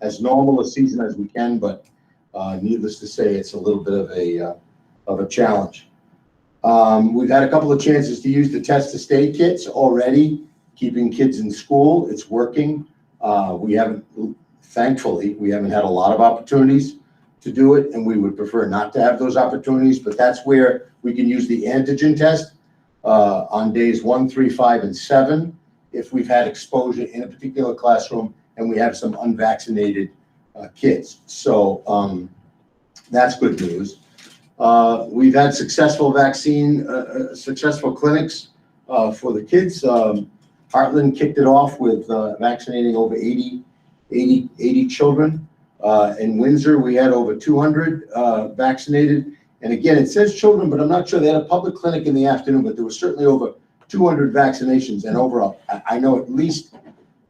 as normal a season as we can, but needless to say, it's a little bit of a challenge. We've had a couple of chances to use the test to stay kits already, keeping kids in school. It's working. Thankfully, we haven't had a lot of opportunities to do it, and we would prefer not to have those opportunities, but that's where we can use the antigen test on days 1, 3, 5, and 7 if we've had exposure in a particular classroom and we have some unvaccinated kids. So that's good news. We've had successful clinics for the kids. Heartland kicked it off with vaccinating over 80 children. In Windsor, we had over 200 vaccinated. And again, it says children, but I'm not sure. They had a public clinic in the afternoon, but there was certainly over 200 vaccinations, and overall, I know at least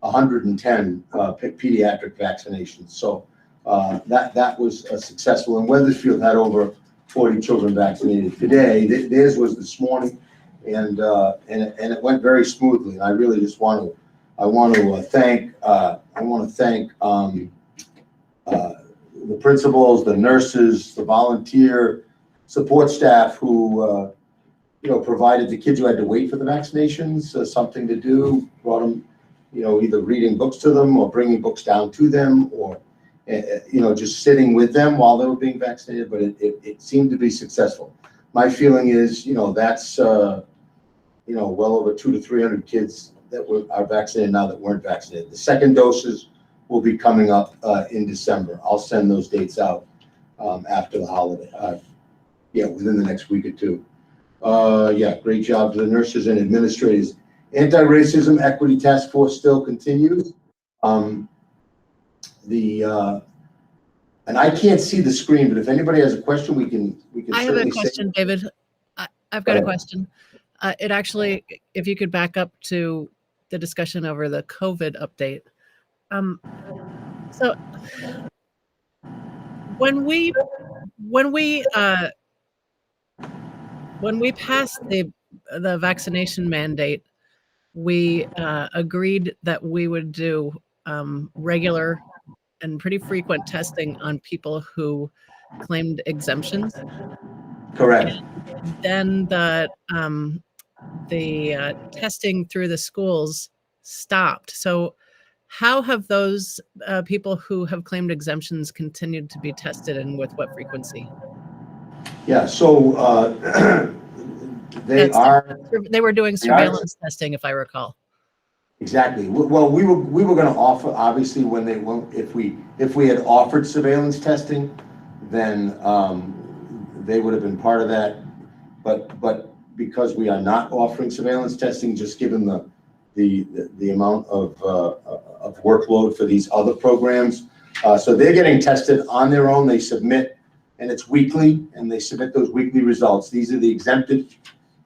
110 pediatric vaccinations. So that was successful. And Weathersfield had over 40 children vaccinated today. Theirs was this morning, and it went very smoothly. And I really just want to thank the principals, the nurses, the volunteer support staff who provided the kids who had to wait for the vaccinations something to do, brought them, either reading books to them or bringing books down to them, or just sitting with them while they were being vaccinated. But it seemed to be successful. My feeling is, that's well over 200 to 300 kids that are vaccinated now that weren't vaccinated. The second doses will be coming up in December. I'll send those dates out after the holiday. Within the next week or two. Great job to the nurses and administrators. Anti-racism equity task force still continues. And I can't see the screen, but if anybody has a question, we can. I have a question, David. I've got a question. It actually, if you could back up to the discussion over the COVID update. So when we passed the vaccination mandate, we agreed that we would do regular and pretty frequent testing on people who claimed exemptions. Correct. And then the testing through the schools stopped. So how have those people who have claimed exemptions continued to be tested, and with what frequency? Yeah, so they were doing surveillance testing, if I recall. Exactly. Well, we were going to offer, obviously, if we had offered surveillance testing, then they would have been part of that. But because we are not offering surveillance testing, just given the amount of workload for these other programs, so they're getting tested on their own. They submit, and it's weekly, and they submit those weekly results. These are the exempted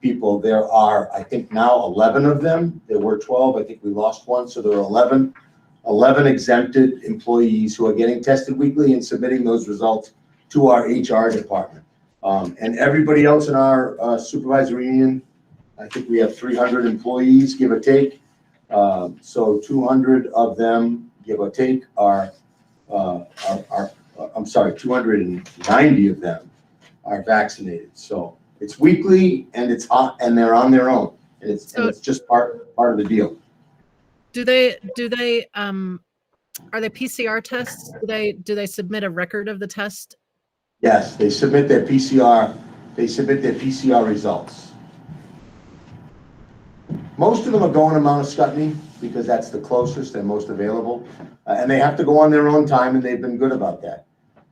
people. There are, I think now 11 of them. There were 12. I think we lost one. So there are 11 exempted employees who are getting tested weekly and submitting those results to our HR department. And everybody else in our supervisory union, I think we have 300 employees, give or take. So 200 of them, give or take, are 290 of them are vaccinated. So it's weekly, and and they're on their own, and it's just part of the deal. Do they are they PCR tests? Do they submit a record of the test? Yes, they submit their PCR. They submit their PCR results. Most of them are going to Mount Scottney because that's the closest and most available, and they have to go on their own time, and they've been good about that.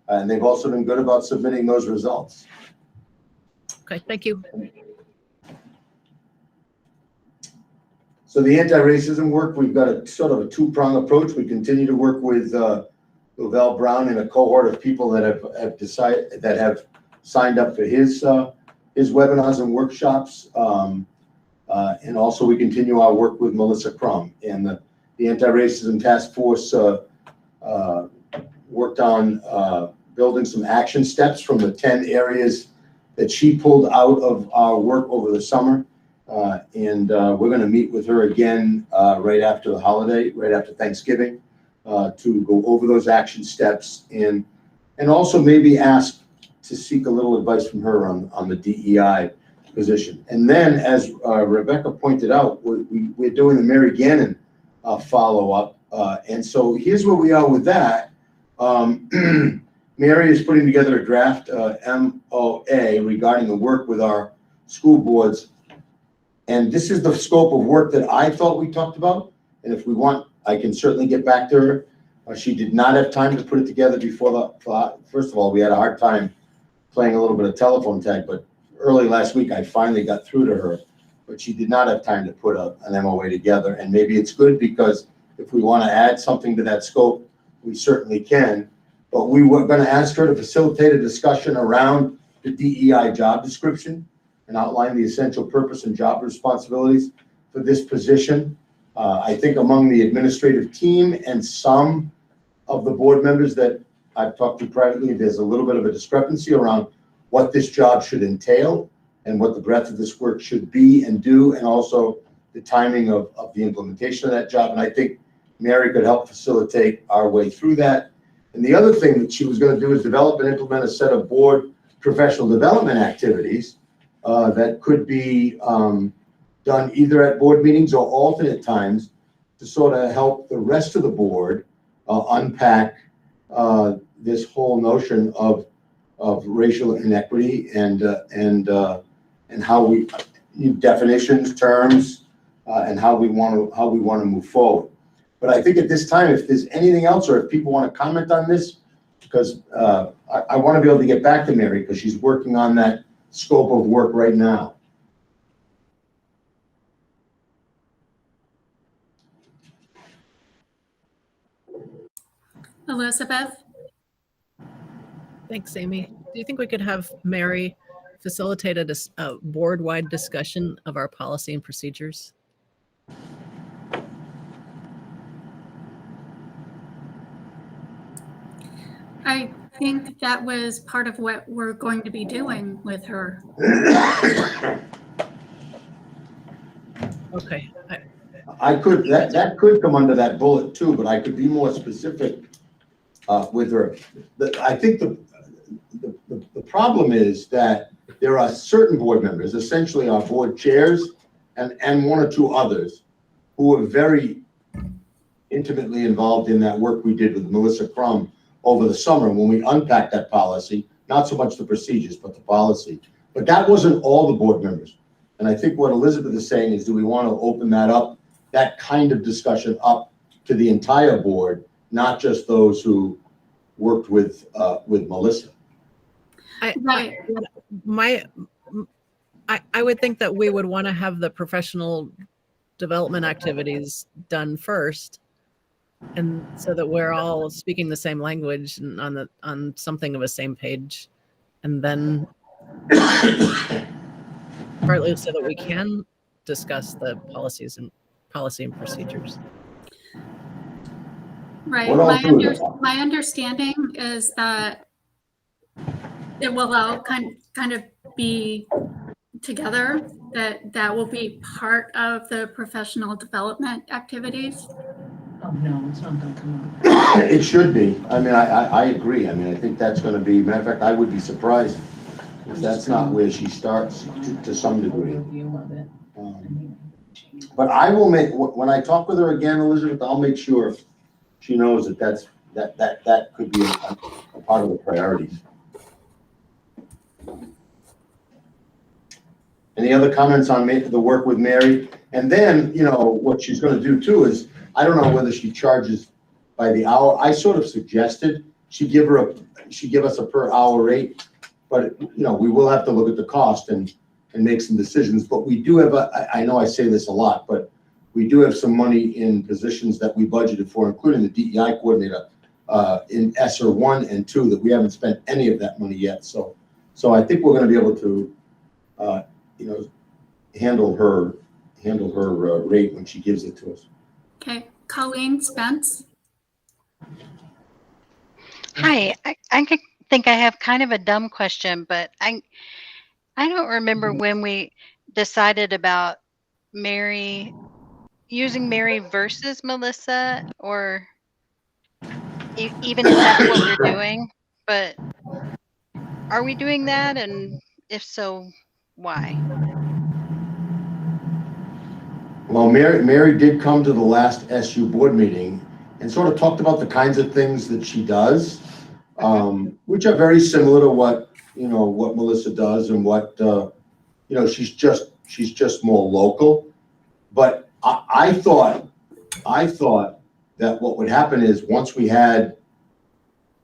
And they've also been good about submitting those results. Okay, thank you. So the anti-racism work, we've got a sort of a two-prong approach. We continue to work with Lavelle Brown and a cohort of people that have signed up for his webinars and workshops. And also we continue our work with Melissa Crum, and the anti-racism task force worked on building some action steps from the 10 areas that she pulled out of our work over the summer. And we're going to meet with her again right after the holiday, right after Thanksgiving, to go over those action steps and also maybe ask to seek a little advice from her on the DEI position. And then, as Rebecca pointed out, we're doing the Mary Gannon follow-up. And so here's where we are with that. Mary is putting together a draft MOA regarding the work with our school boards. And this is the scope of work that I thought we talked about. And if we want, I can certainly get back to her. She did not have time to put it together before first of all, we had a hard time playing a little bit of telephone tag, but early last week, I finally got through to her, but she did not have time to put an MOA together. And maybe it's good because if we want to add something to that scope, we certainly can. But we were going to ask her to facilitate a discussion around the DEI job description and outline the essential purpose and job responsibilities for this position. I think among the administrative team and some of the board members that I've talked to privately, there's a little bit of a discrepancy around what this job should entail and what the breadth of this work should be and do, and also the timing of the implementation of that job. And I think Mary could help facilitate our way through that. And the other thing that she was going to do is develop and implement a set of board professional development activities that could be done either at board meetings or alternate times to sort of help the rest of the board unpack this whole notion of racial inequity and how we definitions, terms, and how we want to move forward. But I think at this time, if there's anything else, or if people want to comment on this, because I want to be able to get back to Mary because she's working on that scope of work right now. Elizabeth? Thanks, Amy. Do you think we could have Mary facilitate a board-wide discussion of our policy and procedures? I think that was part of what we're going to be doing with her. Okay. I could, that could come under that bullet too, but I could be more specific with her. I think the problem is that there are certain board members, essentially our board chairs and one or two others, who are very intimately involved in that work we did with Melissa Crum over the summer when we unpacked that policy, not so much the procedures, but the policy. But that wasn't all the board members. And I think what Elizabeth is saying is, do we want to open that up, that kind of discussion up to the entire board, not just those who worked with Melissa? Right. I would think that we would want to have the professional development activities done first, and so that we're all speaking the same language and on something of a same page, and then partly so that we can discuss the policy and procedures. Right. My understanding is that it will all kind of be together, that will be part of the professional development activities. Oh, no, it's not going to come up. It should be. I mean, I agree. I mean, I think that's going to be, matter of fact, I would be surprised if that's not where she starts to some degree. But I will make, when I talk with her again, Elizabeth, I'll make sure she knows that that could be a part of the priorities. Any other comments on the work with Mary? And then, you know, what she's going to do too is, I don't know whether she charges by the hour. I sort of suggested she give us a per hour rate, but you know, we will have to look at the cost and make some decisions. But we do have I know I say this a lot, but we do have some money in positions that we budgeted for, including the DEI coordinator in ESSER 1 and 2, that we haven't spent any of that money yet. So I think we're going to be able to, you know, handle her rate when she gives it to us. Okay. Colleen Spence. Hi, I think I have kind of a dumb question, but I don't remember when we decided about using Mary versus Melissa, or even if that's what we're doing. But are we doing that? And if so, why? Well, Mary did come to the last SU board meeting and sort of talked about the kinds of things that she does, which are very similar to what, what Melissa does and what, she's just more local. But I thought that what would happen is once we had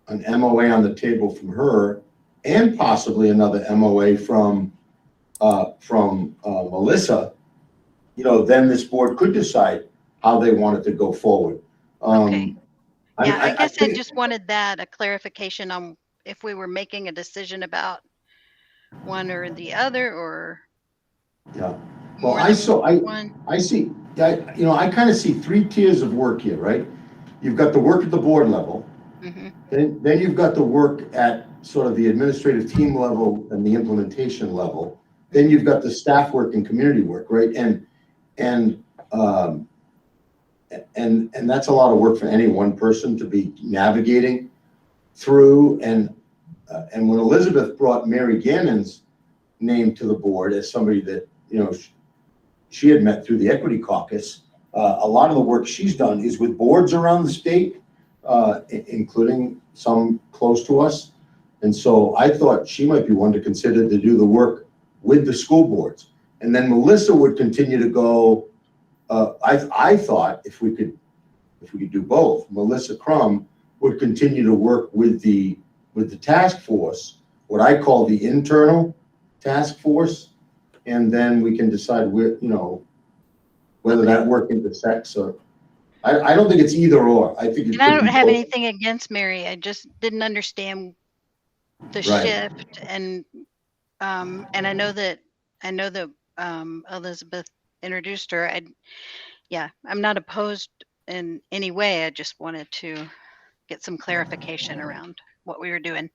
an MOA on the table from her and possibly another MOA from Melissa, then this board could decide how they wanted to go forward. Okay. Yeah, I guess I think- just wanted a clarification on if we were making a decision about one or the other, or Yeah. more Well, than one. I see, I kind of see 3 tiers of work here, right? You've got the work at the board level, Mm-hmm. then you've got the work at sort of the administrative team level and the implementation level. Then you've got the staff work and community work, right? And that's a lot of work for any one person to be navigating through. And when Elizabeth brought Mary Gannon's name to the board as somebody that, she had met through the equity caucus, a lot of the work she's done is with boards around the state, including some close to us. And so I thought she might be one to consider to do the work with the school boards. And then Melissa would continue to go, I thought if we could do both, Melissa Crum would continue to work with the task force, what I call the internal task force, and then we can decide whether that work intersects or. I don't think it's either or. I think it And I could don't be have both. anything against Mary. I just didn't understand the Right. shift, and I know that Elizabeth introduced her. I'm not opposed in any way. I just wanted to get some clarification around what we were doing.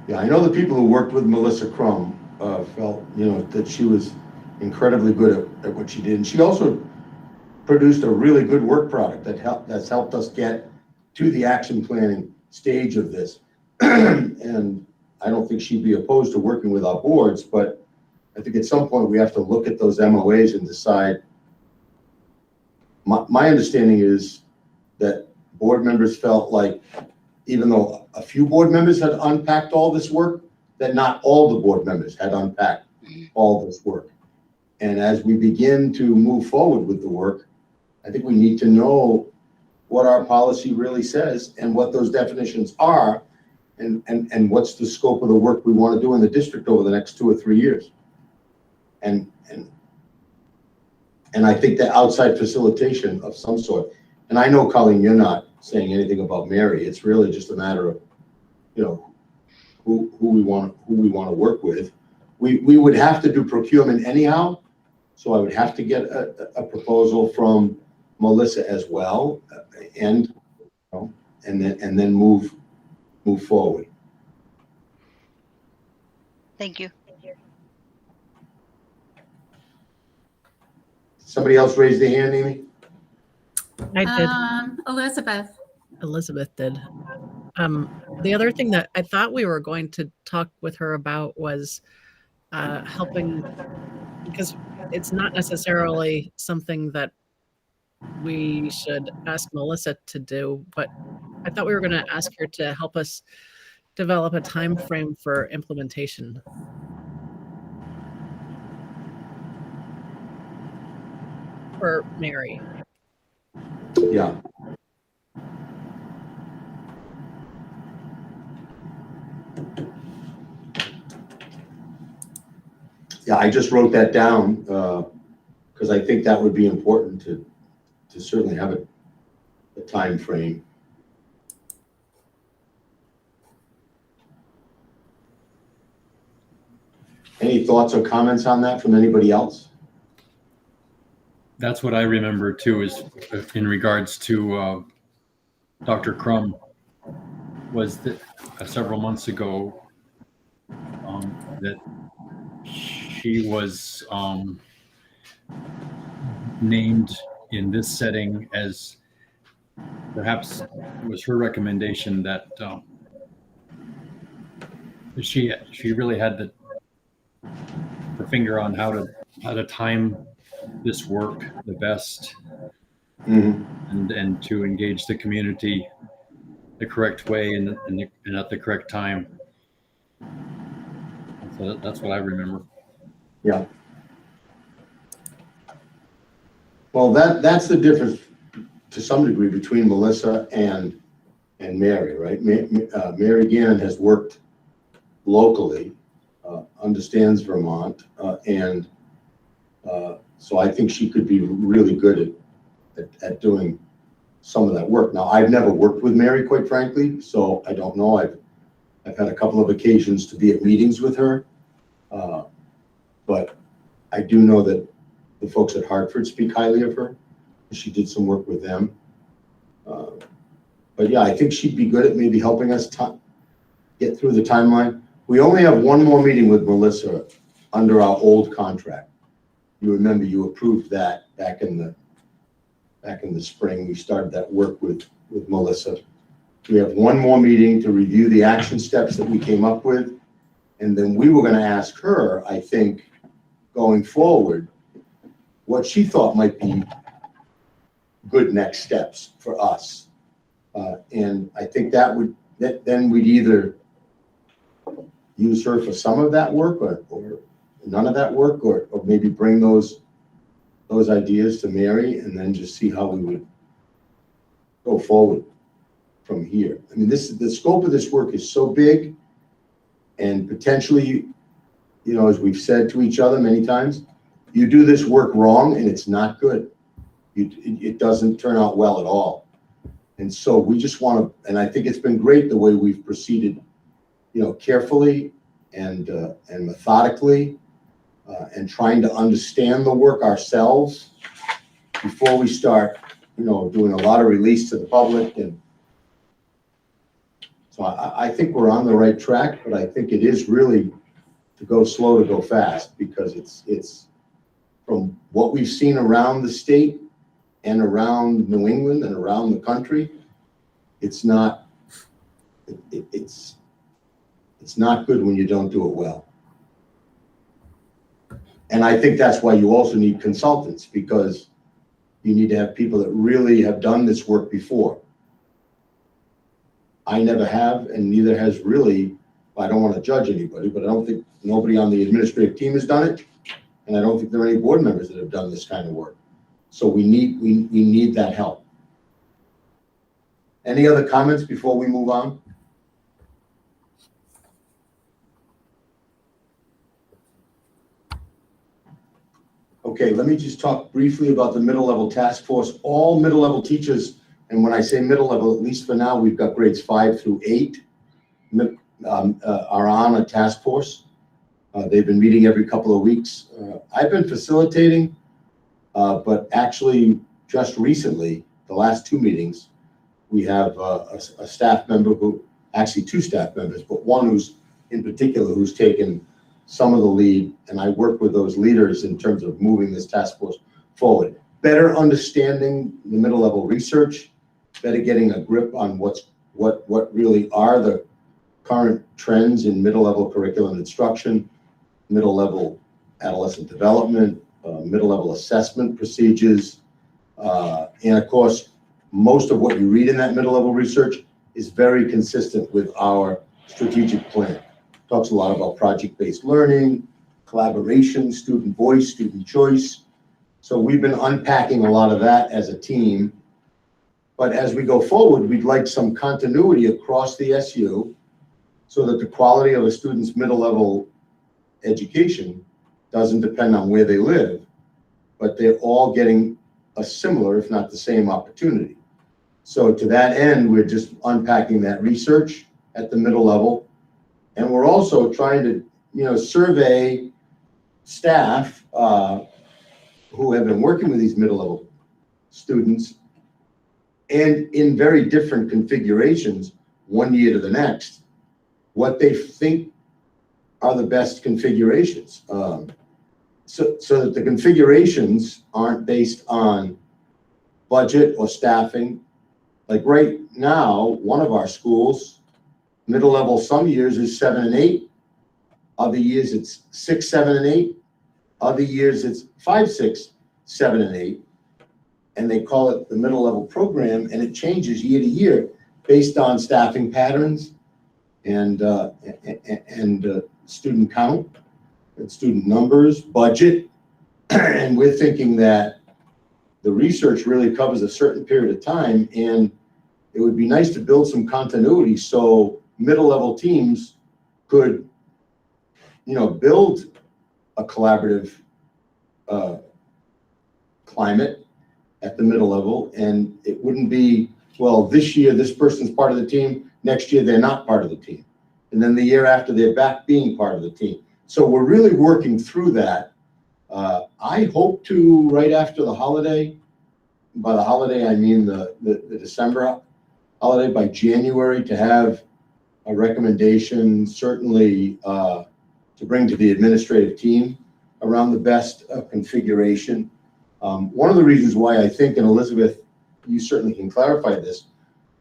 Yeah, I know the people who worked with Melissa Crum felt, that she was incredibly good at what she did. And she also produced a really good work product that's helped us get to the action planning stage of this. And I don't think she'd be opposed to working with our boards, but I think at some point we have to look at those MOAs and decide. My understanding is that board members felt like, even though a few board members had unpacked all this work, that not all the board members had unpacked all this work. And as we begin to move forward with the work, I think we need to know what our policy really says and what those definitions are, and what's the scope of the work we want to do in the district over the next 2 or 3 years. And I think that outside facilitation of some sort, and I know, Colleen, you're not saying anything about Mary. It's really just a matter of, who we want to work with. We would have to do procurement anyhow, so I would have to get a proposal from Melissa as well, and then move forward. Thank you. Somebody else raised their hand, Amy? I did. Elizabeth did. The other thing that I thought we were going to talk with her about was helping, because it's not necessarily something that we should ask Melissa to do, but I thought we were going to ask her to help us develop a time frame for implementation. For Mary. Yeah. Yeah, I just wrote that down because I think that would be important to certainly have a time frame. Any thoughts or comments on that from anybody else? That's what I remember too, is in regards to Dr. Crum, was that several months ago that she was named in this setting as perhaps it was her recommendation that she really had her finger on how to time this work the best, and to engage the community the correct way and at the correct time. So that's what I remember. Yeah. Well, that's the difference to some degree between Melissa and Mary, right? Mary Gannon has worked locally, understands Vermont, and so I think she could be really good at doing some of that work. Now, I've never worked with Mary, quite frankly, so I don't know. I've had a couple of occasions to be at meetings with her, but I do know that the folks at Hartford speak highly of her. She did some work with them. But yeah, I think she'd be good at maybe helping us get through the timeline. We only have one more meeting with Melissa under our old contract. You remember you approved that back in the spring. We started that work with Melissa. We have one more meeting to review the action steps that we came up with. And then we were going to ask her, I think, going forward, what she thought might be good next steps for us. And I think then we'd either use her for some of that work or none of that work, or maybe bring those ideas to Mary and then just see how we would go forward from here. I mean, the scope of this work is so big, and potentially, as we've said to each other many times, you do this work wrong and it's not good. It doesn't turn out well at all. And so we just want to, and I think it's been great the way we've proceeded, carefully and methodically, and trying to understand the work ourselves before we start, doing a lot of release to the public. And so I think we're on the right track, but I think it is really to go slow to go fast, because it's from what we've seen around the state and around New England and around the country, it's not good when you don't do it well. And I think that's why you also need consultants, because you need to have people that really have done this work before. I never have, and neither has really, I don't want to judge anybody, but I don't think nobody on the administrative team has done it. And I don't think there are any board members that have done this kind of work. So we need that help. Any other comments before we move on? Okay, let me just talk briefly about the middle level task force. All middle level teachers, and when I say middle level, at least for now, we've got grades 5 through 8, are on a task force. They've been meeting every couple of weeks. I've been facilitating, but actually just recently, the last 2 meetings, we have a staff member actually 2 staff members, but one who's in particular who's taken some of the lead, and I work with those leaders in terms of moving this task force forward. Better understanding the middle level research, better getting a grip on what really are the current trends in middle level curriculum instruction, middle level adolescent development, middle level assessment procedures, and of course, most of what you read in that middle level research is very consistent with our strategic plan. Talks a lot about project-based learning, collaboration, student voice, student choice. So we've been unpacking a lot of that as a team. But as we go forward, we'd like some continuity across the SU so that the quality of a student's middle level education doesn't depend on where they live, but they're all getting a similar, if not the same, opportunity. So to that end, we're just unpacking that research at the middle level. And we're also trying to, survey staff who have been working with these middle level students, and in very different configurations, one year to the next, what they think are the best configurations. So that the configurations aren't based on budget or staffing, Like right now, one of our schools, middle level some years is 7 and 8. Other years it's 6, 7, and 8. Other years it's 5, 6, 7, and 8. And they call it the middle level program, and it changes year to year based on staffing patterns and student count and student numbers, budget. And we're thinking that the research really covers a certain period of time, and it would be nice to build some continuity so middle level teams could, build a collaborative climate at the middle level, and it wouldn't be, well, this year this person's part of the team, next year they're not part of the team, and then the year after they're back being part of the team. So we're really working through that. I hope to, right after the holiday, by the holiday I mean the December holiday, by January, to have a recommendation, certainly to bring to the administrative team around the best configuration. One of the reasons why I think, and Elizabeth, you certainly can clarify this,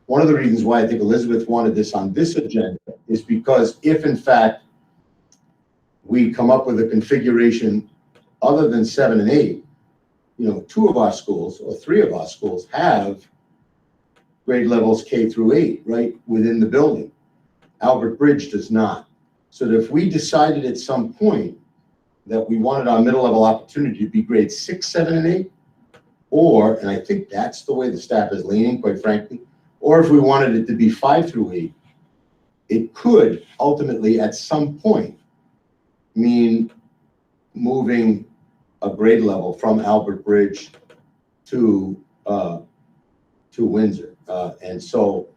one of the reasons why I think Elizabeth wanted this on this agenda is because if in fact we come up with a configuration other than 7 and 8, 2 of our schools or 3 of our schools have grade levels K through 8, right, within the building. Albert Bridge does not. So that if we decided at some point that we wanted our middle level opportunity to be grades 6, 7, and 8, or, and I think that's the way the staff is leaning, quite frankly, or if we wanted it to be 5 through 8, it could ultimately at some point mean moving a grade level from Albert Bridge to Windsor. And so,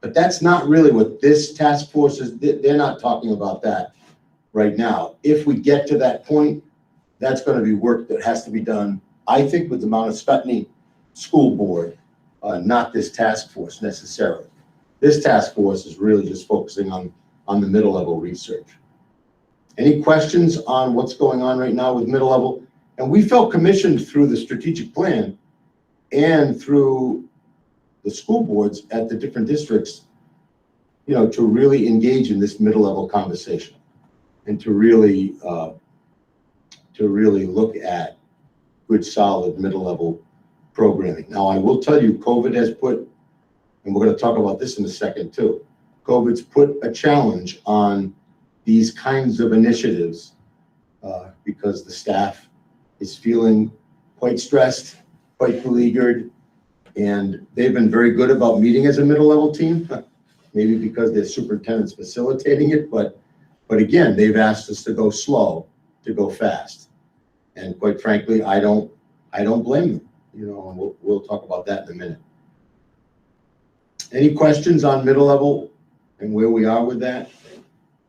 but that's not really what this task force is. They're not talking about that right now. If we get to that point, that's going to be work that has to be done, I think, with the Mount Escutney School Board, not this task force necessarily. This task force is really just focusing on the middle level research. Any questions on what's going on right now with middle level? And we felt commissioned through the strategic plan and through the school boards at the different districts, to really engage in this middle level conversation and to really look at good, solid middle level programming. Now, I will tell you, COVID has put, and we're going to talk about this in a second too, COVID's put a challenge on these kinds of initiatives because the staff is feeling quite stressed, quite beleaguered, and they've been very good about meeting as a middle level team, maybe because their superintendent's facilitating it, but again, they've asked us to go slow, to go fast. And quite frankly, I don't blame them, and we'll talk about that in a minute. Any questions on middle level and where we are with that?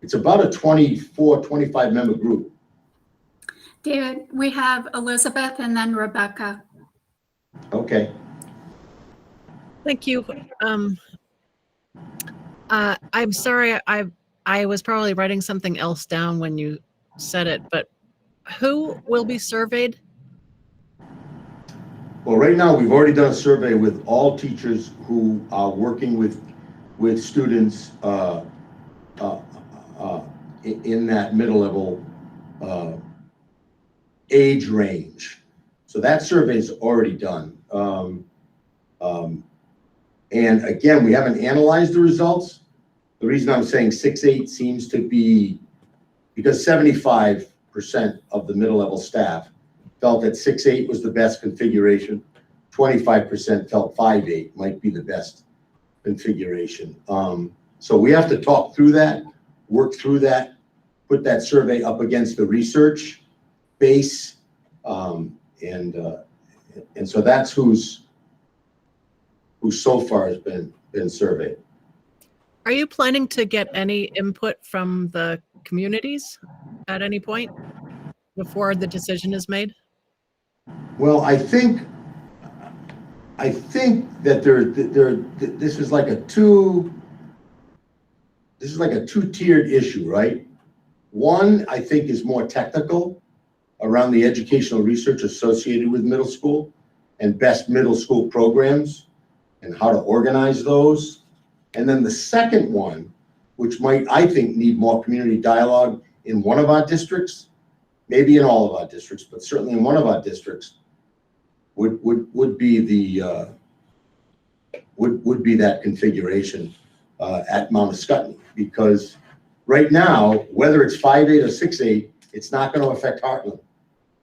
It's about a 24, 25 member group. David, we have Elizabeth and then Rebecca. Okay. Thank you. I'm sorry, I was probably writing something else down when you said it, but who will be surveyed? Well, right now, we've already done a survey with all teachers who are working with students in that middle level age range. So that survey is already done. And again, we haven't analyzed the results. The reason I'm saying 6-8 seems to be because 75% of the middle level staff felt that 6-8 was the best configuration. 25% felt 5-8 might be the best configuration. So we have to talk through that, work through that, put that survey up against the research base, and so that's who so far has been surveyed. Are you planning to get any input from the communities at any point before the decision is made? Well, I think that this is like a two-tiered issue, right? One, I think, is more technical around the educational research associated with middle school and best middle school programs. and how to organize those. And then the second one, which might, I think, need more community dialogue in one of our districts, maybe in all of our districts, but certainly in one of our districts, would be the would be that configuration at Mount Escutney. Because right now, whether it's 5-8 or 6-8, it's not going to affect Heartland.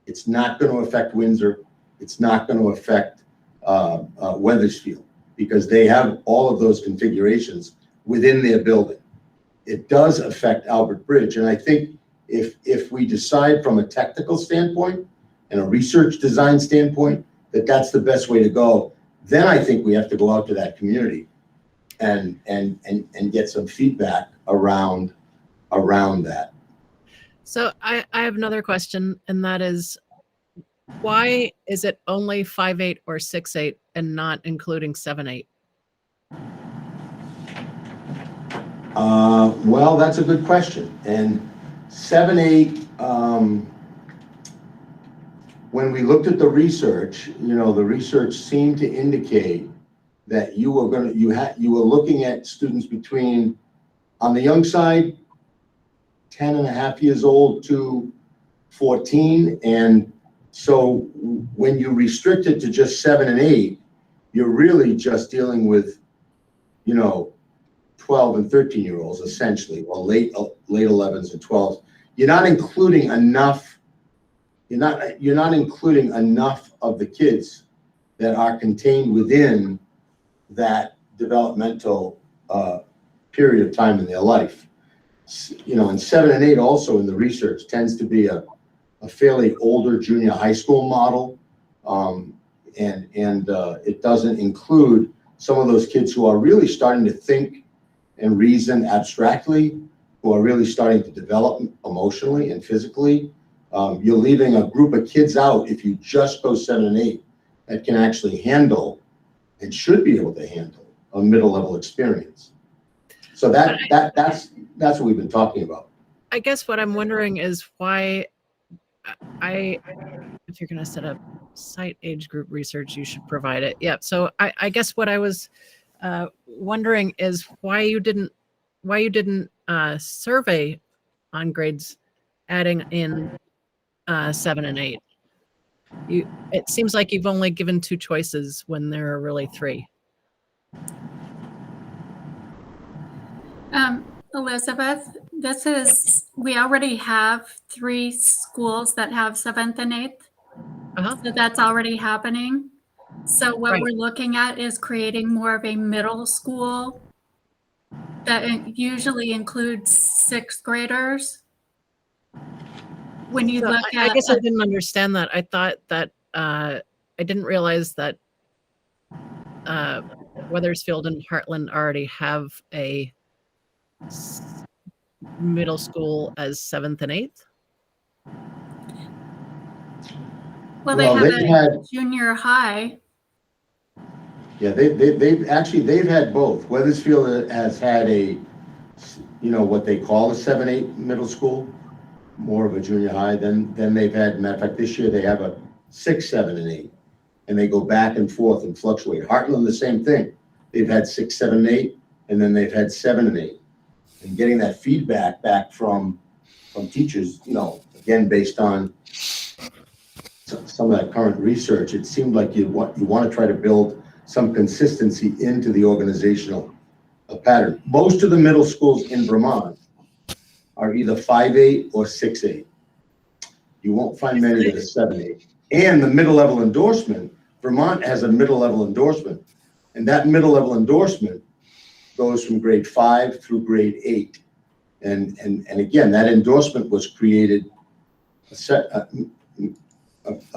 It's not going to affect Windsor. It's not going to affect Weathersfield, because they have all of those configurations within their building. It does affect Albert Bridge. And I think if we decide from a technical standpoint and a research design standpoint that that's the best way to go, then I think we have to go out to that community and get some feedback around that. So I have another question, and that is, why is it only 5-8 or 6-8 and not including 7-8? Well, that's a good question. And 7-8, when we looked at the research, the research seemed to indicate that you were looking at students between, on the young side, 10 and a half years old to 14. And so when you restrict it to just 7 and 8, you're really just dealing with, 12 and 13-year-olds essentially, or late 11s and 12s. You're not including enough of the kids that are contained within that developmental period of time in their life. And 7 and 8 also in the research tends to be a fairly older junior high school model. And it doesn't include some of those kids who are really starting to think and reason abstractly, who are really starting to develop emotionally and physically. You're leaving a group of kids out if you just go 7 and 8 that can actually handle and should be able to handle a middle level experience. So that's what we've been talking about. I guess what I'm wondering is why if you're going to set up site age group research, you should provide it. Yeah. So I guess what I was wondering is why you didn't survey on grades adding in 7 and 8. It seems like you've only given 2 choices when there are really 3. Elizabeth, we already have 3 schools that have 7th and 8th. Uh-huh. So that's already happening. So what Right. we're looking at is creating more of a middle school that usually includes 6th graders. When you So look I at, guess I didn't understand that. I thought that I didn't realize that Weathersfield and Heartland already have a middle school as 7th and 8th. well, they have a junior high. Yeah, they've had both. Weathersfield has had a, what they call a 7-8 middle school, more of a junior high. Then they've had, matter of fact, this year they have a 6, 7, and 8, and they go back and forth and fluctuate. Heartland, the same thing. They've had 6, 7, and 8, and then they've had 7 and 8. And getting that feedback back from teachers, again, based on some of that current research, it seemed like you want to try to build some consistency into the organizational pattern. Most of the middle schools in Vermont are either 5-8 or 6-8. You won't find many that are 7-8. And the middle level endorsement, Vermont has a middle level endorsement, and that middle level endorsement goes from grade 5 through grade 8. And again, that endorsement was created a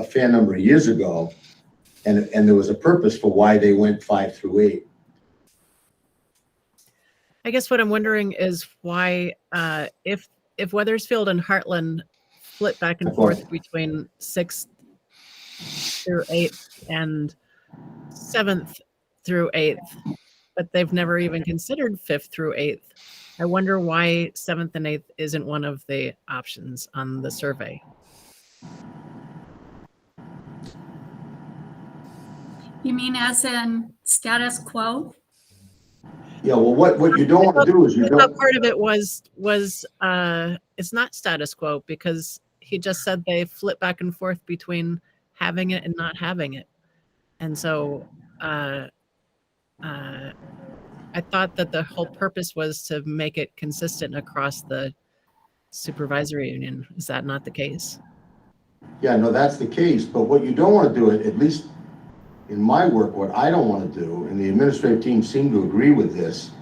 fair number of years ago, and there was a purpose for why they went 5 through 8. I guess what I'm wondering is why, if Weathersfield and Heartland flip back and forth between 6th through 8th and 7th through 8th, but they've never even considered 5th through 8th. I wonder why 7th and 8th isn't one of the options on the survey. You mean as in status quo? Yeah, well, what you don't want to do is you I thought don't, part of it was it's not status quo, because he just said they flip back and forth between having it and not having it. And so I thought that the whole purpose was to make it consistent across the supervisory union. Is that not the case? yeah, no, that's the case, but what you don't want to do, at least in my work, what I don't want to do, and the administrative team seemed to agree with this,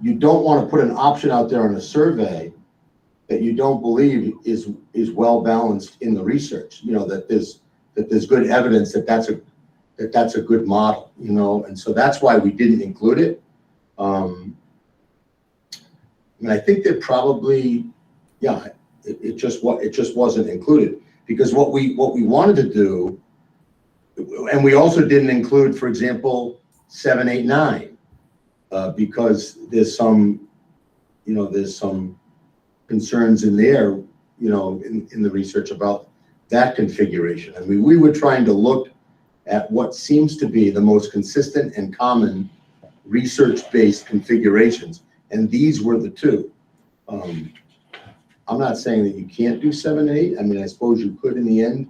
you don't want to put an option out there on a survey that you don't believe is well balanced in the research. You know, that there's good evidence that that's a good model. You know, and so that's why we didn't include it. And I think that probably, yeah, it just wasn't included, because what we wanted to do, and we also didn't include, for example, 7, 8, 9, because there's some concerns in there, you know, in the research about that configuration. I mean, we were trying to look at what seems to be the most consistent and common research-based configurations, and these were the two. I'm not saying that you can't do 7, 8. I mean, I suppose you could in the end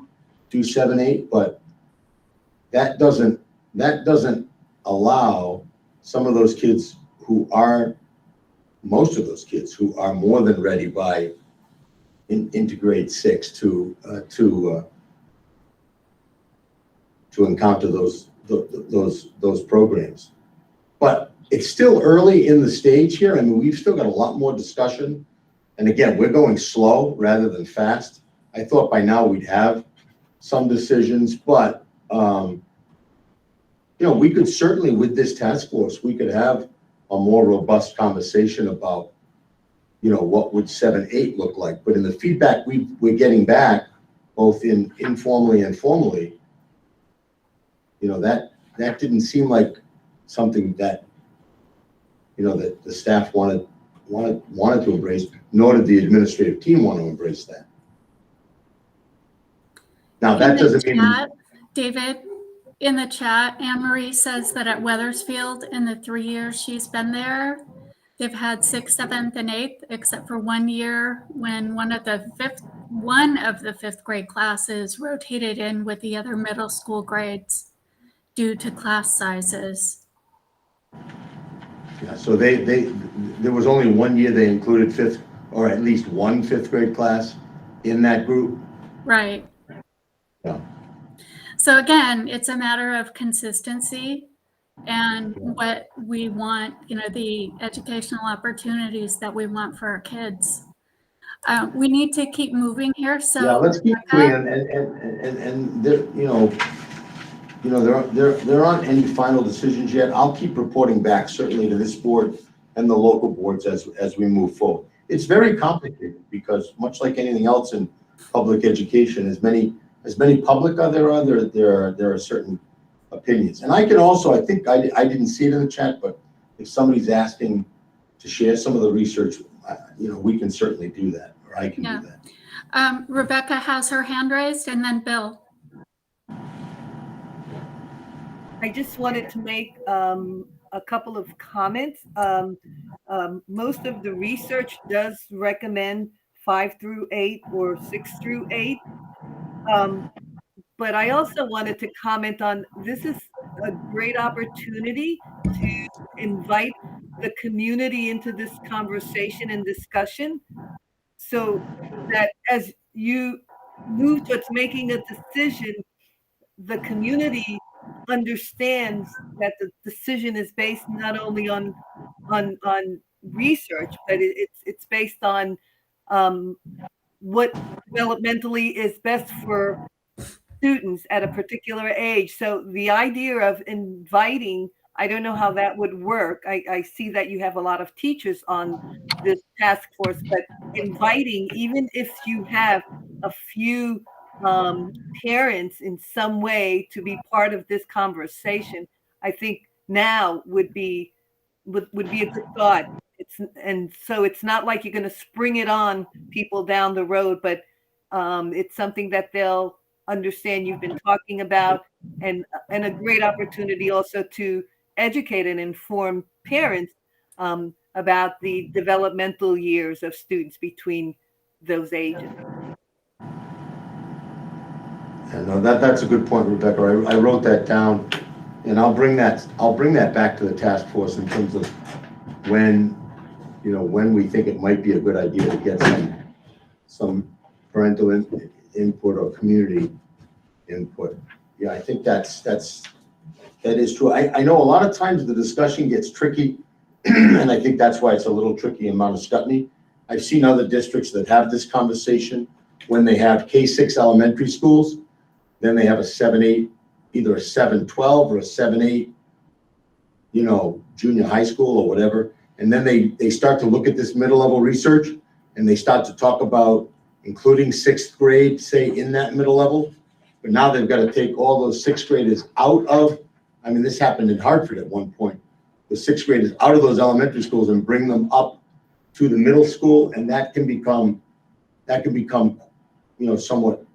do 7, 8, but that doesn't allow some of those kids most of those kids who are more than ready by into grade 6 to encounter those programs. But it's still early in the stage here. I mean, we've still got a lot more discussion. And again, we're going slow rather than fast. I thought by now we'd have some decisions, but you know, we could certainly, with this task force, we could have a more robust conversation about, you know, what would 7, 8 look like. But in the feedback we're getting back, both informally and formally, you know, that didn't seem like something that, you know, that the staff wanted to embrace, nor did the administrative team want to embrace that. Now, that doesn't mean. David, in the chat, Anne Marie says that at Weathersfield, in the 3 years she's been there, they've had 6th, 7th, and 8th, except for 1 year when one of the fifth grade classes rotated in with the other middle school grades due to class sizes. Yeah, so there was only 1 year they included 5th, or at least one 5th grade class in that group. Right. Yeah. So again, it's a matter of consistency and what we want, you know, the educational opportunities that we want for our kids. We need to keep moving here. So yeah, let's keep moving, and there, you know, there aren't any final decisions yet. I'll keep reporting back certainly to this board and the local boards as we move forward. It's very complicated because much like anything else in public education, as many public there are certain opinions. And I can also, I think I didn't see it in the chat, but if somebody's asking to share some of the research, you know, we can certainly do that, or I can do that. Rebecca has her hand raised, and then Bill. I just wanted to make a couple of comments. Most of the research does recommend 5 through 8 or 6 through 8. But I also wanted to comment on, this is a great opportunity to invite the community into this conversation and discussion, so that as you move towards making a decision, the community understands that the decision is based not only on research, but it's based on what developmentally is best for students at a particular age. So the idea of inviting, I don't know how that would work. I see that you have a lot of teachers on this task force, but inviting, even if you have a few parents in some way to be part of this conversation, I think now would be a good thought. So it's not like you're going to spring it on people down the road, but it's something that they'll understand you've been talking about, and a great opportunity also to educate and inform parents about the developmental years of students between those ages. And that's a good point, Rebecca. I wrote that down, and I'll bring that back to the task force in terms of when we think it might be a good idea to get some parental input or community input. Yeah, I think that is true. I know a lot of times the discussion gets tricky, and I think that's why it's a little tricky in Mount Scottney. I've seen other districts that have this conversation when they have K-6 elementary schools, then they have a 7-8, either a 7-12 or a 7-8, junior high school or whatever. And then they start to look at this middle level research, and they start to talk about including 6th grade, say, in that middle level. But now they've got to take all those 6th graders out of, this happened in Hartford at one point, the 6th graders out of those elementary schools and bring them up to the middle school. And that can become, somewhat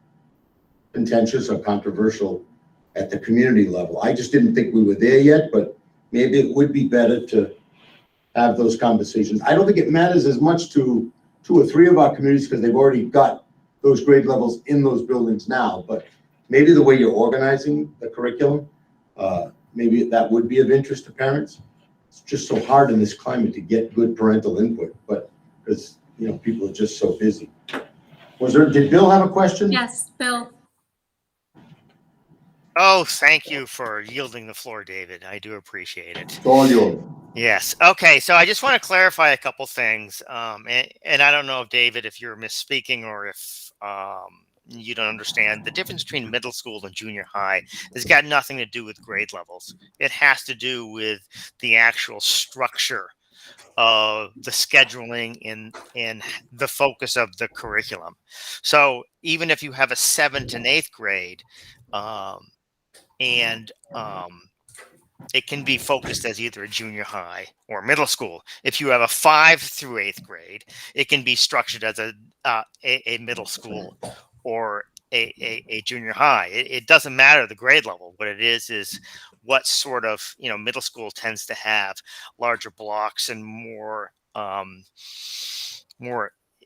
contentious or controversial at the community level. I just didn't think we were there yet, but maybe it would be better to have those conversations. I don't think it matters as much to 2 or 3 of our communities because they've already got those grade levels in those buildings now, but maybe the way you're organizing the curriculum, maybe that would be of interest to parents. It's just so hard in this climate to get good parental input, but because people are just so busy. Did Bill have a question? Yes, Bill. Oh, thank you for yielding the floor, David. I do appreciate it. It's all yours. Yes. Okay. So I just want to clarify a couple things. And I don't know if David, if you're misspeaking or if you don't understand the difference between middle school and junior high has got nothing to do with grade levels. It has to do with the actual structure of the scheduling and the focus of the curriculum. So even if you have a 7th and 8th grade, it can be focused as either a junior high or middle school. If you have a 5th through 8th grade, it can be structured as a middle school or a junior high. It doesn't matter the grade level. What it is what sort of, middle school tends to have larger blocks and more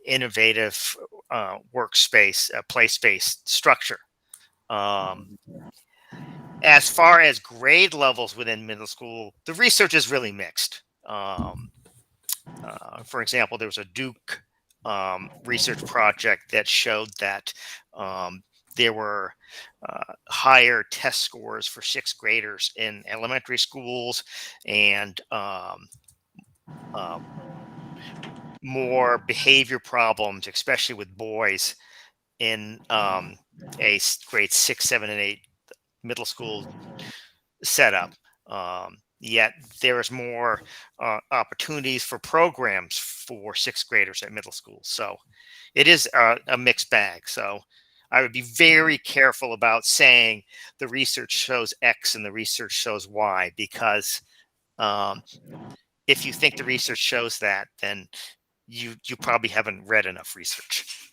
innovative workspace, play space structure. As far as grade levels within middle school, the research is really mixed. For example, there was a Duke research project that showed that there were higher test scores for 6th graders in elementary schools and more behavior problems, especially with boys in a grade 6, 7, and 8 middle school setup. Yet there is more opportunities for programs for 6th graders at middle school. So it is a mixed bag. So I would be very careful about saying the research shows X and the research shows Y, because if you think the research shows that, then you probably haven't read enough research.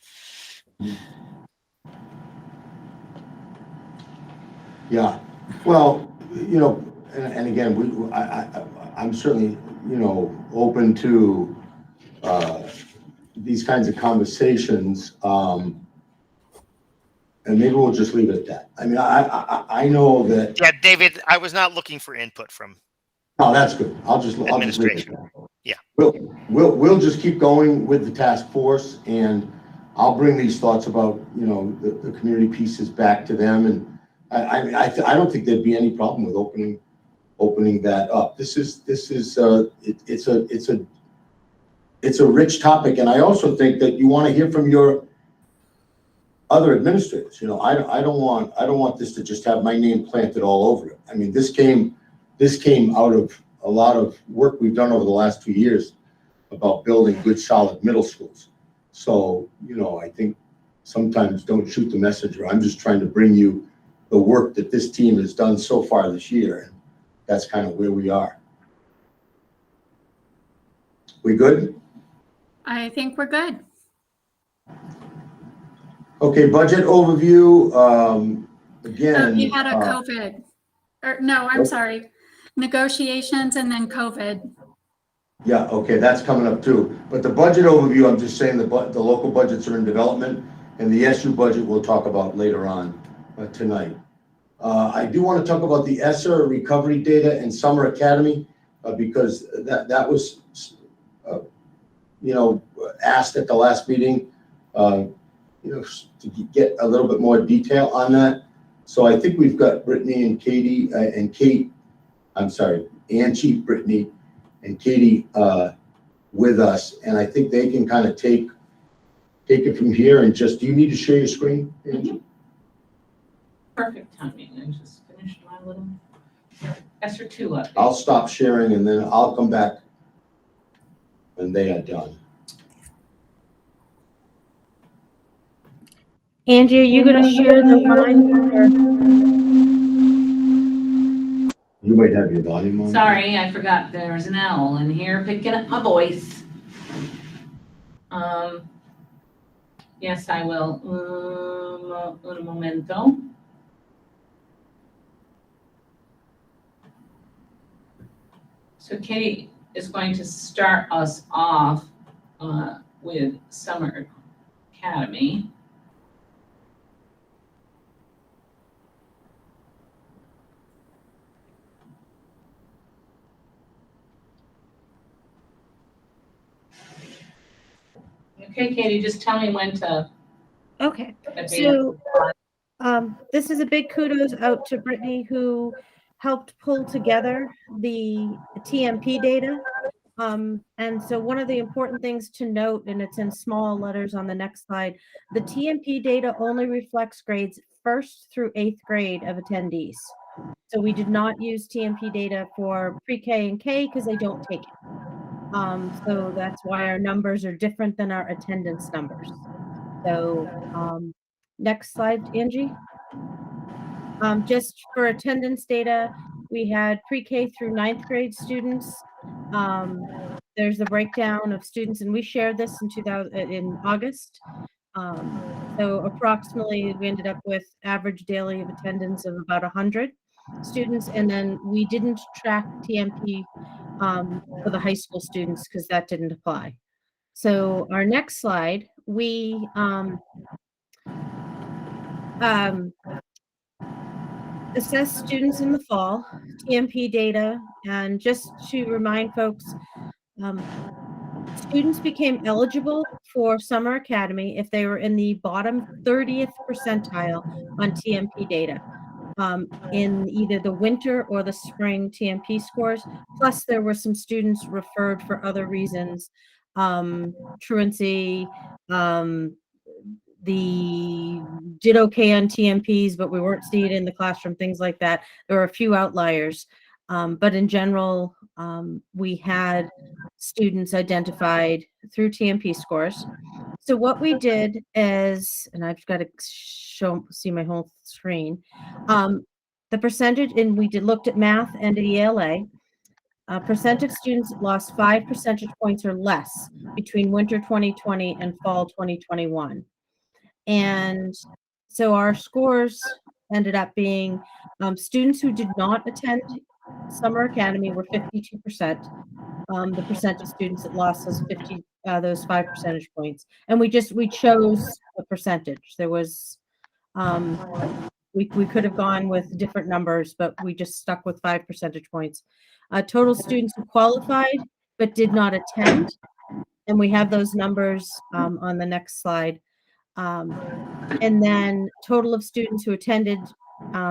Yeah, well, and again, I'm certainly, open to these kinds of conversations, and maybe we'll just leave it at that. I know that. Yeah, David, I was not looking for input from. Oh, that's good. I'll just leave it at that. Yeah. We'll just keep going with the task force, and I'll bring these thoughts about, the community pieces back to them, and I don't think there'd be any problem with opening that up. It's a rich topic, and I also think that you want to hear from your other administrators. I don't want this to just have my name planted all over it. This came out of a lot of work we've done over the last 2 years about building good, solid middle schools. So, I think sometimes don't shoot the messenger. I'm just trying to bring you the work that this team has done so far this year. And that's kind of where we are. We good? I think we're good. Okay, budget overview, again. You had a COVID, or no, I'm sorry, negotiations and then COVID. Yeah, okay, that's coming up too. But the budget overview, I'm just saying the local budgets are in development, and the SU budget we'll talk about later on tonight. I do want to talk about the ESSER recovery data and Summer Academy, because that was, asked at the last meeting, to get a little bit more detail on that. So I think we've got Brittany and Katie and Kate, I'm sorry, Angie, Brittany, and Katie with us, and I think they can kind of take it from here. And just, do you need to share your screen, Angie? Perfect timing. I just finished my little ESSER 2 update. I'll stop sharing and then I'll come back when they are done. Angie, are you going to share the line? Or? You might have your volume on. Sorry, I forgot there was an L in here picking up my voice. Yes, I will. Un momento. So Katie is going to start us off with Summer Academy. Okay, Katie, just tell me when to. Okay, so this is a big kudos out to Brittany, who helped pull together the TMP data. And so one of the important things to note, and it's in small letters on the next slide, the TMP data only reflects grades 1st through 8th grade of attendees. So we did not use TMP data for pre-K and K because they don't take it. So that's why our numbers are different than our attendance numbers. So next slide, Angie. Just for attendance data, we had pre-K through 9th grade students. There's a breakdown of students, and we shared this in August. So approximately we ended up with average daily of attendance of about 100 students, and then we didn't track TMP for the high school students because that didn't apply. So our next slide, we assess students in the fall, TMP data, and just to remind folks, students became eligible for Summer Academy if they were in the bottom 30th percentile on TMP data. In either the winter or the spring TMP scores. Plus, there were some students referred for other reasons, truancy, the did okay on TMPs, but we weren't seeing it in the classroom, things like that. There were a few outliers, but in general, we had students identified through TMP scores. So what we did is, and I've got to see my whole screen, the percentage, and we looked at math and ELA, percent of students lost 5 percentage points or less between winter 2020 and fall 2021. And so our scores ended up being students who did not attend Summer Academy were 52%. The percent of students that lost those 5 percentage points, and we chose a percentage. There was we could have gone with different numbers, but we just stuck with 5 percentage points. Total students who qualified but did not attend, and we have those numbers on the next slide. And then total of students who attended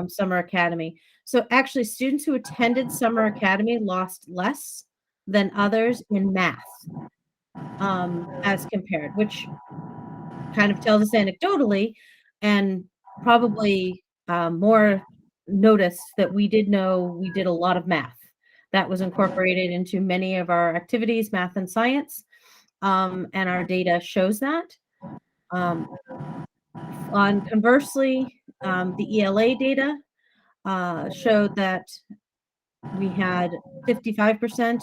Summer Academy. So actually, students who attended Summer Academy lost less than others in math as compared, which kind of tells us anecdotally and probably more notice that we did a lot of math. That was incorporated into many of our activities, math and science, and our data shows that. Conversely, the ELA data showed that we had 55%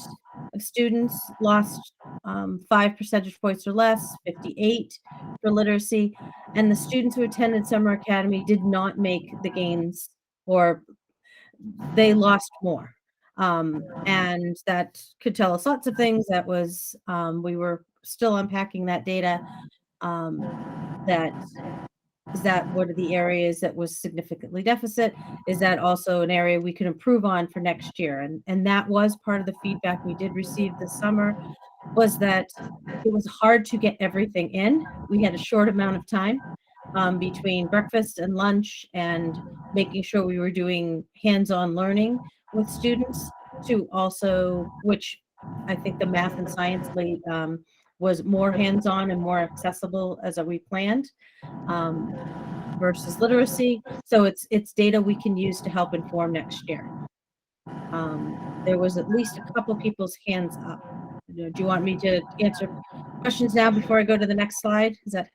of students lost 5 percentage points or less, 58 for literacy, and the students who attended Summer Academy did not make the gains, or they lost more. And that could tell us lots of things. That was, we were still unpacking that data. That is that what are the areas that was significantly deficit? Is that also an area we can improve on for next year? And that was part of the feedback we did receive this summer, was that it was hard to get everything in. We had a short amount of time between breakfast and lunch, and making sure we were doing hands-on learning with students, to also, which I think the math and science was more hands-on and more accessible as we planned, versus literacy. So it's data we can use to help inform next year. There was at least a couple people's hands up. Do you want me to answer questions now before I go to the next slide? Is that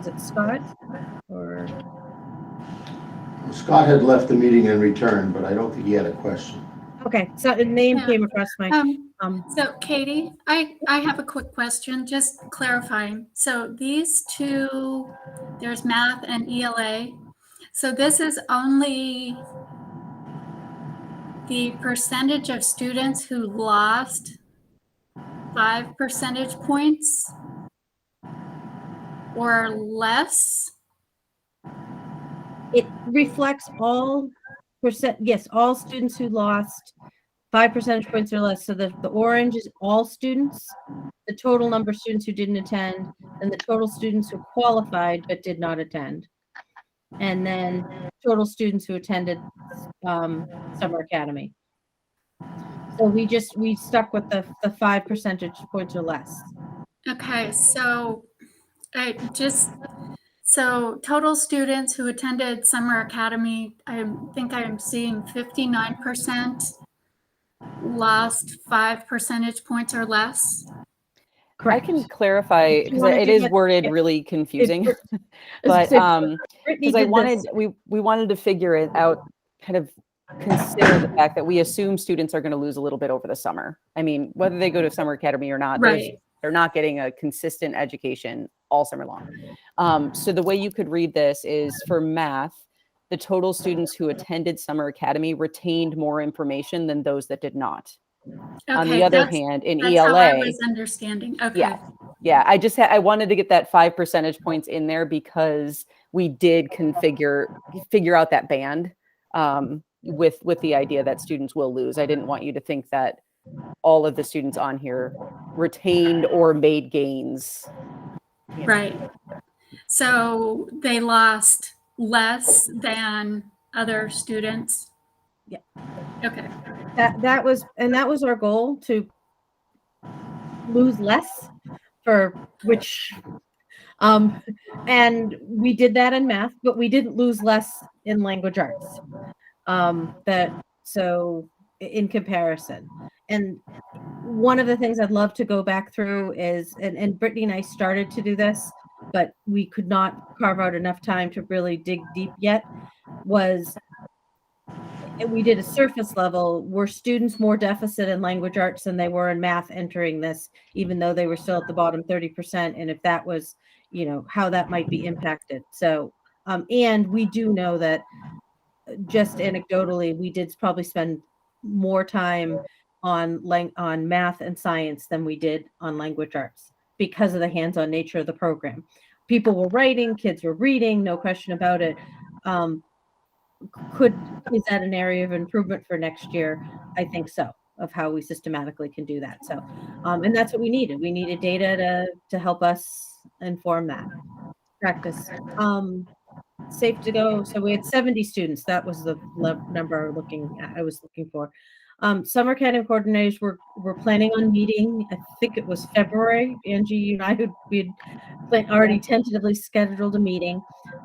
is it Scott or? Scott had left the meeting and returned, but I don't think he had a question. Okay, so a name Yeah. came across my. So Katie, I have a quick question, just clarifying. So these two, there's math and ELA. So this is only the percentage of students who lost 5 percentage points or less? It reflects all all students who lost 5 percentage points or less. So the orange is all students, the total number of students who didn't attend, and the total students who qualified but did not attend. And then total students who attended Summer Academy. So we stuck with the 5 percentage points or less. Okay, so so total students who attended Summer Academy, I think I'm seeing 59% lost 5 percentage points or less. Correct. I can clarify because it is worded really confusing, but because we wanted to figure it out, kind of consider the fact that we assume students are going to lose a little bit over the summer. I mean, whether they go to Summer Academy or not, Right. they're not getting a consistent education all summer long. So the way you could read this is, for math, the total students who attended Summer Academy retained more information than those that did not. Okay, On the other hand, in that's ELA, how I was understanding. Okay. yeah, I wanted to get that 5 percentage points in there because we did figure out that band with the idea that students will lose. I didn't want you to think that all of the students on here retained or made gains. Right. So they lost less than other students. Yeah. Okay. That was our goal, to lose less, for which and we did that in math, but we didn't lose less in language arts. So in comparison. And one of the things I'd love to go back through is, and Brittany and I started to do this, but we could not carve out enough time to really dig deep yet, was we did a surface level. Were students more deficit in language arts than they were in math entering this, even though they were still at the bottom 30%? And if that was, how that might be impacted. So, and we do know that, just anecdotally, we did probably spend more time on math and science than we did on language arts, because of the hands-on nature of the program. People were writing, kids were reading, no question about it. Is that an area of improvement for next year? I think so, of how we systematically can do that. So, and that's what we needed. We needed data to help us inform that practice. Safe to go. So we had 70 students. That was the number I was looking for. Summer Academy coordinators were planning on meeting. I think it was February. Angie, you and I we'd already tentatively scheduled a meeting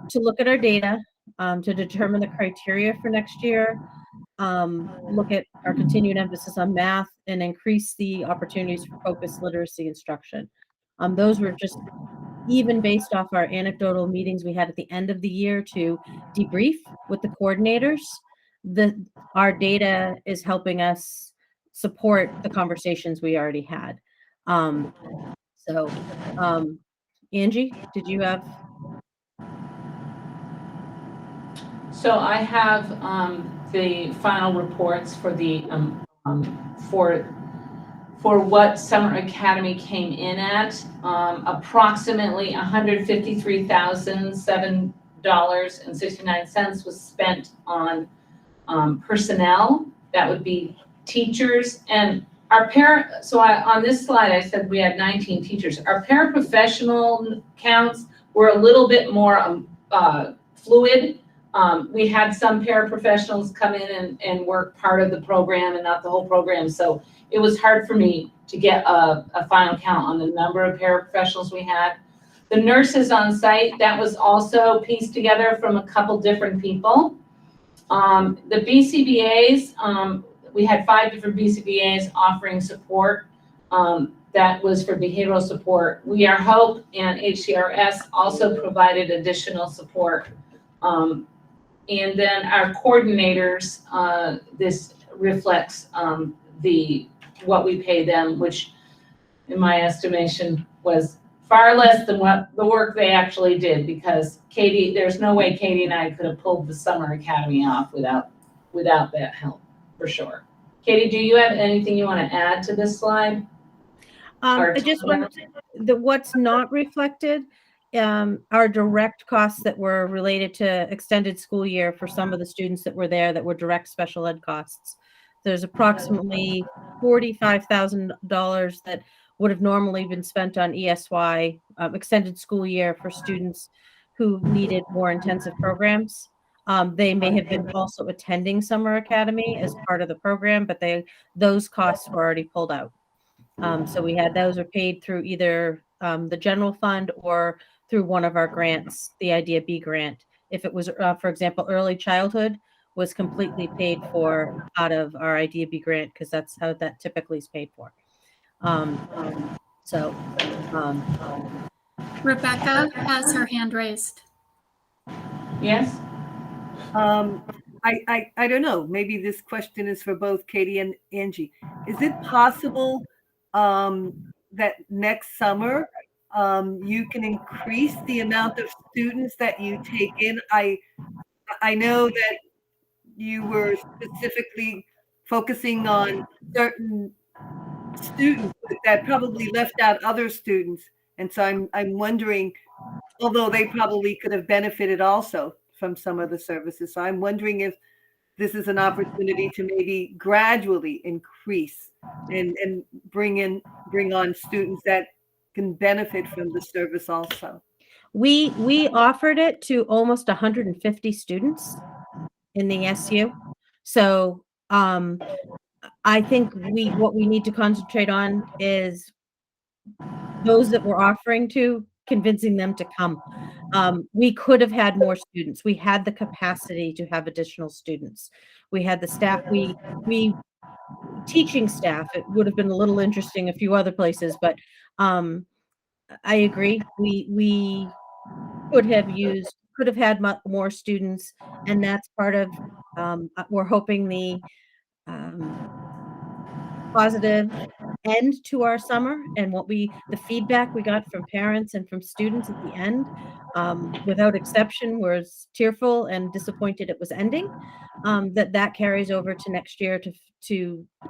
to look at our data, to determine the criteria for next year, look at our continued emphasis on math, and increase the opportunities for focused literacy instruction. Those were just, even based off our anecdotal meetings we had at the end of the year to debrief with the coordinators, our data is helping us support the conversations we already had. So, Angie, did you have? So I have the final reports for the for what Summer Academy came in at. Approximately $153,007.69 was spent on personnel. That would be teachers and our on this slide I said we had 19 teachers. Our paraprofessional counts were a little bit more fluid. We had some paraprofessionals come in and work part of the program and not the whole program. So it was hard for me to get a final count on the number of paraprofessionals we had. The nurses on site, that was also pieced together from a couple different people. The BCBAs, we had 5 different BCBAs offering support. That was for behavioral support. We Are Hope and HCRS also provided additional support. And then our coordinators, this reflects what we pay them, which in my estimation was far less than what the work they actually did, because Katie, there's no way Katie and I could have pulled the Summer Academy off without that help, for sure. Katie, do you have anything you want to add to this slide? I just want what's not reflected are direct costs that were related to extended school year for some of the students that were there that were direct special ed costs. There's approximately $45,000 that would have normally been spent on ESY, extended school year for students who needed more intensive programs. They may have been also attending Summer Academy as part of the program, but those costs were already pulled out. So we had those are paid through either the general fund or through one of our grants, the Idea B grant. If it was, for example, early childhood was completely paid for out of our Idea B grant, because that's how that typically is paid for. Rebecca has her hand raised. Yes. I don't know. Maybe this question is for both Katie and Angie. Is it possible that next summer you can increase the amount of students that you take in? I know that you were specifically focusing on certain students that probably left out other students, and so I'm wondering, although they probably could have benefited also from some of the services. So I'm wondering if this is an opportunity to maybe gradually increase and bring on students that can benefit from the service also. We offered it to almost 150 students in the SU. So I think what we need to concentrate on is those that we're offering to, convincing them to come. We could have had more students. We had the capacity to have additional students. We had the staff. We teaching staff. It would have been a little interesting a few other places, but I agree. We could have had more students, and that's part of. We're hoping the positive end to our summer, and the feedback we got from parents and from students at the end, without exception, was tearful and disappointed it was ending. That carries over to next year to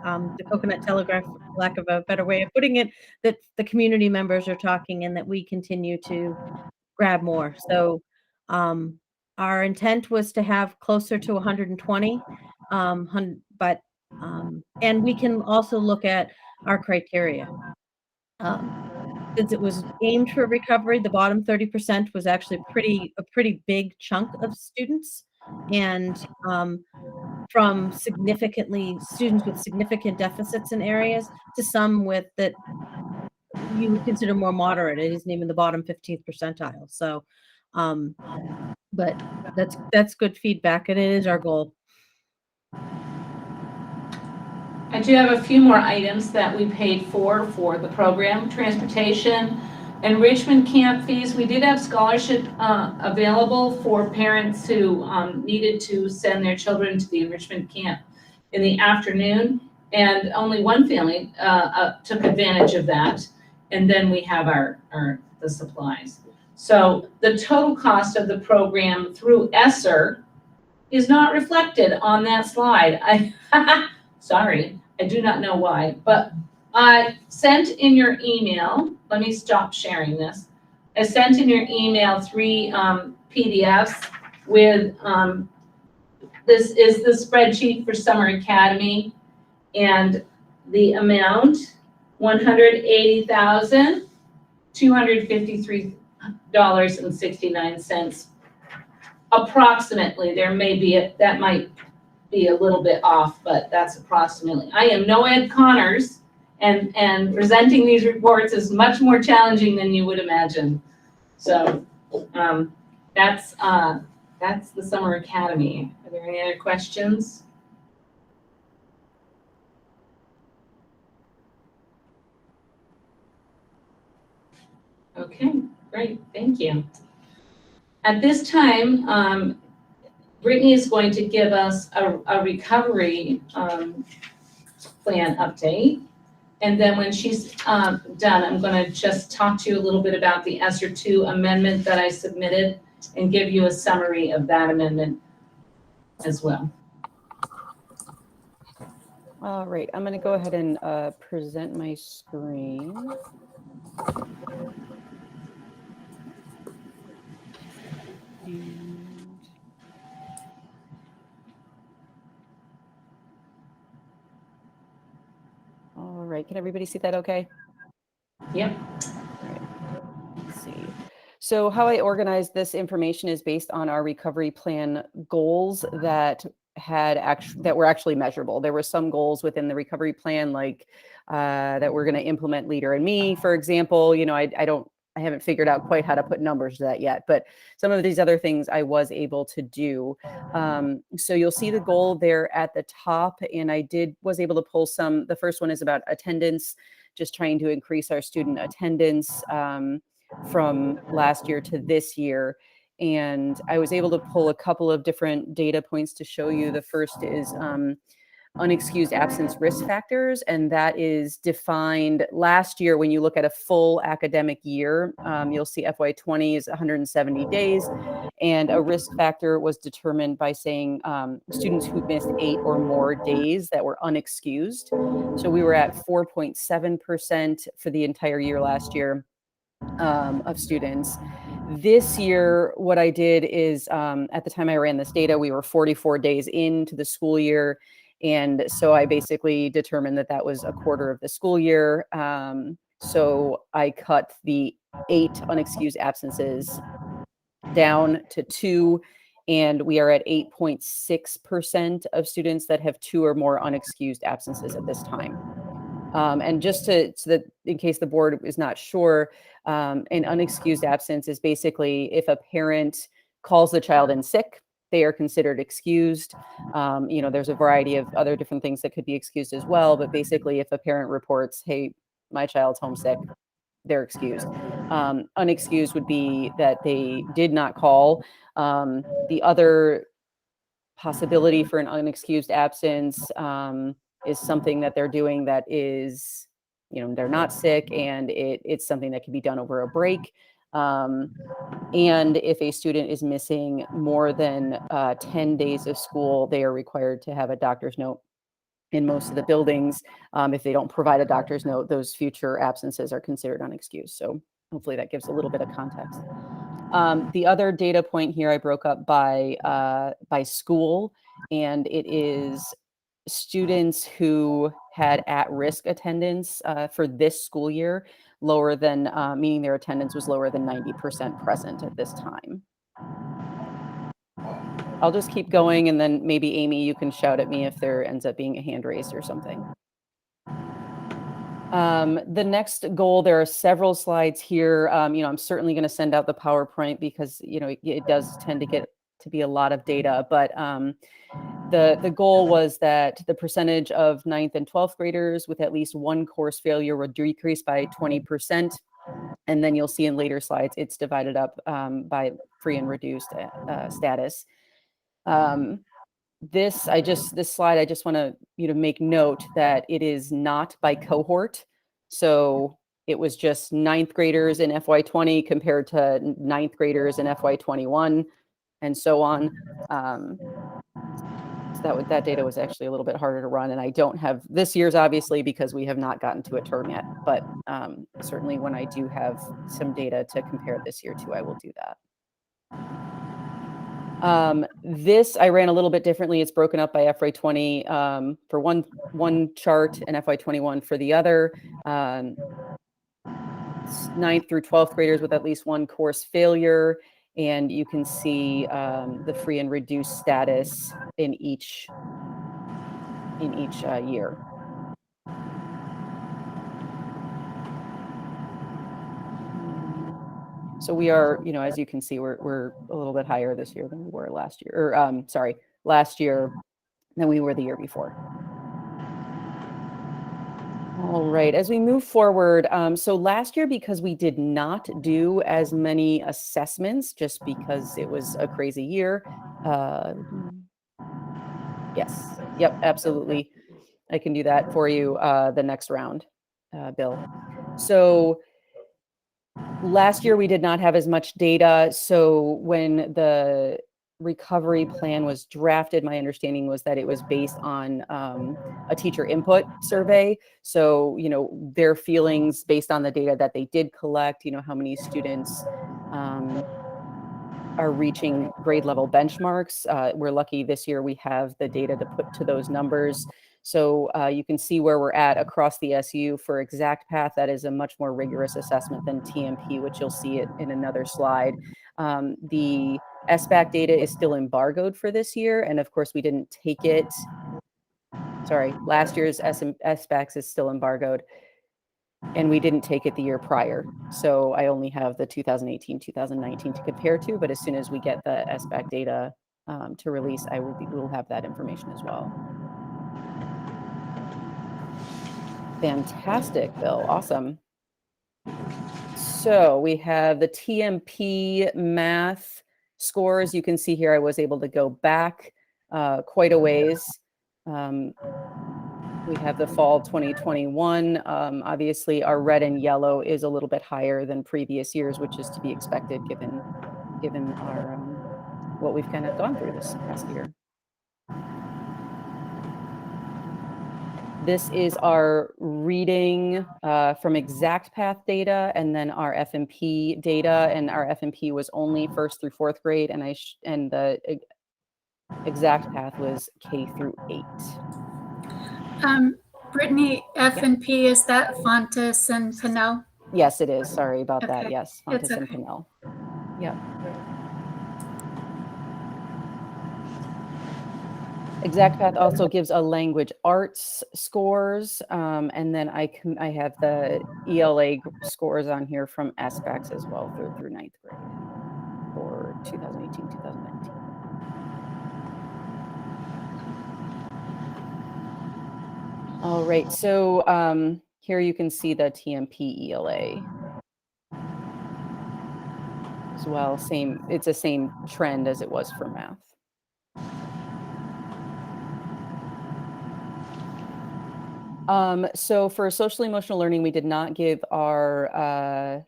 the Coconut Telegraph, for lack of a better way of putting it, that the community members are talking and that we continue to grab more. So our intent was to have closer to 120, but and we can also look at our criteria. Since it was aimed for recovery, the bottom 30% was actually a pretty big chunk of students, and from students with significant deficits in areas to some with that you would consider more moderate. It isn't even the bottom 15th percentile. So, but that's good feedback, and it is our goal. I do have a few more items that we paid for the program. Transportation, enrichment camp fees. We did have scholarship available for parents who needed to send their children to the enrichment camp in the afternoon, and only one family took advantage of that. And then we have the supplies. So the total cost of the program through ESSER is not reflected on that slide. Sorry, I do not know why, but I sent in your email, let me stop sharing this. I sent in your email 3 PDFs with, this is the spreadsheet for Summer Academy, and the amount, $180,253.69. Approximately, there may be, that might be a little bit off, but that's approximately. I am no Ed Connors, and presenting these reports is much more challenging than you would imagine. So that's the Summer Academy. Are there any other questions? Okay, great, thank you. At this time, Brittany is going to give us a recovery plan update. And then when she's done, I'm gonna just talk to you a little bit about the ESSER 2 amendment that I submitted and give you a summary of that amendment as well. All right, I'm gonna go ahead and present my screen. And all right, can everybody see that okay? Yep. All right, let's see. So how I organized this information is based on our recovery plan goals that were actually measurable. There were some goals within the recovery plan, like that we're going to implement Leader in Me, for example. You know, I haven't figured out quite how to put numbers to that yet, but some of these other things I was able to do. So you'll see the goal there at the top, and I was able to pull some. The first one is about attendance, just trying to increase our student attendance from last year to this year. And I was able to pull a couple of different data points to show you. The first is unexcused absence risk factors, and that is defined last year. When you look at a full academic year, you'll see FY20 is 170 days, and a risk factor was determined by saying students who missed 8 or more days that were unexcused. So we were at 4.7% for the entire year last year of students. This year, what I did is at the time I ran this data, we were 44 days into the school year. And so I basically determined that that was a quarter of the school year. So I cut the 8 unexcused absences down to 2, and we are at 8.6% of students that have 2 or more unexcused absences at this time. And just so that in case the board is not sure, an unexcused absence is basically if a parent calls the child in sick, they are considered excused. You know, there's a variety of other different things that could be excused as well, but basically if a parent reports, hey, my child's homesick, they're excused. Unexcused would be that they did not call. The other possibility for an unexcused absence is something that they're doing that is, you know, they're not sick, and it's something that can be done over a break. And if a student is missing more than 10 days of school, they are required to have a doctor's note. In most of the buildings, if they don't provide a doctor's note, those future absences are considered unexcused. So hopefully that gives a little bit of context. The other data point here I broke up by school, and it is students who had at-risk attendance for this school year, lower than, meaning their attendance was lower than 90% present at this time. I'll just keep going, and then maybe Amy, you can shout at me if there ends up being a hand raised or something. The next goal, there are several slides here. You know, I'm certainly going to send out the PowerPoint because, you know, it does tend to get to be a lot of data, but the goal was that the percentage of 9th and 12th graders with at least one course failure would decrease by 20%. And then you'll see in later slides, it's divided up by free and reduced status. This slide, I just want to, you know, make note that it is not by cohort. So it was just ninth graders in FY20 compared to ninth graders in FY21, and so on. So that data was actually a little bit harder to run, and I don't have this year's, obviously, because we have not gotten to a term yet. But certainly when I do have some data to compare this year to, I will do that. This I ran a little bit differently. It's broken up by FY20 for one chart and FY21 for the other. 9th through 12th graders with at least one course failure, and you can see the free and reduced status in each year. So we are, as you can see, we're a little bit higher this year than we were last year, or last year than we were the year before. All right, as we move forward, so last year, because we did not do as many assessments, just because it was a crazy year. Yes, yep, absolutely. I can do that for you the next round, Bill. So last year we did not have as much data. So when the recovery plan was drafted, my understanding was that it was based on a teacher input survey. So, their feelings based on the data that they did collect, how many students are reaching grade level benchmarks. We're lucky this year we have the data to put to those numbers. So you can see where we're at across the SU for Exact Path. That is a much more rigorous assessment than TMP, which you'll see it in another slide. The SBAC data is still embargoed for this year. And of course, we didn't take it. Sorry, last year's SBACs is still embargoed. And we didn't take it the year prior. So I only have the 2018, 2019 to compare to. But as soon as we get the SBAC data to release, we'll have that information as well. Fantastic, Bill. Awesome. So we have the TMP Math Scores. You can see here I was able to go back quite a ways. We have the fall 2021. Obviously, our red and yellow is a little bit higher than previous years, which is to be expected given our what we've kind of gone through this past year. This is our reading from Exact Path data, and then our FMP data. And our FMP was only 1st through 4th grade, and the Exact Path was K through 8. Brittany, F&P, is that Fontes and Pinnell? Yes, it is. Sorry about that. Okay. Yes, Fontes It's and okay. Pinnell. Yep. Exact Path also gives a language arts scores, and then I have the ELA scores on here from SBACs as well through 9th grade for 2018, 2019. All right, so here you can see the TMP ELA as well. It's the same trend as it was for math. So for social emotional learning, we did not give our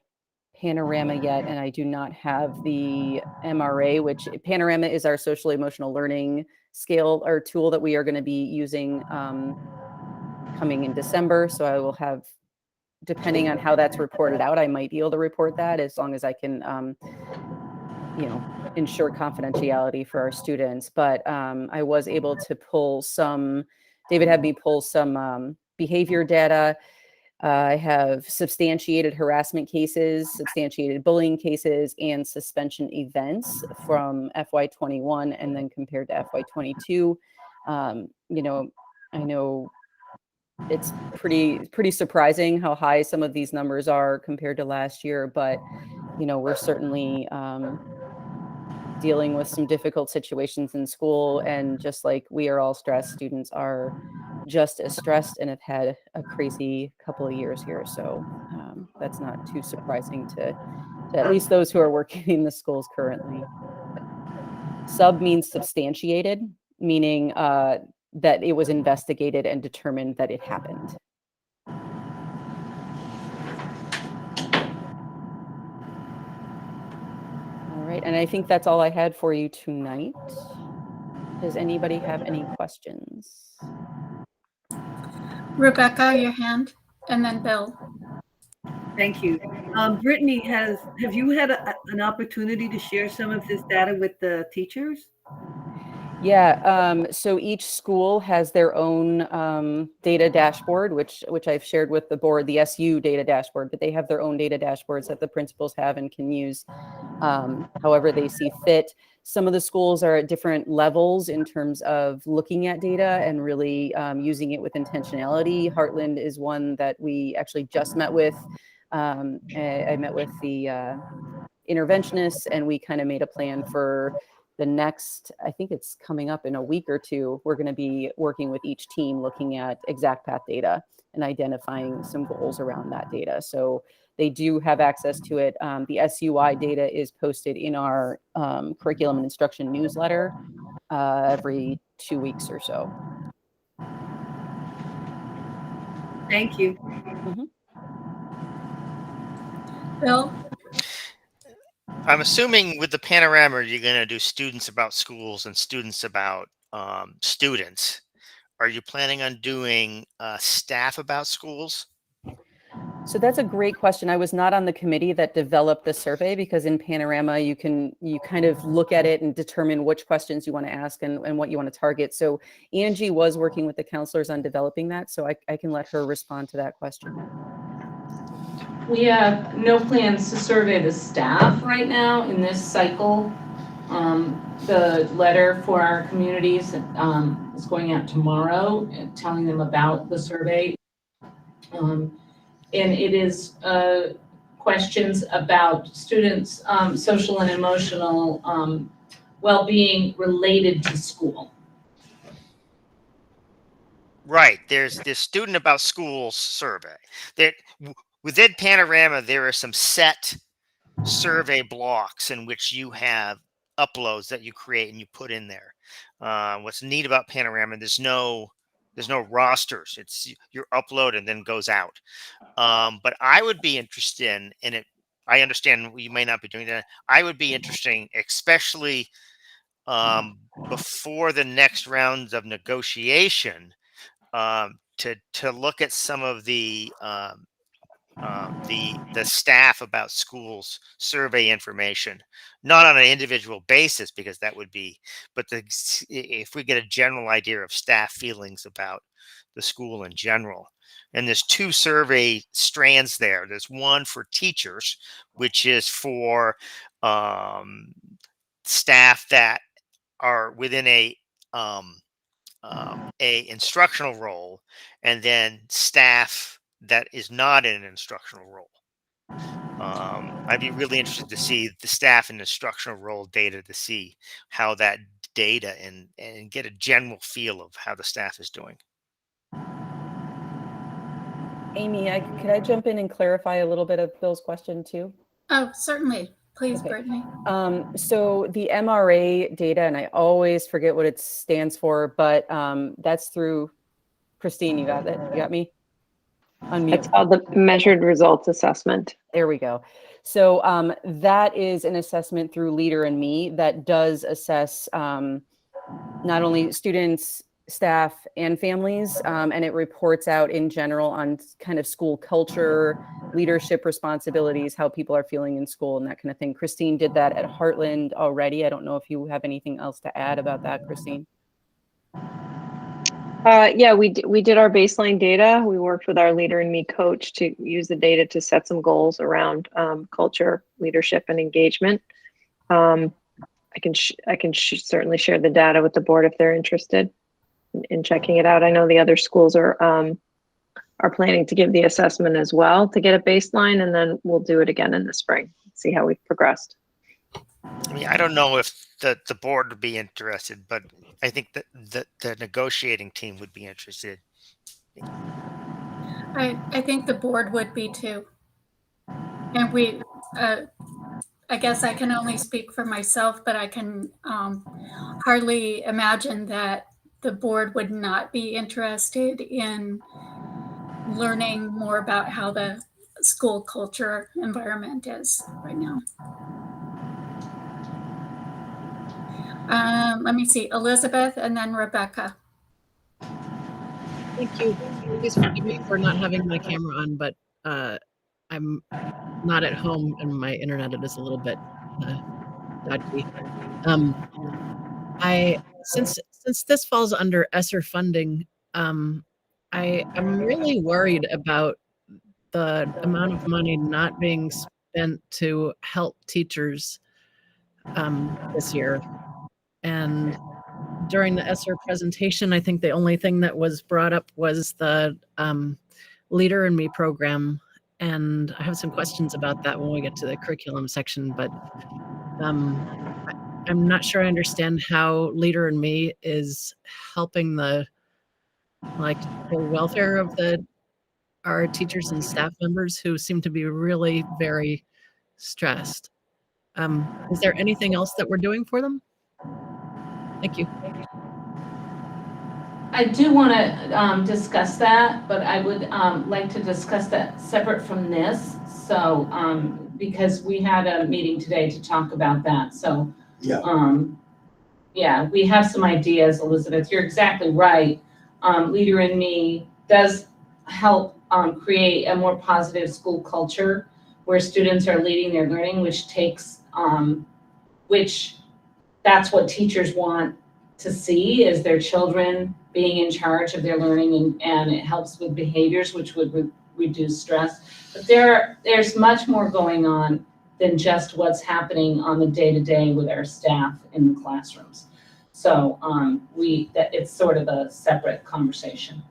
panorama yet, and I do not have the MRA, which panorama is our social emotional learning scale or tool that we are going to be using coming in December. So I will have, depending on how that's reported out, I might be able to report that as long as I can, ensure confidentiality for our students. But I was able to pull some, David had me pull some behavior data. I have substantiated harassment cases, substantiated bullying cases, and suspension events from FY21 and then compared to FY22. I know it's pretty surprising how high some of these numbers are compared to last year, but we're certainly dealing with some difficult situations in school, and just like we are all stressed, students are just as stressed and have had a crazy couple of years here. So that's not too surprising to at least those who are working in the schools currently. Sub means substantiated, meaning that it was investigated and determined that it happened. right, and I think that's all I had for you tonight. Does anybody have any questions? Rebecca, your hand, and then Bill. Thank you. Brittany, have you had an opportunity to share some of this data with the teachers? Yeah, so each school has their own data dashboard, which I've shared with the board, the SU data dashboard, but they have their own data dashboards that the principals have and can use however they see fit. Some of the schools are at different levels in terms of looking at data and really using it with intentionality. Heartland is one that we actually just met with. I met with the interventionists, and we kind of made a plan for the next, I think it's coming up in a week or two. We're going to be working with each team looking at exact path data and identifying some goals around that data. So they do have access to it. The SUI data is posted in our curriculum and instruction newsletter every 2 weeks or so. Thank you. Bill? I'm assuming with the panorama, you're going to do students about schools and students about students. Are you planning on doing staff about schools? So that's a great question. I was not on the committee that developed the survey, because in Panorama, you kind of look at it and determine which questions you want to ask and what you want to target. So Angie was working with the counselors on developing that. So I can let her respond to that question. We have no plans to survey the staff right now in this cycle. The letter for our communities is going out tomorrow, telling them about the survey. And it is questions about students' social and emotional well-being related to school. Right. There's this student about schools survey. That within Panorama, there are some set survey blocks in which you have uploads that you create and you put in there. What's neat about Panorama, there's no rosters. It's your upload and then goes out. But I would be interested in it. I understand you may not be doing that. I would be interested, especially before the next rounds of negotiation, to look at some of the staff about schools survey information, not on an individual basis, because that would be, but if we get a general idea of staff feelings about the school in general. And there's two survey strands there. There's one for teachers, which is for staff that are within a instructional role, and then staff that is not in an instructional role. I'd be really interested to see the staff in instructional role data, to see how that data and get a general feel of how the staff is doing. Amy, could I jump in and clarify a little bit of Bill's question too? Oh, certainly. Please, Okay. Brittany. So the MRA data, and I always forget what it stands for, but that's through Christine. You got it? You got me? Unmute. It's called the Measured Results Assessment. There we go. So that is an assessment through Leader and Me that does assess not only students, staff, and families, and it reports out in general on kind of school culture, leadership responsibilities, how people are feeling in school, and that kind of thing. Christine did that at Heartland already. I don't know if you have anything else to add about that, Christine. Yeah, we did our baseline data. We worked with our Leader and Me coach to use the data to set some goals around culture, leadership, and engagement. I can certainly share the data with the board if they're interested in checking it out. I know the other schools are planning to give the assessment as well to get a baseline, and then we'll do it again in the spring, see how we've progressed. I mean, I don't know if the board would be interested, but I think that the negotiating team would be interested. I think the board would be too. And we, I guess I can only speak for myself, but I can hardly imagine that the board would not be interested in learning more about how the school culture environment is right now. Let me see, Elizabeth and then Rebecca. Thank you. Please forgive me for not having my camera on, but I'm not at home and my internet is a little bit dodgy. Since this falls under ESSER funding, I'm really worried about the amount of money not being spent to help teachers this year. And during the ESSER presentation, I think the only thing that was brought up was the Leader in Me program. And I have some questions about that when we get to the curriculum section, but I'm not sure I understand how Leader in Me is helping the welfare of our teachers and staff members who seem to be really very stressed. Is there anything else that we're doing for them? Thank you. I do want to discuss that, but I would like to discuss that separate from this. So, because we had a meeting today to talk about that. So, yeah, we have some ideas, Elizabeth. You're exactly right. Leader in Me does help create a more positive school culture where students are leading their learning, which takes, which that's what teachers want to see, is their children being in charge of their learning, and it helps with behaviors, which would reduce stress. But there's much more going on than just what's happening on the day-to-day with our staff in the classrooms. So it's sort of a separate conversation.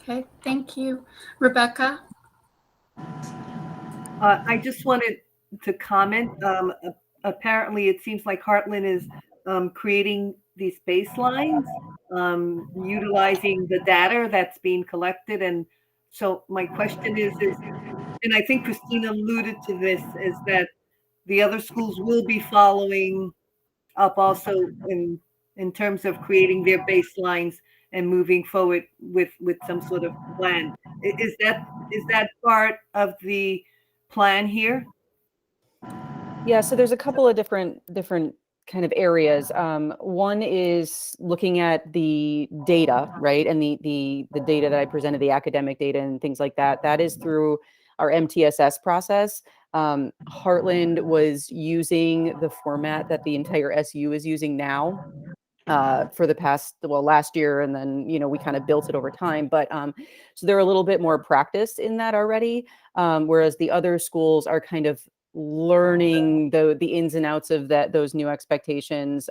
Okay, thank you. Rebecca? I just wanted to comment. Apparently, it seems like Heartland is creating these baselines, utilizing the data that's being collected. And so my question is, and I think Christina alluded to this, is that the other schools will be following up also in terms of creating their baselines and moving forward with some sort of plan. Is that part of the plan here? Yeah, so there's a couple of different kind of areas. One is looking at the data, right? And the data that I presented, the academic data and things like that, that is through our MTSS process. Heartland was using the format that the entire SU is using now for the past, last year, and then, we kind of built it over time. But so they're a little bit more practiced in that already, whereas the other schools are kind of learning the ins and outs of those new expectations,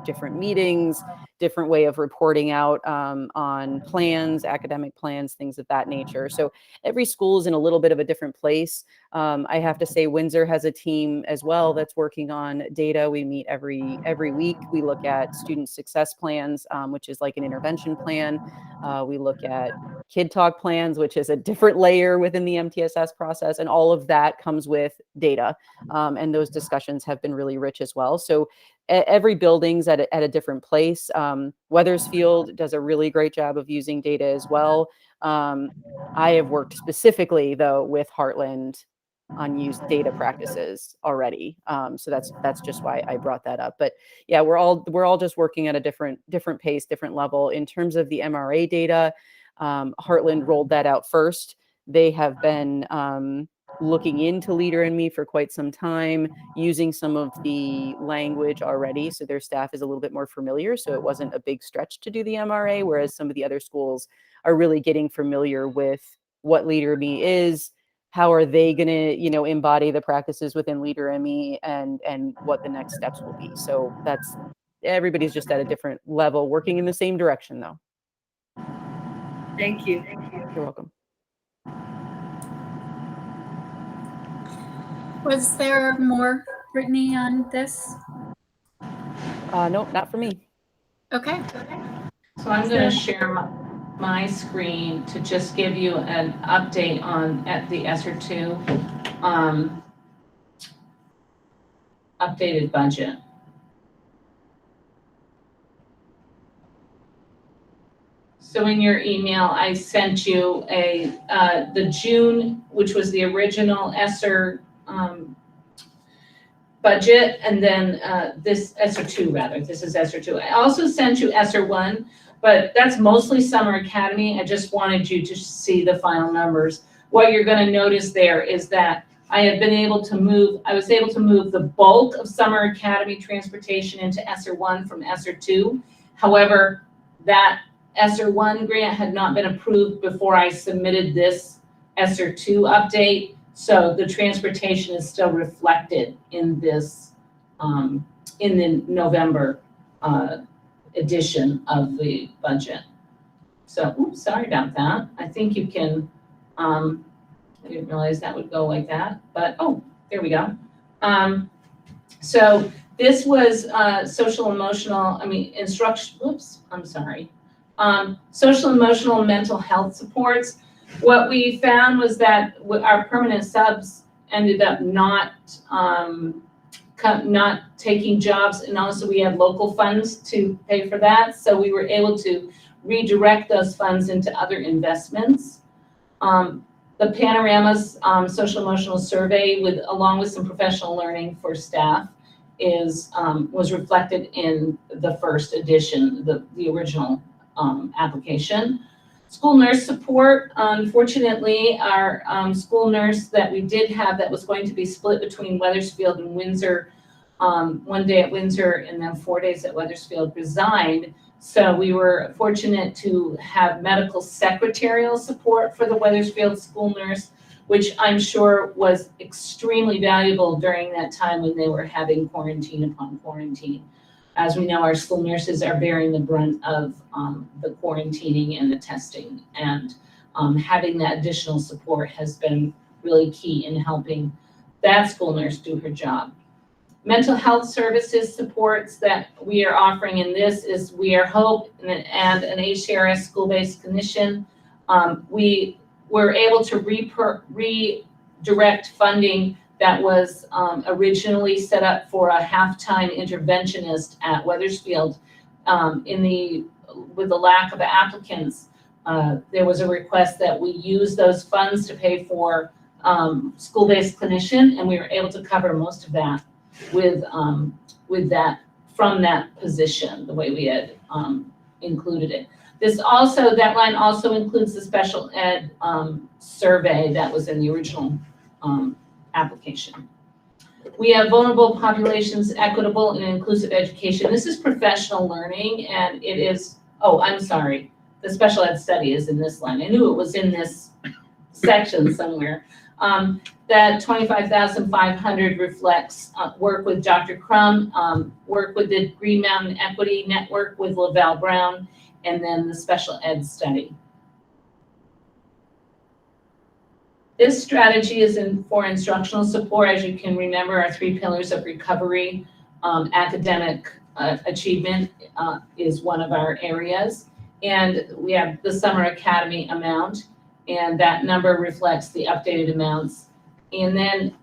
different meetings, different way of reporting out on plans, academic plans, things of that nature. So every school is in a little bit of a different place. I have to say Windsor has a team as well that's working on data. We meet every week. We look at student success plans, which is like an intervention plan. We look at Kid Talk plans, which is a different layer within the MTSS process, and all of that comes with data. And those discussions have been really rich as well. So every building's at a different place. Weathersfield does a really great job of using data as well. I have worked specifically though with Heartland on used data practices already. So that's just why I brought that up. But yeah, we're all just working at a different pace, different level. In terms of the MRA data, Heartland rolled that out first. They have been looking into Leader in Me for quite some time, using some of the language already. So their staff is a little bit more familiar. So it wasn't a big stretch to do the MRA, whereas some of the other schools are really getting familiar with what Leader in Me is, how are they going to, embody the practices within Leader in Me, and what the next steps will be. So everybody's just at a different level, working in the same direction though. Thank you. You're welcome. Was there more, Brittany, on this? Nope, not for me. Okay. So I'm going to share my screen to just give you an update at the ESSER 2 updated budget. So in your email, I sent you the June, which was the original ESSER budget, and then this ESSER 2 rather. This is ESSER 2. I also sent you ESSER 1, but that's mostly Summer Academy. I just wanted you to see the final numbers. What you're going to notice there is that I was able to move the bulk of Summer Academy transportation into ESSER 1 from ESSER 2. However, that ESSER 1 grant had not been approved before I submitted this ESSER 2 update. So the transportation is still reflected in this, in the November edition of the budget. So, oops, sorry about that. I think you can, I didn't realize that would go like that, but, oh, there we go. So this was social emotional, instruction, oops, I'm sorry. Social emotional and mental health supports. What we found was that our permanent subs ended up not taking jobs, and also we had local funds to pay for that. So we were able to redirect those funds into other investments. The Panoramas social emotional survey, along with some professional learning for staff, was reflected in the first edition, the original application. School nurse support. Unfortunately, our school nurse that we did have that was going to be split between Wethersfield and Windsor, 1 day at Windsor and then 4 days at Wethersfield, resigned. So we were fortunate to have medical secretarial support for the Wethersfield school nurse, which I'm sure was extremely valuable during that time when they were having quarantine upon quarantine. As we know, our school nurses are bearing the brunt of the quarantining and the testing, and having that additional support has been really key in helping that school nurse do her job. Mental health services supports that we are offering in this is We Are Hope and an HCRS school-based clinician. We were able to redirect funding that was originally set up for a half-time interventionist at Wethersfield. With the lack of applicants, there was a request that we use those funds to pay for school-based clinician, and we were able to cover most of that with that from that position, the way we had included it. That line also includes the special ed survey that was in the original application. We have vulnerable populations, equitable and inclusive education. This is professional learning, and it is, oh, I'm sorry. The special ed study is in this line. I knew it was in this section somewhere. That 25,500 reflects work with Dr. Crum, work with the Green Mountain Equity Network with Lavelle Brown, and then the special ed study. This strategy is for instructional support. As you can remember, our 3 pillars of recovery, academic achievement is one of our areas. And we have the Summer Academy amount, and that number reflects the updated amounts. And then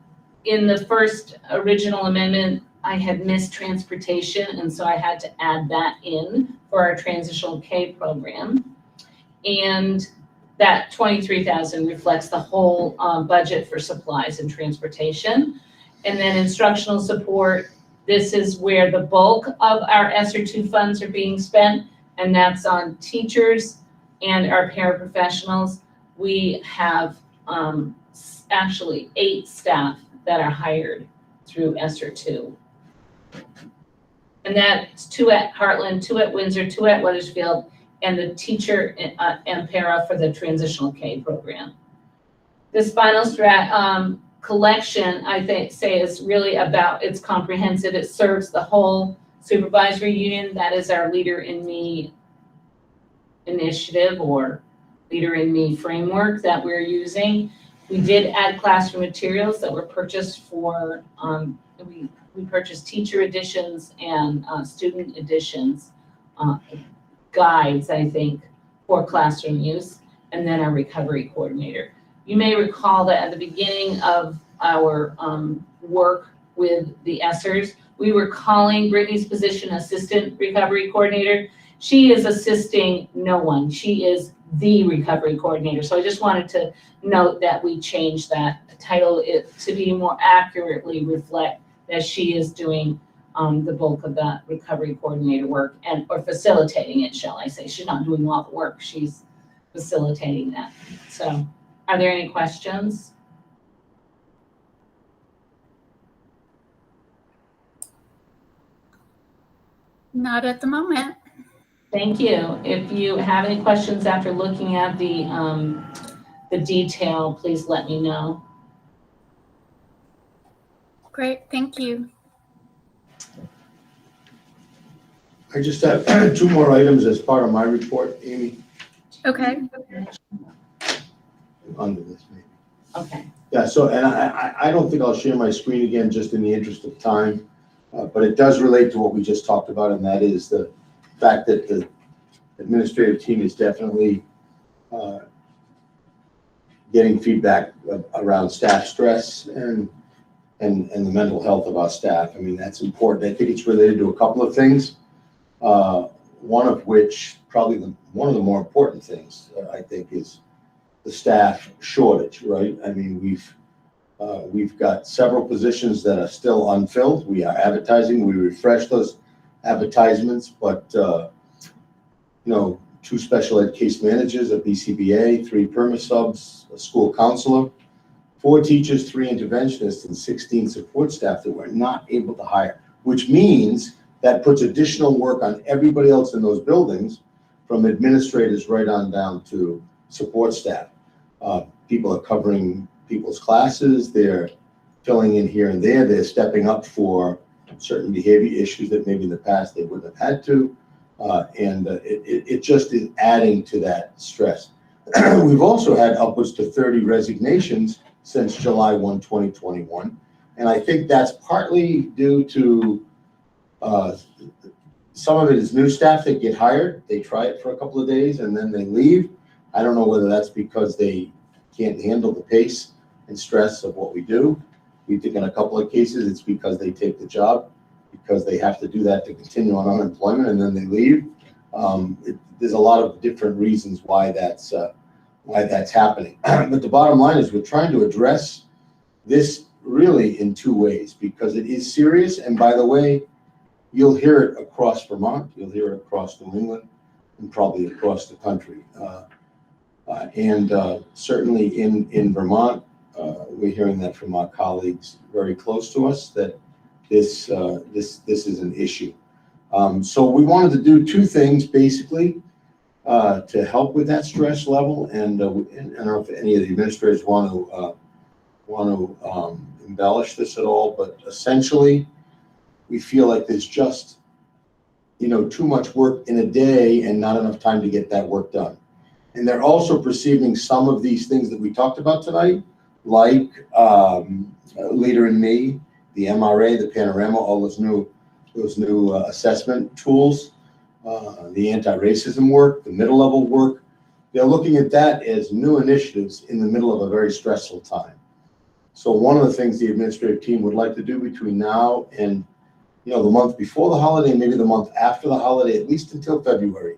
in the first original amendment, I had missed transportation, and so I had to add that in for our transitional K program. And that 23,000 reflects the whole budget for supplies and transportation. And then instructional support, this is where the bulk of our ESSER 2 funds are being spent, and that's on teachers and our paraprofessionals. We have actually 8 staff that are hired through ESSER 2. And that's 2 at Heartland, 2 at Windsor, 2 at Wethersfield, and the teacher and para for the transitional K program. This final collection, I say, is really about, it's comprehensive. It serves the whole supervisory union. That is our Leader in Me initiative or Leader in Me framework that we're using. We did add classroom materials that were purchased for, we purchased teacher editions and student editions, guides, I think, for classroom use, and then our recovery coordinator. You may recall that at the beginning of our work with the ESSERs, we were calling Brittany's position assistant recovery coordinator, She is assisting no one. She is the recovery coordinator. So I just wanted to note that we changed that title to be more accurately reflect that she is doing the bulk of that recovery coordinator work or facilitating it, shall I say. She's not doing all the work, she's facilitating that. So are there any questions? Not at the moment. Thank you. If you have any questions after looking at the detail, please let me know. Great, thank you. I just have 2 more items as part of my report, Amy, Okay. under this maybe. Okay. Yeah, so, and I don't think I'll share my screen again, just in the interest of time, but it does relate to what we just talked about, and that is the fact that the administrative team is definitely getting feedback around staff stress and the mental health of our staff. I mean, that's important. I think it's related to a couple of things. One of which, probably one of the more important things, I think, is the staff shortage, right? I mean, we've got several positions that are still unfilled. We are advertising. We refresh those advertisements, but you know, 2 special ed case managers, a BCBA, 3 perma subs, a school counselor, 4 teachers, 3 interventionists, and 16 support staff that we're not able to hire, which means that puts additional work on everybody else in those buildings, from administrators right on down to support staff. People are covering people's classes, they're filling in here and there, they're stepping up for certain behavior issues that maybe in the past they wouldn't have had to, and it just is adding to that stress. We've also had upwards to 30 resignations since July 1, 2021, and I think that's partly due to some of it is new staff that get hired. They try it for a couple of days and then they leave. I don't know whether that's because they can't handle the pace and stress of what we do. We think in a couple of cases it's because they take the job, because they have to do that to continue on unemployment, and then they leave. There's a lot of different reasons why that's happening. But the bottom line is we're trying to address this really in 2 ways, because it is serious. And by the way, you'll hear it across Vermont, you'll hear it across New England, and probably across the country. Certainly in Vermont, we're hearing that from our colleagues very close to us, that this is an issue. So we wanted to do 2 things basically to help with that stress level. And I don't know if any of the administrators want to embellish this at all, but essentially, we feel like there's just, you know, too much work in a day and not enough time to get that work done. And they're also perceiving some of these things that we talked about tonight, like Leader in Me, the MRA, the Panorama, all those new assessment tools, the anti-racism work, the middle level work. They're looking at that as new initiatives in the middle of a very stressful time. So one of the things the administrative team would like to do between now and, you know, the month before the holiday, maybe the month after the holiday, at least until February,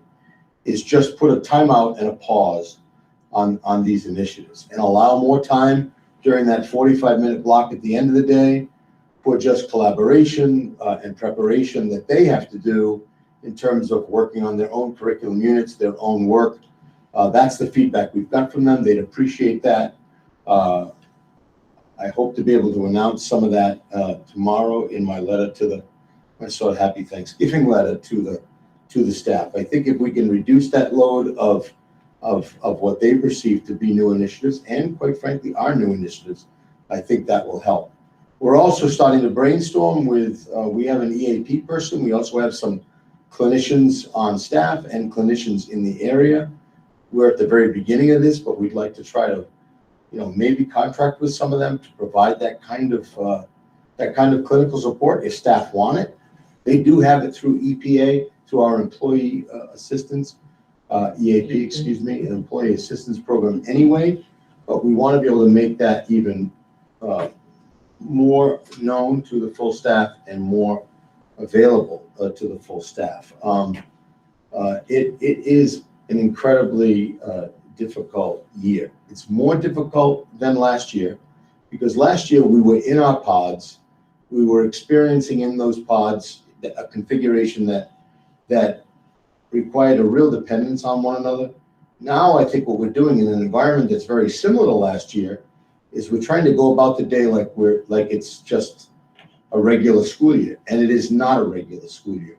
is just put a timeout and a pause on these initiatives and allow more time during that 45-minute block at the end of the day for just collaboration and preparation that they have to do in terms of working on their own curriculum units, their own work. That's the feedback we've got from them. They'd appreciate that. I hope to be able to announce some of that tomorrow in my letter to my sort of happy Thanksgiving letter to the staff. I think if we can reduce that load of what they perceive to be new initiatives, and quite frankly, our new initiatives, I think that will help. We're also starting to brainstorm with, we have an EAP person. We also have some clinicians on staff and clinicians in the area. We're at the very beginning of this, but we'd like to try to, you know, maybe contract with some of them to provide that kind of clinical support if staff want it. They do have it through EPA, through our employee assistance, EAP, excuse me, an employee assistance program anyway, but we want to be able to make that even more known to the full staff and more available to the full staff. it is an incredibly difficult year. It's more difficult than last year because last year we were in our pods. We were experiencing in those pods a configuration that required a real dependence on one another. Now I think what we're doing in an environment that's very similar to last year is we're trying to go about the day like it's just a regular school year, and it is not a regular school year.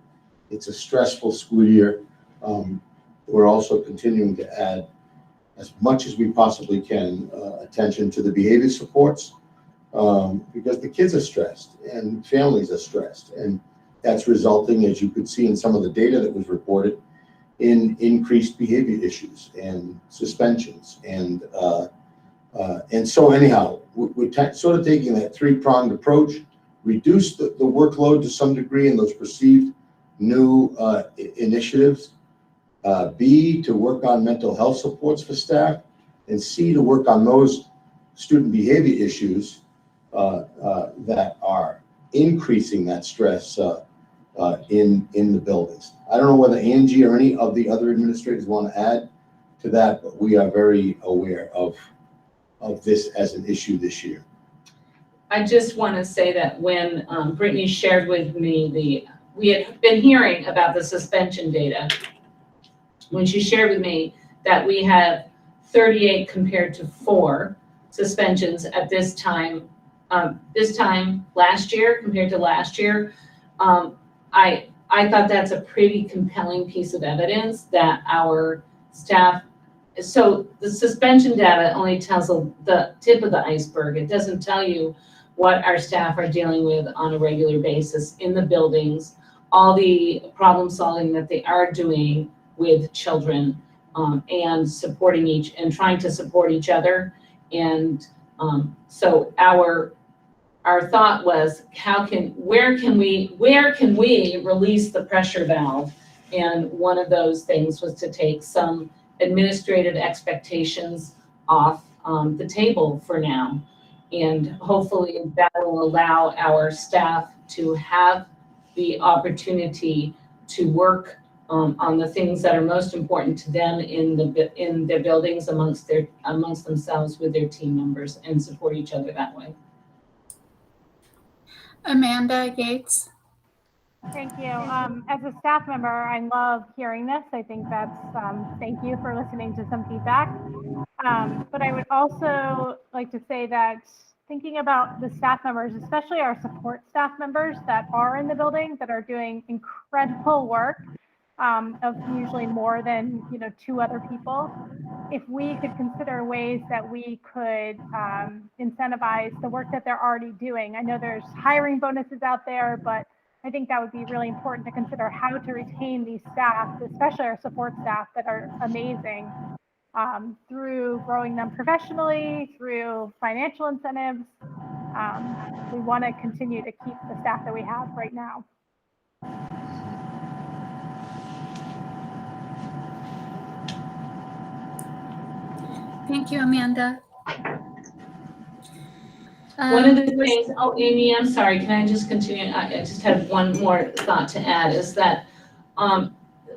It's a stressful school year. We're also continuing to add as much as we possibly can attention to the behavior supports because the kids are stressed and families are stressed, and that's resulting, as you could see in some of the data that was reported, in increased behavior issues and suspensions. And so anyhow, we're sort of taking that three-pronged approach, reduce the workload to some degree in those perceived new initiatives, B, to work on mental health supports for staff, and C, to work on those student behavior issues that are increasing that stress in the buildings. I don't know whether Angie or any of the other administrators want to add to that, but we are very aware of this as an issue this year. I just want to say that when Brittany shared with me we had been hearing about the suspension data. When she shared with me that we had 38 compared to 4 suspensions at this time last year compared to last year, I thought that's a pretty compelling piece of evidence that our staff. So the suspension data only tells the tip of the iceberg. It doesn't tell you what our staff are dealing with on a regular basis in the buildings, all the problem solving that they are doing with children, and trying to support each other. And so our thought was, where can we release the pressure valve? And one of those things was to take some administrative expectations off the table for now. And hopefully that will allow our staff to have the opportunity to work on the things that are most important to them in their buildings amongst themselves with their team members, and support each other that way. Amanda Gates. Thank you. As a staff member, I love hearing this. I think that's, thank you for listening to some feedback. But I would also like to say that thinking about the staff members, especially our support staff members that are in the building that are doing incredible work, of usually more than 2 other people. If we could consider ways that we could incentivize the work that they're already doing. I know there's hiring bonuses out there, but I think that would be really important to consider how to retain these staff, especially our support staff that are amazing, through growing them professionally, through financial incentives. We want to continue to keep the staff that we have right now. Thank you, Amanda. One of the things, Amy, I'm sorry, can I just continue? I just had one more thought to add, is that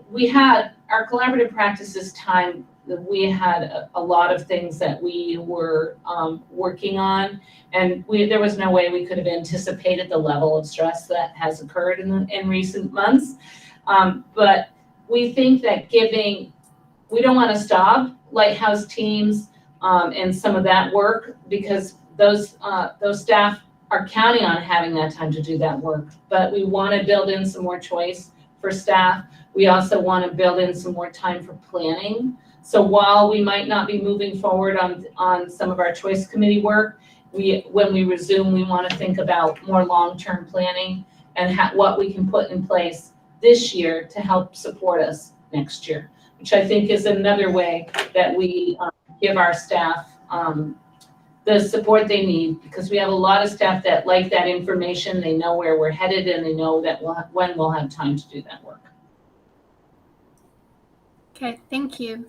we had our collaborative practices time, we had a lot of things that we were working on, and there was no way we could have anticipated the level of stress that has occurred in recent months. But we think that we don't want to stop Lighthouse teams and some of that work, because those staff are counting on having that time to do that work. But we want to build in some more choice for staff. We also want to build in some more time for planning. So while we might not be moving forward on some of our choice committee work, when we resume, we want to think about more long-term planning and what we can put in place this year to help support us next year, which I think is another way that we give our staff the support they need, because we have a lot of staff that like that information. They know where we're headed, and they know that when we'll have time to do that work. Okay, thank you.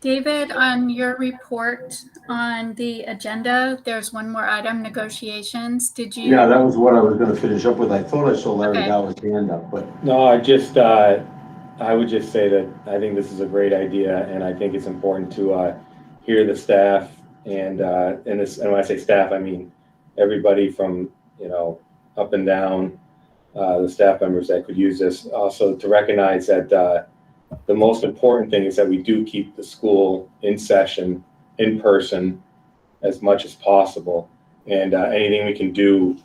David, on your report on the agenda, there's one more item, negotiations. Did you? Yeah, that was what I was gonna finish up with. I thought I saw Larry Okay. Dow's hand up, but No, I would just say that I think this is a great idea, and I think it's important to hear the staff and when I say staff, I mean everybody from, up and down, the staff members that could use this. Also to recognize that the most important thing is that we do keep the school in session, in person, as much as possible. And anything we can do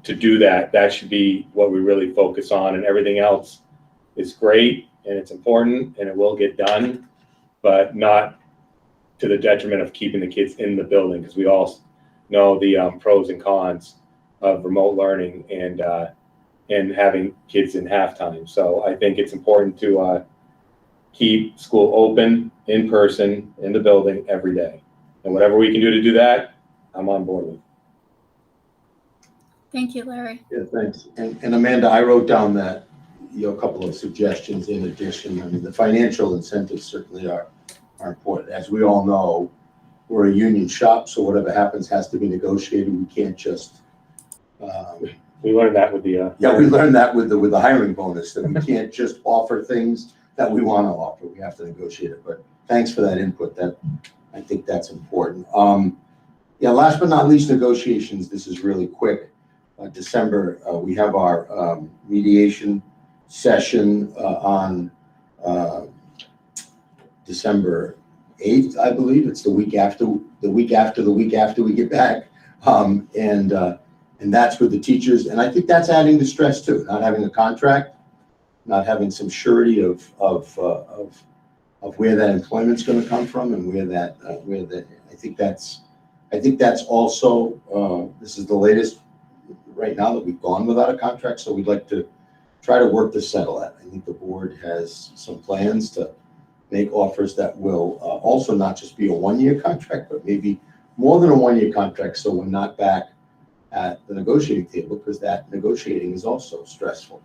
to do that, that should be what we really focus on. And everything else is great and it's important and it will get done, but not to the detriment of keeping the kids in the building, because we all know the pros and cons of remote learning and having kids in halftime. So I think it's important to keep school open, in person, in the building every day. And whatever we can do to do that, I'm on board with. Thank you, Larry. yeah, thanks. And Amanda, I wrote down that, a couple of suggestions in addition. I mean, the financial incentives certainly are important. As we all know, we're a union shop, so whatever happens has to be negotiated. We can't just, We learned that with the yeah, we learned that with the hiring bonus, that we can't just offer things that we want to offer. We have to negotiate it. But thanks for that input. I think that's important. Yeah, last but not least, negotiations. This is really quick. December, we have our mediation session on December 8th, I believe. It's the week after we get back. And that's with the teachers. And I think that's adding to stress too, not having a contract, not having some surety of where that employment's going to come from and I think that's also, this is the latest right now that we've gone without a contract. So we'd like to try to work to settle that. I think the board has some plans to make offers that will also not just be a one-year contract, but maybe more than a one-year contract. So we're not back at the negotiating table, because that negotiating is also stressful.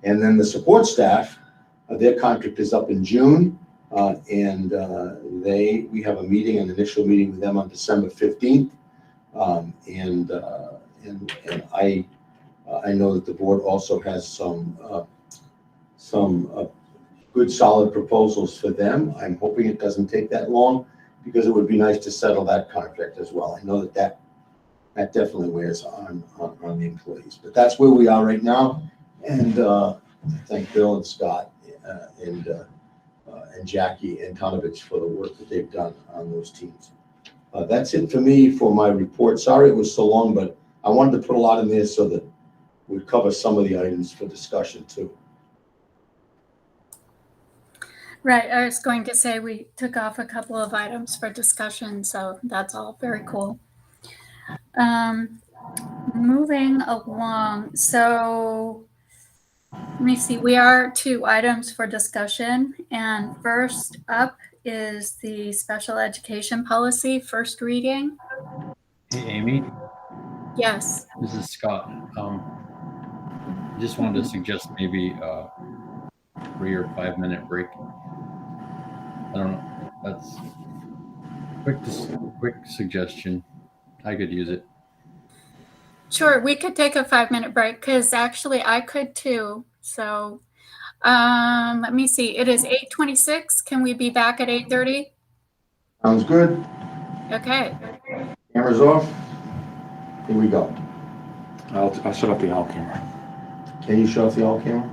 And then the support staff, their contract is up in June. And we have a meeting, an initial meeting with them on December 15th. And I know that the board also has some good solid proposals for them. I'm hoping it doesn't take that long, because it would be nice to settle that contract as well. I know that definitely wears on the employees, but that's where we are right now. And I thank Bill and Scott and Jackie and Tonovich for the work that they've done on those teams. That's it for me for my report. Sorry it was so long, but I wanted to put a lot in there so that we'd cover some of the items for discussion too. Right, I was going to say we took off a couple of items for discussion, so that's all very cool. Moving along, so let me see, we are 2 items for discussion, and first up is the special education policy, first reading. Hey, Amy, Yes. this is Scott. I just wanted to suggest maybe a 3 or 5 minute break. I don't know. That's quick suggestion. I could use it. Sure, we could take a 5-minute break, because actually I could too. So let me see, it is 8:26. Can we be back at 8:30? Sounds good. Okay. Cameras off. Here we go. I'll shut off the all camera. Can you show off the all camera?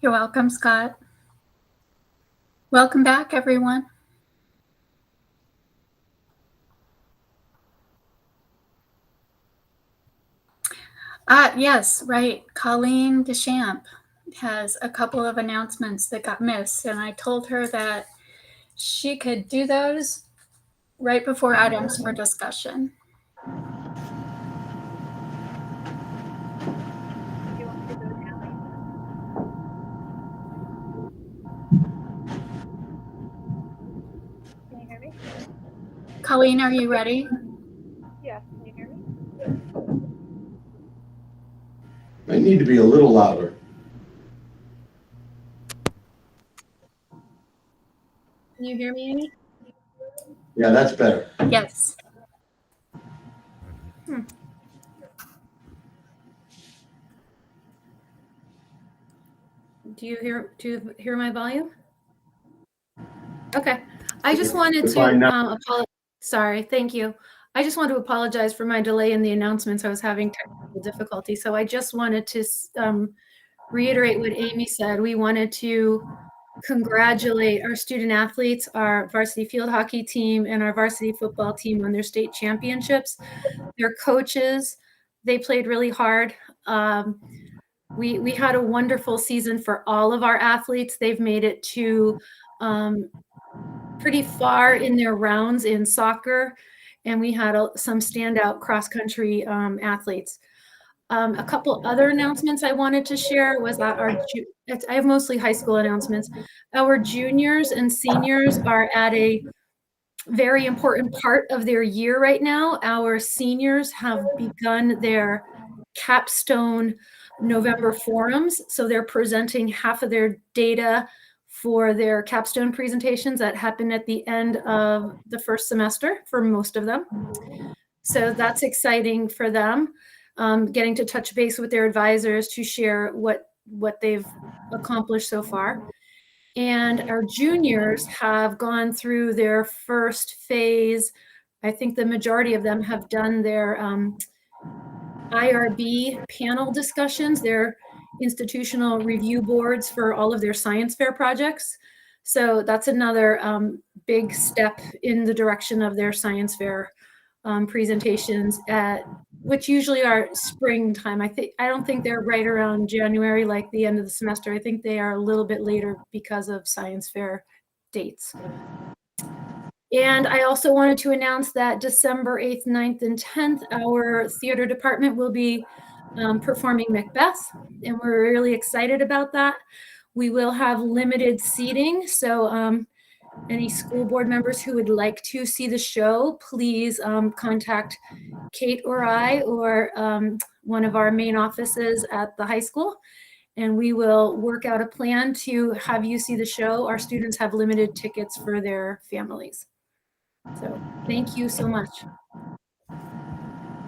You're welcome, Scott. Welcome back, everyone. Yes, right. Colleen Deschamps has a couple of announcements that got missed, and I told her that she could do those right before items for discussion. Can you hear me? Colleen, are you ready? Yes, can you hear me? I need to be a little louder. Can you hear me, Amy? Yeah, that's better. Yes. Do you hear my volume? Okay. I just wanted Fine now. to apologize. Sorry, thank you. I just want to apologize for my delay in the announcements. I was having technical difficulty. So I just wanted to reiterate what Amy said. We wanted to congratulate our student athletes, our varsity field hockey team and our varsity football team on their state championships. Their coaches, they played really hard. We had a wonderful season for all of our athletes. They've made it to pretty far in their rounds in soccer, and we had some standout cross-country athletes. A couple other announcements I wanted to share was that I have mostly high school announcements. Our juniors and seniors are at a very important part of their year right now. Our seniors have begun their capstone November forums. So they're presenting half of their data for their capstone presentations that happen at the end of the first semester for most of them. So that's exciting for them, getting to touch base with their advisors to share what they've accomplished so far. And our juniors have gone through their first phase. I think the majority of them have done their IRB panel discussions, their institutional review boards for all of their science fair projects. So that's another big step in the direction of their science fair presentations, which usually are springtime. I don't think they're right around January, like the end of the semester. I think they are a little bit later because of science fair dates. And I also wanted to announce that December 8th, 9th, and 10th, our theater department will be performing Macbeth, and we're really excited about that. We will have limited seating, so any school board members who would like to see the show, please contact Kate or I or one of our main offices at the high school, and we will work out a plan to have you see the show. Our students have limited tickets for their families. So thank you so much.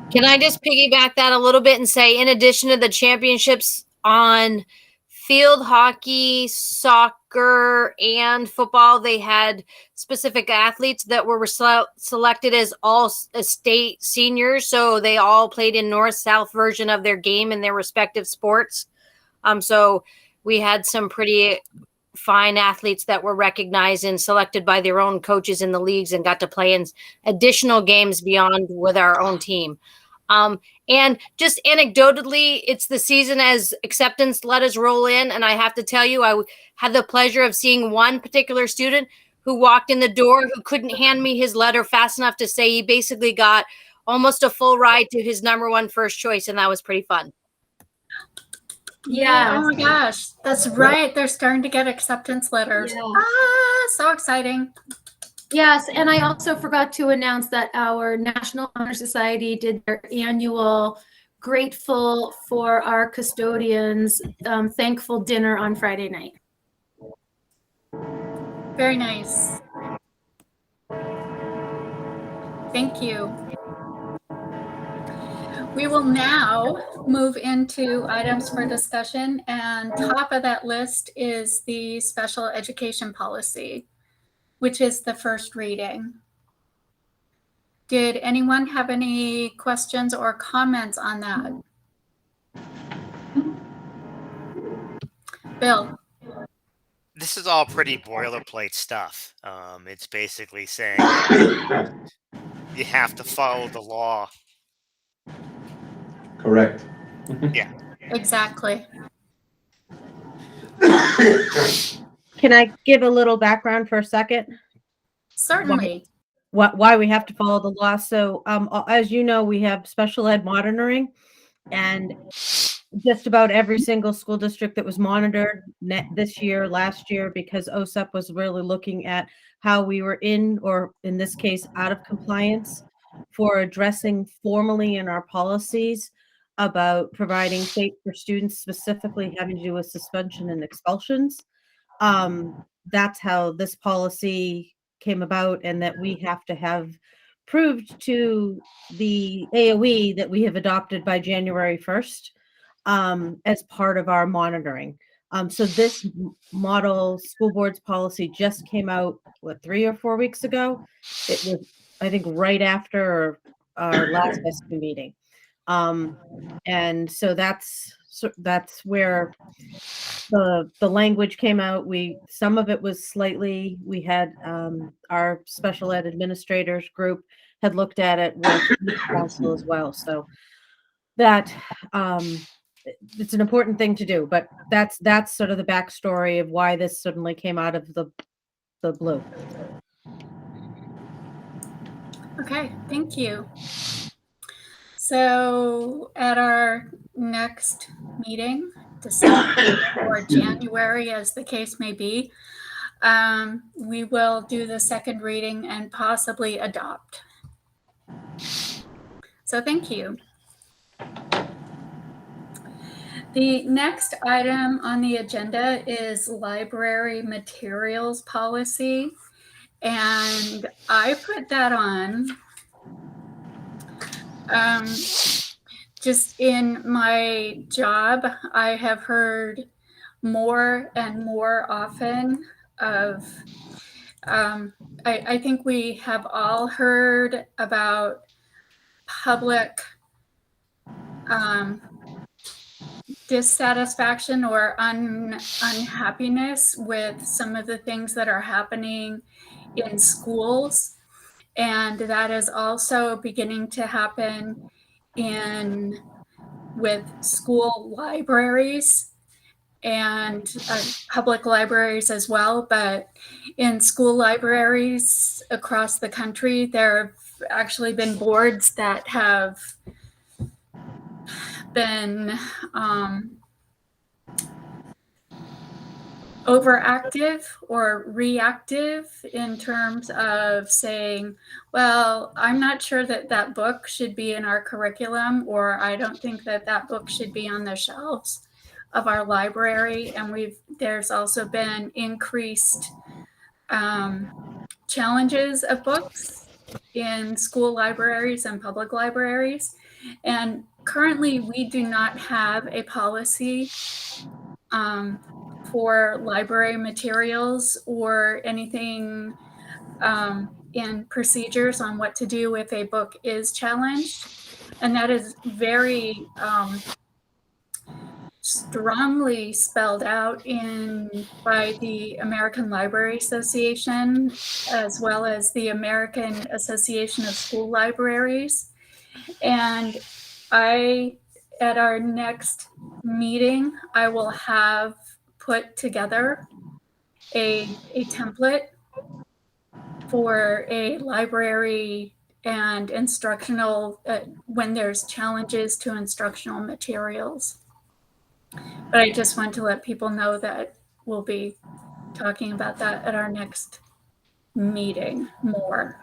Can I just piggyback that a little bit and say, in addition to the championships on field hockey, soccer, and football, they had specific athletes that were selected as all state seniors. So they all played in north-south version of their game in their respective sports. So we had some pretty fine athletes that were recognized and selected by their own coaches in the leagues and got to play in additional games beyond with our own team. And just anecdotally, it's the season as acceptance letters roll in. And I have to tell you, I had the pleasure of seeing one particular student who walked in the door who couldn't hand me his letter fast enough to say he basically got almost a full ride to his #1 first choice. And that was pretty fun. Yeah. Oh my gosh. That's right. They're starting to get acceptance letters. Yeah. So exciting. Yes, and I also forgot to announce that our National Honor Society did their annual Grateful for Our Custodians thankful dinner on Friday night. Very nice. Thank you. We will now move into items for discussion, and top of that list is the special education policy, which is the first reading. Did anyone have any questions or comments on that? Bill? this is all pretty boilerplate stuff. It's basically saying you have to follow the law. Correct. Yeah. Exactly. Can I give a little background for a second? Certainly. Why we have to follow the law? So, as you know, we have special ed monitoring, and just about every single school district that was monitored this year, last year, because OSEP was really looking at how we were in, or in this case, out of compliance for addressing formally in our policies about providing FAPE for students, specifically having to do with suspension and expulsions. That's how this policy came about, and that we have to have proved to the AOE that we have adopted by January 1st. As part of our monitoring. So this model school board's policy just came out, 3 or 4 weeks ago? It was, I think, right after our last SB meeting. And so that's where the language came out. Some of it was slightly, we had our special ed administrators group had looked at it with council as well. So that it's an important thing to do, but that's sort of the backstory of why this suddenly came out of the blue. Okay, thank you. So at our next meeting, December or January, as the case may be, we will do the second reading and possibly adopt. So thank you. The next item on the agenda is library materials policy. And I put that on just in my job. I have heard more and more often of, I think we have all heard about public dissatisfaction or unhappiness with some of the things that are happening in schools. And that is also beginning to happen with school libraries and public libraries as well. But in school libraries across the country, there have actually been boards that have been overactive or reactive in terms of saying, well, I'm not sure that that book should be in our curriculum, or I don't think that that book should be on the shelves of our library. And there's also been increased challenges of books in school libraries and public libraries. And currently we do not have a policy for library materials or anything in procedures on what to do if a book is challenged. And that is very strongly spelled out by the American Library Association, as well as the American Association of School Libraries. And at our next meeting, I will have put together a template for a library and instructional, when there's challenges to instructional materials. But I just want to let people know that we'll be talking about that at our next meeting more.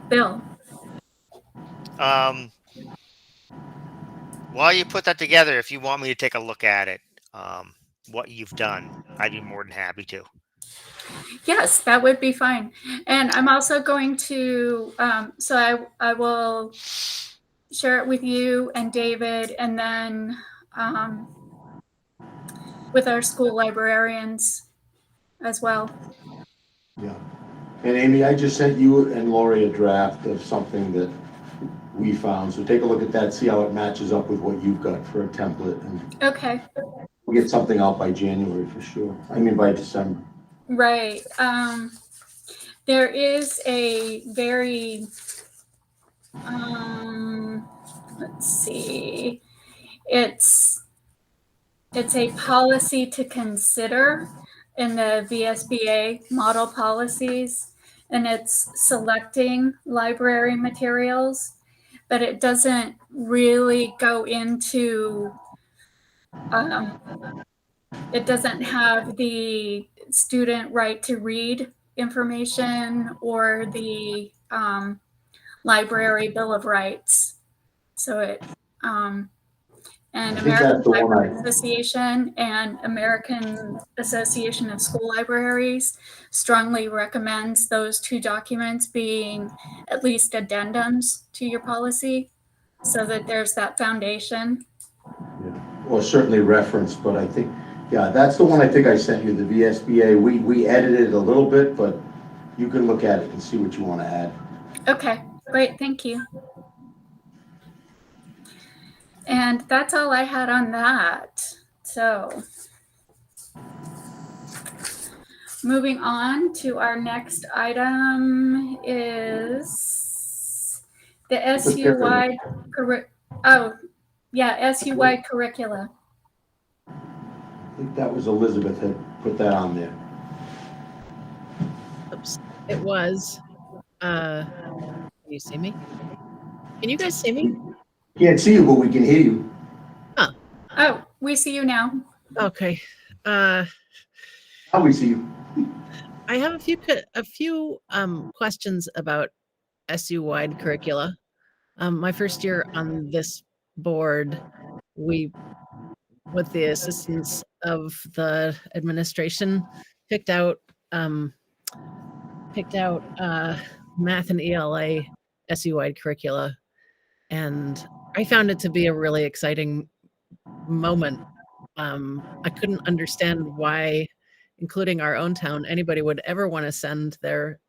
Bill. While you put that together, if you want me to take a look at it, what you've done, I'd be more than happy to. Yes, that would be fine. And I'm also going to, so I will share it with you and David, and then with our school librarians as well. Yeah. And Amy, I just sent you and Lori a draft of something that we found. So take a look at that, see how it matches up with what you've got for a template. And okay. We'll get something out by January for sure. I mean, by December. Right. There is a very, let's see, it's a policy to consider in the VSBA model policies, and it's selecting library materials, but it doesn't really go into, it doesn't have the student right to read information or the library Bill of Rights. So it, and I think that's American the one Library Association and American Association of School Libraries strongly recommends those two documents being at least addendums to your policy so that there's that foundation. Or certainly referenced, but I think, yeah, that's the one I think I sent you, the VSBA. We edited it a little bit, but you can look at it and see what you want to add. Okay, great, thank you. And that's all I had on that. So moving on to our next item is the SU-wide, SU-wide curricula. I think that was Elizabeth had put that on there. Oops, it was. Can you see me? Can you guys see me? Can't see you, but we can hear you. Oh. Oh, we see you now. Okay. How we see you? I have a few questions about SU-wide curricula. My first year on this board, we, with the assistance of the administration, picked out math and ELA SU-wide curricula, and I found it to be a really exciting moment. I couldn't understand why, including our own town, anybody would ever want to send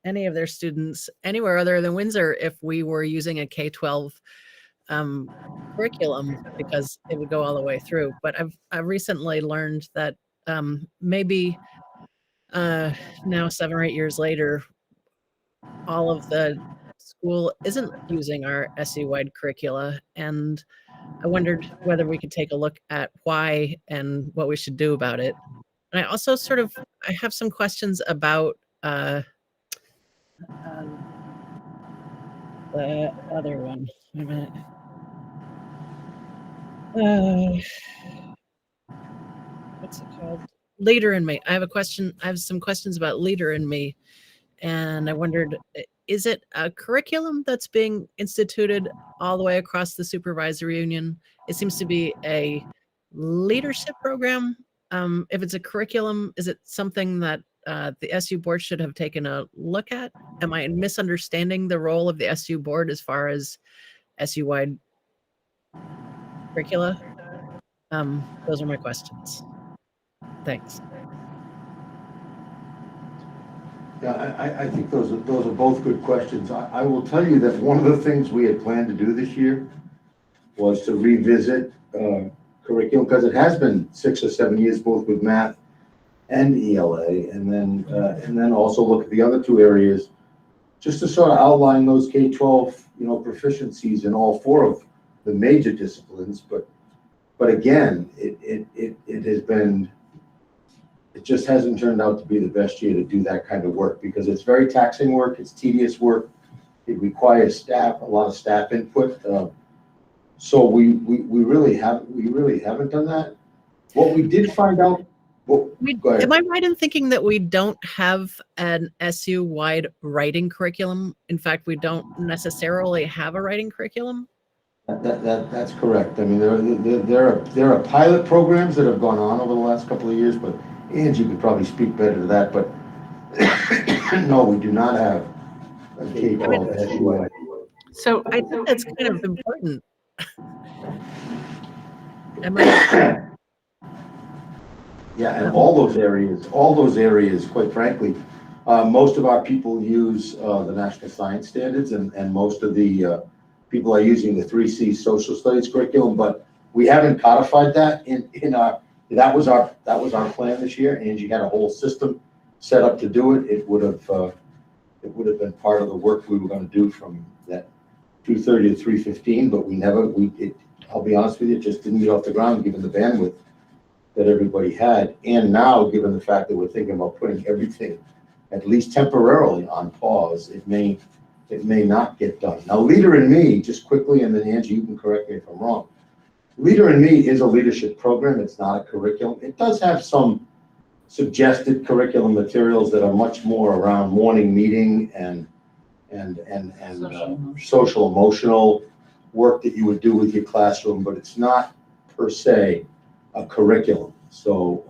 any of their students anywhere other than Windsor if we were using a K-12 curriculum, because it would go all the way through. But I've recently learned that maybe now 7 or 8 years later, all of the school isn't using our SU-wide curricula, and I wondered whether we could take a look at why and what we should do about it. And I also I have some questions about the other one. Wait a minute. What's it called? Leader in Me. I have some questions about Leader in Me, and I wondered, is it a curriculum that's being instituted all the way across the supervisory union? It seems to be a leadership program. If it's a curriculum, is it something that the SU board should have taken a look at? Am I misunderstanding the role of the SU board as far as SU-wide curricula? Those are my questions. Thanks. Yeah, I think those are both good questions. I will tell you that one of the things we had planned to do this year was to revisit curriculum, because it has been 6 or 7 years, both with math and ELA, and then also look at the other two areas, just to sort of outline those K-12, proficiencies in all 4 of the major disciplines. But again, it just hasn't turned out to be the best year to do that kind of work, because it's very taxing work, it's tedious work, it requires a lot of staff input. So we really haven't done that. What we did find out. Am I right in thinking that we don't have an SU-wide writing curriculum? In fact, we don't necessarily have a writing curriculum. That's correct. I mean, there are pilot programs that have gone on over the last couple of years, but Angie could probably speak better to that. But no, we do not have a K-12 SU-wide. So I think that's kind of important. Am I? Yeah, and all those areas, quite frankly, most of our people use the National Science Standards, and most of the people are using the 3C Social Studies curriculum, but we haven't codified that in that was our plan this year. Angie had a whole system set up to do it. It would have been part of the work we were going to do from that 2:30 to 3:15, but I'll be honest with you, it just didn't get off the ground given the bandwidth that everybody had. And now, given the fact that we're thinking about putting everything, at least temporarily, on pause, it may not get done. Now, Leader in Me, just quickly, and then Angie, you can correct me if I'm wrong. Leader in Me is a leadership program. It's not a curriculum. It does have some suggested curriculum materials that are much more around morning meeting and social emotional work that you would do with your classroom, but it's not per se a curriculum. So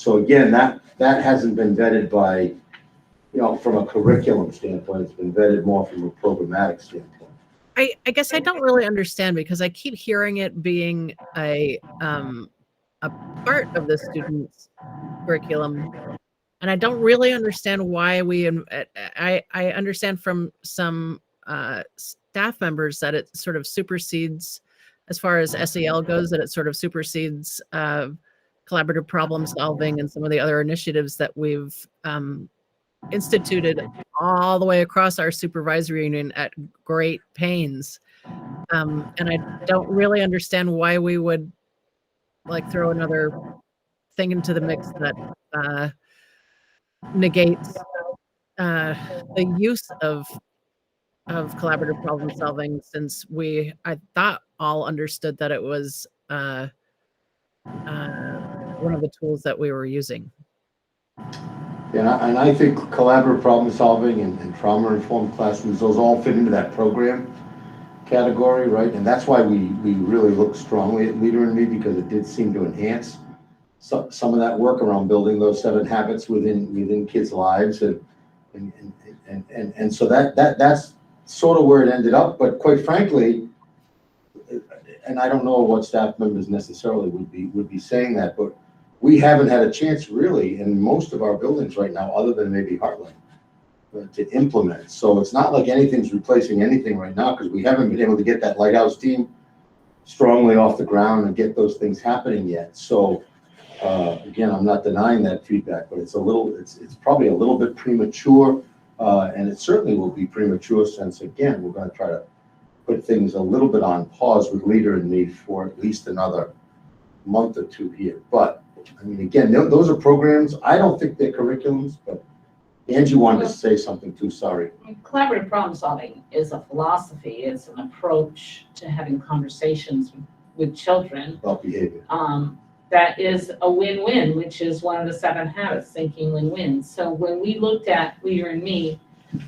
again, that hasn't been vetted by, from a curriculum standpoint. It's been vetted more from a programmatic standpoint. I guess I don't really understand, because I keep hearing it being a part of the student's curriculum, and I don't really understand why I understand from some staff members that it sort of supersedes, as far as SEL goes, that it sort of supersedes collaborative problem solving and some of the other initiatives that we've instituted all the way across our supervisory union at great pains. And I don't really understand why we would throw another thing into the mix that negates the use of collaborative problem solving, since I thought all understood that it was one of the tools that we were using. Yeah, and I think collaborative problem solving and trauma-informed classrooms, those all fit into that program category, right? And that's why we really look strongly at Leader in Me, because it did seem to enhance some of that work around building those 7 habits within kids' lives, and so that's sort of where it ended up. But quite frankly, and I don't know what staff members necessarily would be saying that, but we haven't had a chance really in most of our buildings right now, other than maybe Heartland, to implement. So it's not like anything's replacing anything right now, because we haven't been able to get that Lighthouse team strongly off the ground and get those things happening yet. So again, I'm not denying that feedback, but it's probably a little bit premature, and it certainly will be premature since, again, we're going to try to put things a little bit on pause with Leader in Me for at least another month or 2 here. But I mean, again, those are programs. I don't think they're curriculums, but Angie wanted to say something too. Sorry. Collaborative problem solving is a philosophy. It's an approach to having conversations with children About behavior. That is a win-win, which is one of the 7 habits, thinking win-win. So when we looked at Leader in Me,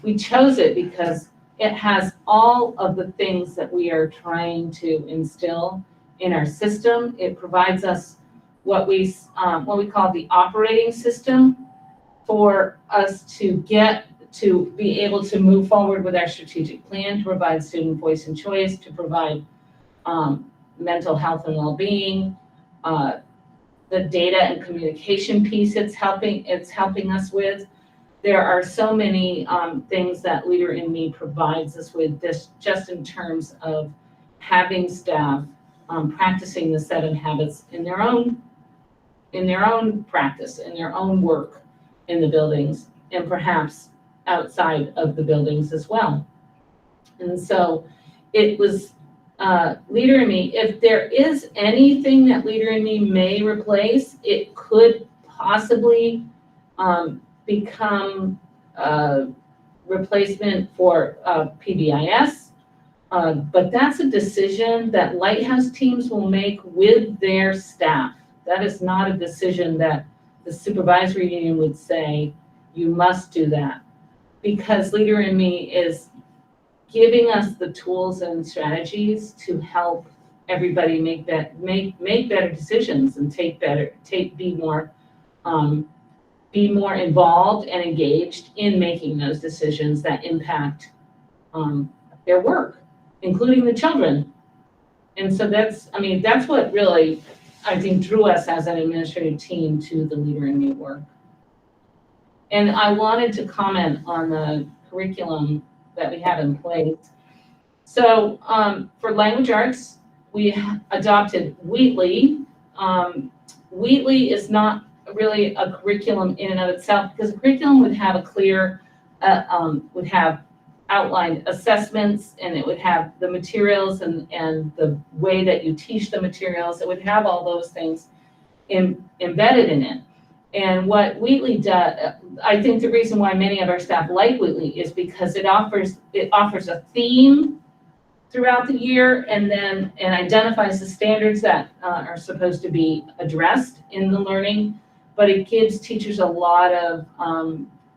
we chose it because it has all of the things that we are trying to instill in our system. It provides us what we call the operating system for us to get to be able to move forward with our strategic plan, to provide student voice and choice, to provide mental health and well-being, the data and communication piece it's helping us with. There are so many things that Leader in Me provides us with, this just in terms of having staff practicing the 7 habits in their own practice, in their own work in the buildings, and perhaps outside of the buildings as well. And so it was Leader in Me. If there is anything that Leader in Me may replace, it could possibly become a replacement for PBIS. But that's a decision that Lighthouse teams will make with their staff. That is not a decision that the supervisory union would say, you must do that, because Leader in Me is giving us the tools and strategies to help everybody make better decisions and be more involved and engaged in making those decisions that impact their work, including the children. And so that's what really, I think, drew us as an administrative team to the Leader in Me work. And I wanted to comment on the curriculum that we have in place. So for language arts, we adopted Wheatley. Wheatley is not really a curriculum in and of itself, because a curriculum would have a clear, would have outlined assessments, and it would have the materials and the way that you teach the materials. It would have all those things embedded in it. And what Wheatley does, I think the reason why many of our staff like Wheatley is because it offers a theme throughout the year, and identifies the standards that are supposed to be addressed in the learning, but it gives teachers a lot of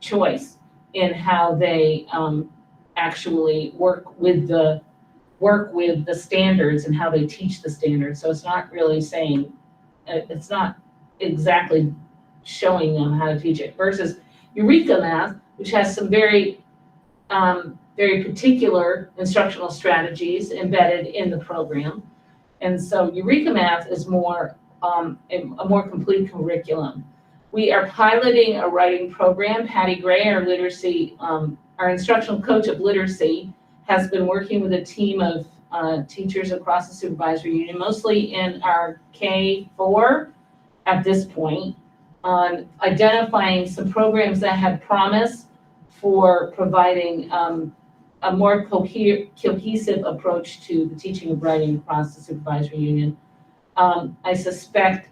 choice in how they actually work with the standards and how they teach the standards. So it's not really saying, it's not exactly showing them how to teach it, versus Eureka Math, which has some very particular instructional strategies embedded in the program. And so Eureka Math is more a more complete curriculum. We are piloting a writing program. Patty Gray, our literacy, our instructional coach of literacy, has been working with a team of teachers across the supervisory union, mostly in our K4 at this point, on identifying some programs that had promise for providing a more cohesive approach to the teaching of writing across the supervisory union. I suspect,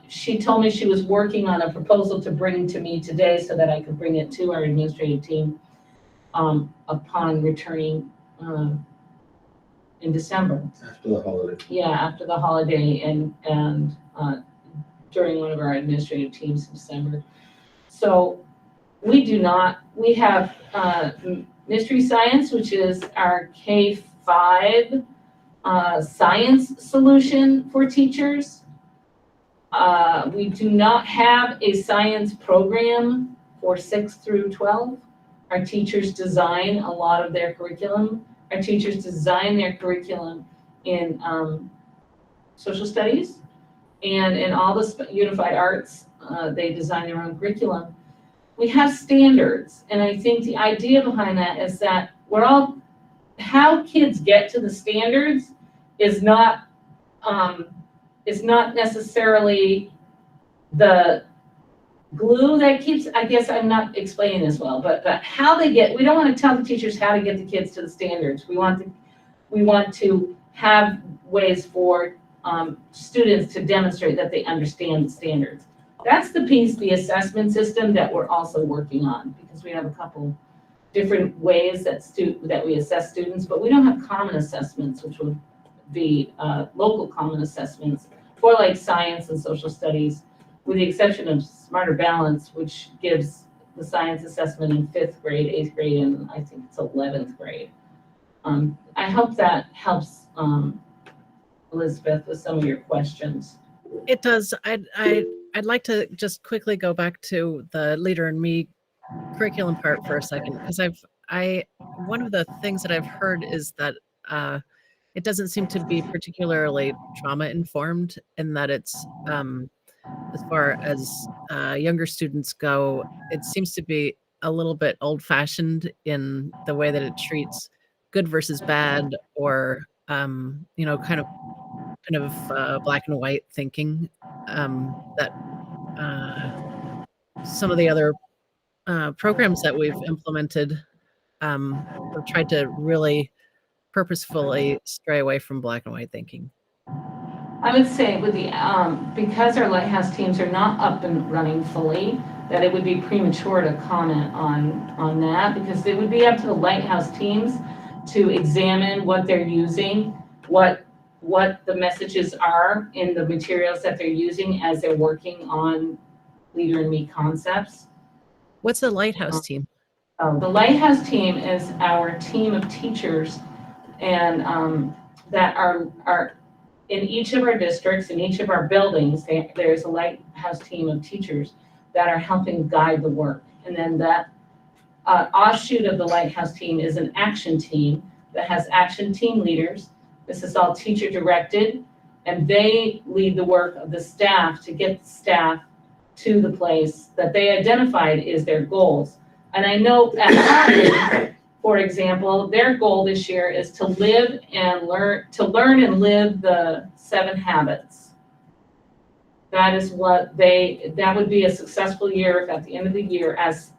she told me she was working on a proposal to bring to me today so that I could bring it to our administrative team upon returning in December. After the holiday. Yeah, after the holiday and during one of our administrative teams in December. So we have Mystery Science, which is our K-5 science solution for teachers. We do not have a science program for 6 through 12. Our teachers design a lot of their curriculum. Our teachers design their curriculum in social studies and in all the unified arts. They design their own curriculum. We have standards, and I think the idea behind that is that how kids get to the standards is not necessarily the glue that keeps, I guess I'm not explaining this well, but how they get, we don't want to tell the teachers how to get the kids to the standards. We want to have ways for students to demonstrate that they understand the standards. That's the piece, the assessment system, that we're also working on, because we have a couple different ways that we assess students, but we don't have common assessments, which would be local common assessments for like science and social studies, with the exception of Smarter Balance, which gives the science assessment in 5th grade, 8th grade, and I think it's 11th grade. I hope that helps, Elizabeth, with some of your questions. It does. I'd like to just quickly go back to the Leader in Me curriculum part for a second, because one of the things that I've heard is that it doesn't seem to be particularly trauma informed, and that it's as far as younger students go, it seems to be a little bit old fashioned in the way that it treats good versus bad, or kind of black and white thinking that some of the other programs that we've implemented have tried to really purposefully stray away from black and white thinking. I would say with the because our Lighthouse teams are not up and running fully, that it would be premature to comment on that, because it would be up to the Lighthouse teams to examine what they're using, what the messages are in the materials that they're using as they're working on Leader in Me concepts. What's the Lighthouse team? The Lighthouse team is our team of teachers, and that are in each of our districts, in each of our buildings, there's a Lighthouse team of teachers that are helping guide the work. And then that offshoot of the Lighthouse team is an action team that has action team leaders. This is all teacher directed, and they lead the work of the staff to get the staff to the place that they identified is their goals. And I know at Heartland, for example, their goal this year is to learn and live the 7 habits. That is what that would be a successful year if at the end of the year, as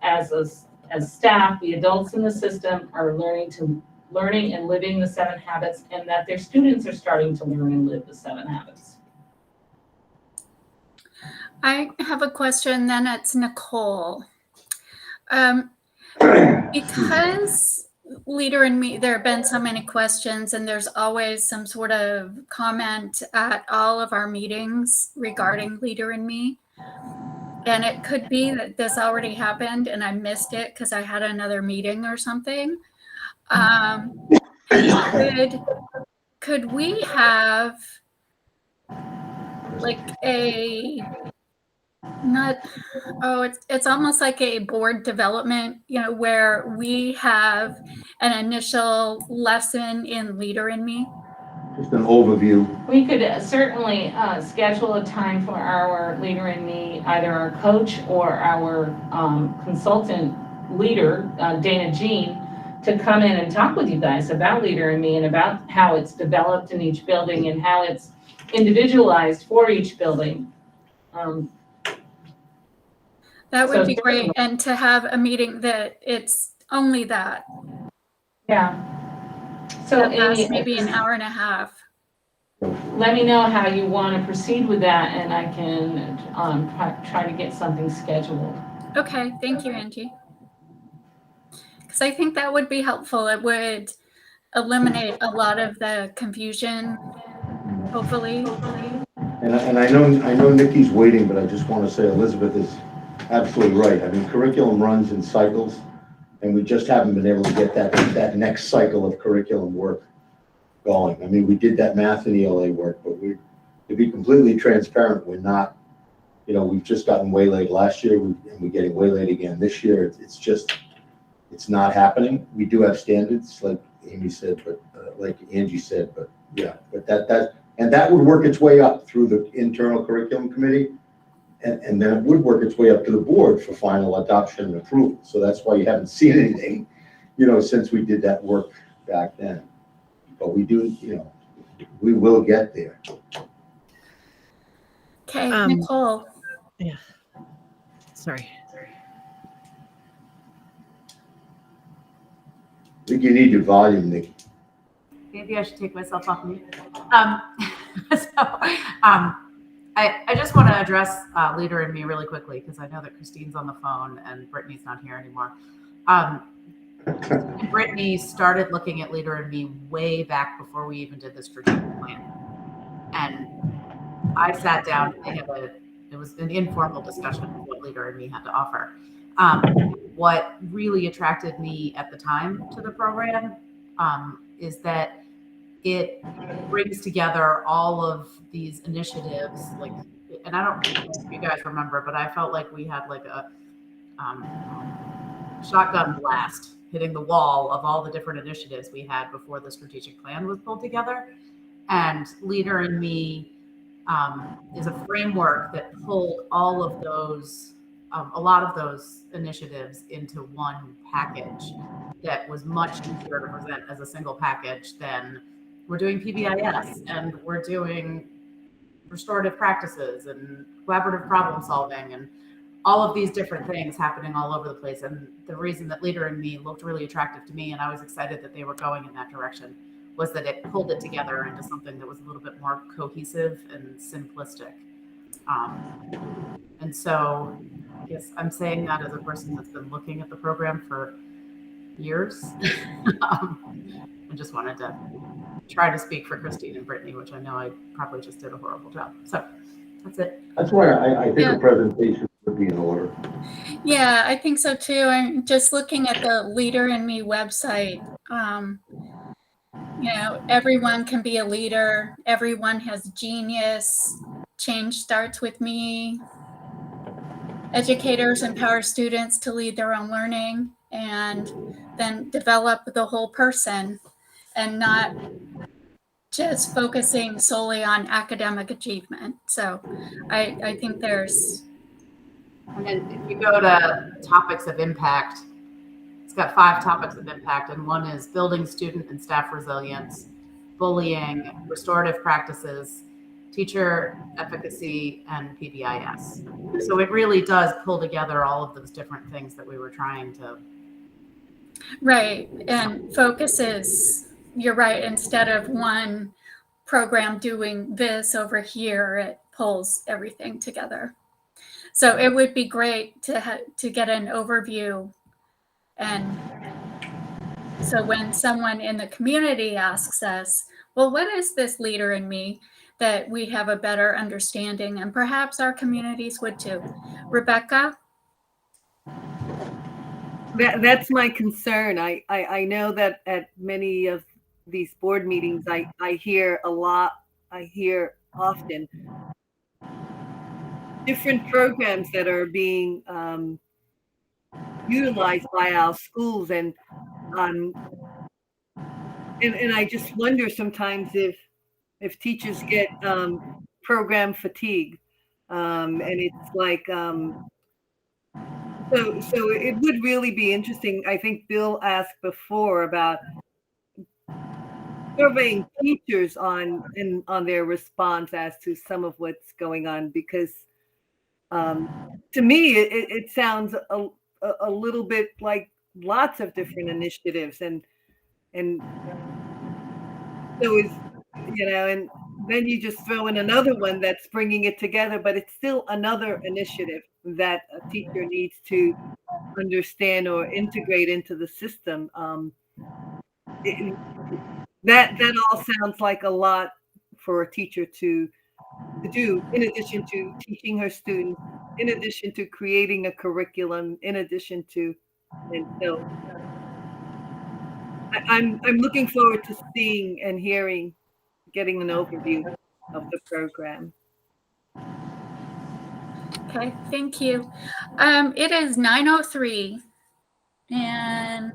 staff, the adults in the system are learning and living the 7 habits, and that their students are starting to learn and live the 7 habits. I have a question, then it's Nicole. Because Leader in Me, there have been so many questions, and there's always some sort of comment at all of our meetings regarding Leader in Me. And it could be that this already happened and I missed it because I had another meeting or something. Could we have like it's almost like a board development, where we have an initial lesson in Leader in Me? Just an overview. We could certainly schedule a time for our Leader in Me, either our coach or our consultant leader, Dana Jean, to come in and talk with you guys about Leader in Me and about how it's developed in each building and how it's individualized for each building. That would be great, and to have a meeting that it's only that. Yeah. So Amy, maybe an hour and a half. Let me know how you want to proceed with that, and I can try to get something scheduled. Okay, thank you, Angie. Because I think that would be helpful. It would eliminate a lot of the confusion, hopefully. And I know Nikki's waiting, but I just want to say Elizabeth is absolutely right. I mean, curriculum runs in cycles, and we just haven't been able to get that next cycle of curriculum work going. I mean, we did that math and ELA work, but to be completely transparent, we're not, we've just gotten waylaid last year, and we're getting waylaid again this year. It's not happening. We do have standards, like Amy said, but like Angie said, but yeah, but that would work its way up through the internal curriculum committee. And then it would work its way up to the board for final adoption and approval. So that's why you haven't seen anything, since we did that work back then. But we do, we will get there. Okay, Nicole. Yeah. Sorry. I think you need your volume, Nikki. Maybe I should take myself off mute. I just want to address Leader in Me really quickly because I know that Christine's on the phone and Brittany's not here anymore. Brittany started looking at Leader in Me way back before we even did the strategic plan. And I sat down and it was an informal discussion of what Leader in Me had to offer. What really attracted me at the time to the program is that it brings together all of these initiatives, and I don't know if you guys remember, but I felt like we had like a shotgun blast hitting the wall of all the different initiatives we had before the strategic plan was pulled together. And Leader in Me is a framework that pulled all of those, a lot of those initiatives into one package that was much easier to present as a single package than we're doing PBIS and we're doing restorative practices and collaborative problem solving and all of these different things happening all over the place. And the reason that Leader in Me looked really attractive to me, and I was excited that they were going in that direction, was that it pulled it together into something that was a little bit more cohesive and simplistic. And so I guess I'm saying that as a person that's been looking at the program for years. I just wanted to try to speak for Christine and Brittany, which I know I probably just did a horrible job. So that's it. That's why I think a presentation would be in order. Yeah, I think so too. I'm just looking at the Leader in Me website. Everyone can be a leader. Everyone has genius. Change starts with me. Educators empower students to lead their own learning and then develop the whole person and not just focusing solely on academic achievement. So I think there's... And then if you go to topics of impact, it's got 5 topics of impact, and one is building student and staff resilience, bullying, restorative practices, teacher efficacy, and PBIS. So it really does pull together all of those different things that we were trying to. Right, and focuses, you're right, instead of one program doing this over here, it pulls everything together. So it would be great to get an overview. And so when someone in the community asks us, well, what is this leader in me, that we have a better understanding, and perhaps our communities would too. Rebecca? That's my concern. I know that at many of these board meetings, I hear a lot, I hear often different programs that are being utilized by our schools, and I just wonder sometimes if teachers get program fatigue, and it's like so it would really be interesting. I think Bill asked before about surveying teachers on their response as to some of what's going on, because to me it sounds a little bit like lots of different initiatives, and so it's, and then you just throw in another one that's bringing it together, but it's still another initiative that a teacher needs to understand or integrate into the system. That all sounds like a lot for a teacher to do, in addition to teaching her students, in addition to creating a curriculum, in addition to, and so I'm looking forward to seeing and hearing, getting an overview of the program. Okay, thank you. It is 9:03, and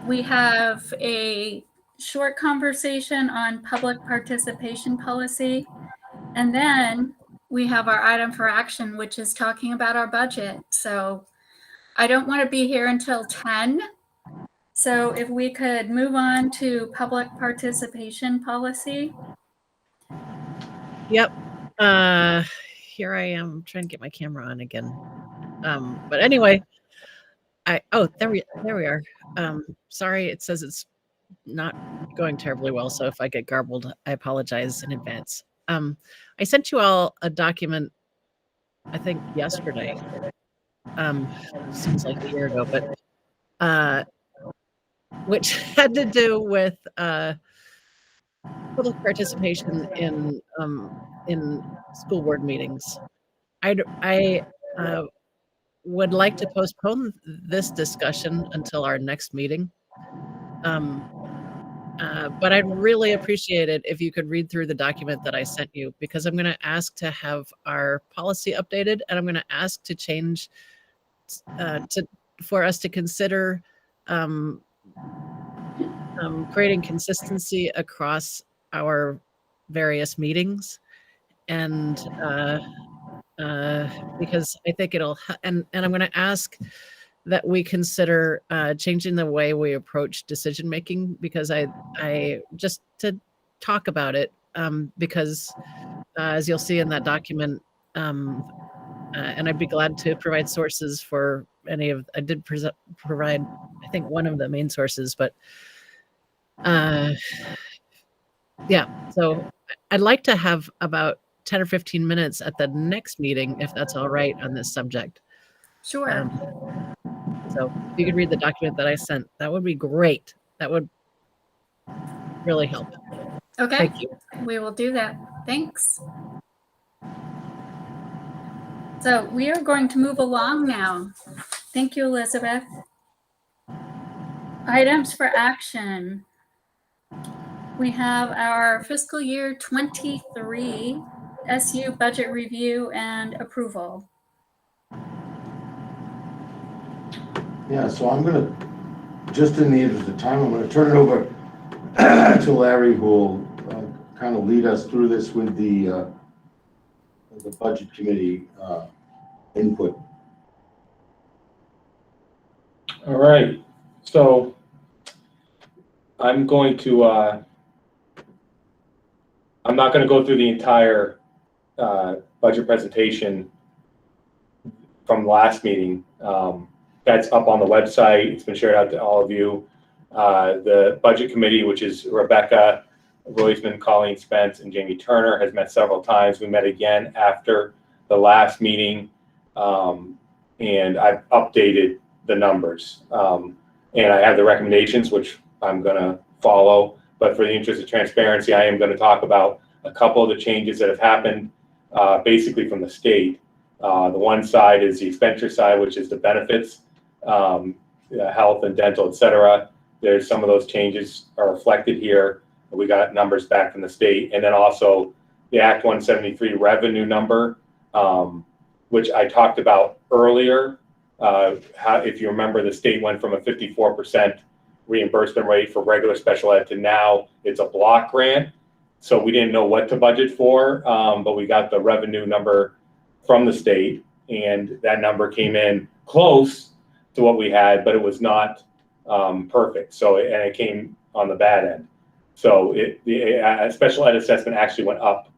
we have a short conversation on public participation policy, and then we have our item for action, which is talking about our budget. So I don't want to be here until 10. So if we could move on to public participation policy. Yep. Here I am trying to get my camera on again. But anyway, there we are. Sorry, it says it's not going terribly well. So if I get garbled, I apologize in advance. I sent you all a document, I think yesterday. Seems like a year ago, but which had to do with public participation in school board meetings. I would like to postpone this discussion until our next meeting. But I'd really appreciate it if you could read through the document that I sent you, because I'm going to ask to have our policy updated, and I'm going to ask to change for us to consider creating consistency across our various meetings, and because I think it'll, and I'm going to ask that we consider changing the way we approach decision making, because I just to talk about it, because as you'll see in that document, and I'd be glad to provide sources for any of, I did provide, I think, one of the main sources, but yeah, so I'd like to have about 10 or 15 minutes at the next meeting, if that's all right, on this subject. Sure. So if you could read the document that I sent, that would be great. That would really help. Okay. Thank you. We will do that. Thanks. So we are going to move along now. Thank you, Elizabeth. Items for action. We have our fiscal year 23 SU budget review and approval. Yeah, so I'm going to, just in the interest of time, I'm going to turn it over to Larry, who will kind of lead us through this with the budget committee input. All right. So I'm going to, I'm not going to go through the entire budget presentation from last meeting. That's up on the website. It's been shared out to all of you. The budget committee, which is Rebecca Roisman, Colleen Spence, and Jamie Turner, has met several times. We met again after the last meeting, and I've updated the numbers. And I have the recommendations, which I'm going to follow. But for the interest of transparency, I am going to talk about a couple of the changes that have happened basically from the state. The one side is the expenditure side, which is the benefits, health and dental, et cetera. There's some of those changes are reflected here. We got numbers back from the state. And then also the Act 173 revenue number, which I talked about earlier. How, if you remember, the state went from a 54% reimbursement rate for regular special ed to now it's a block grant. So we didn't know what to budget for, but we got the revenue number from the state, and that number came in close to what we had, but it was not perfect. So, and it came on the bad end. So the special ed assessment actually went up,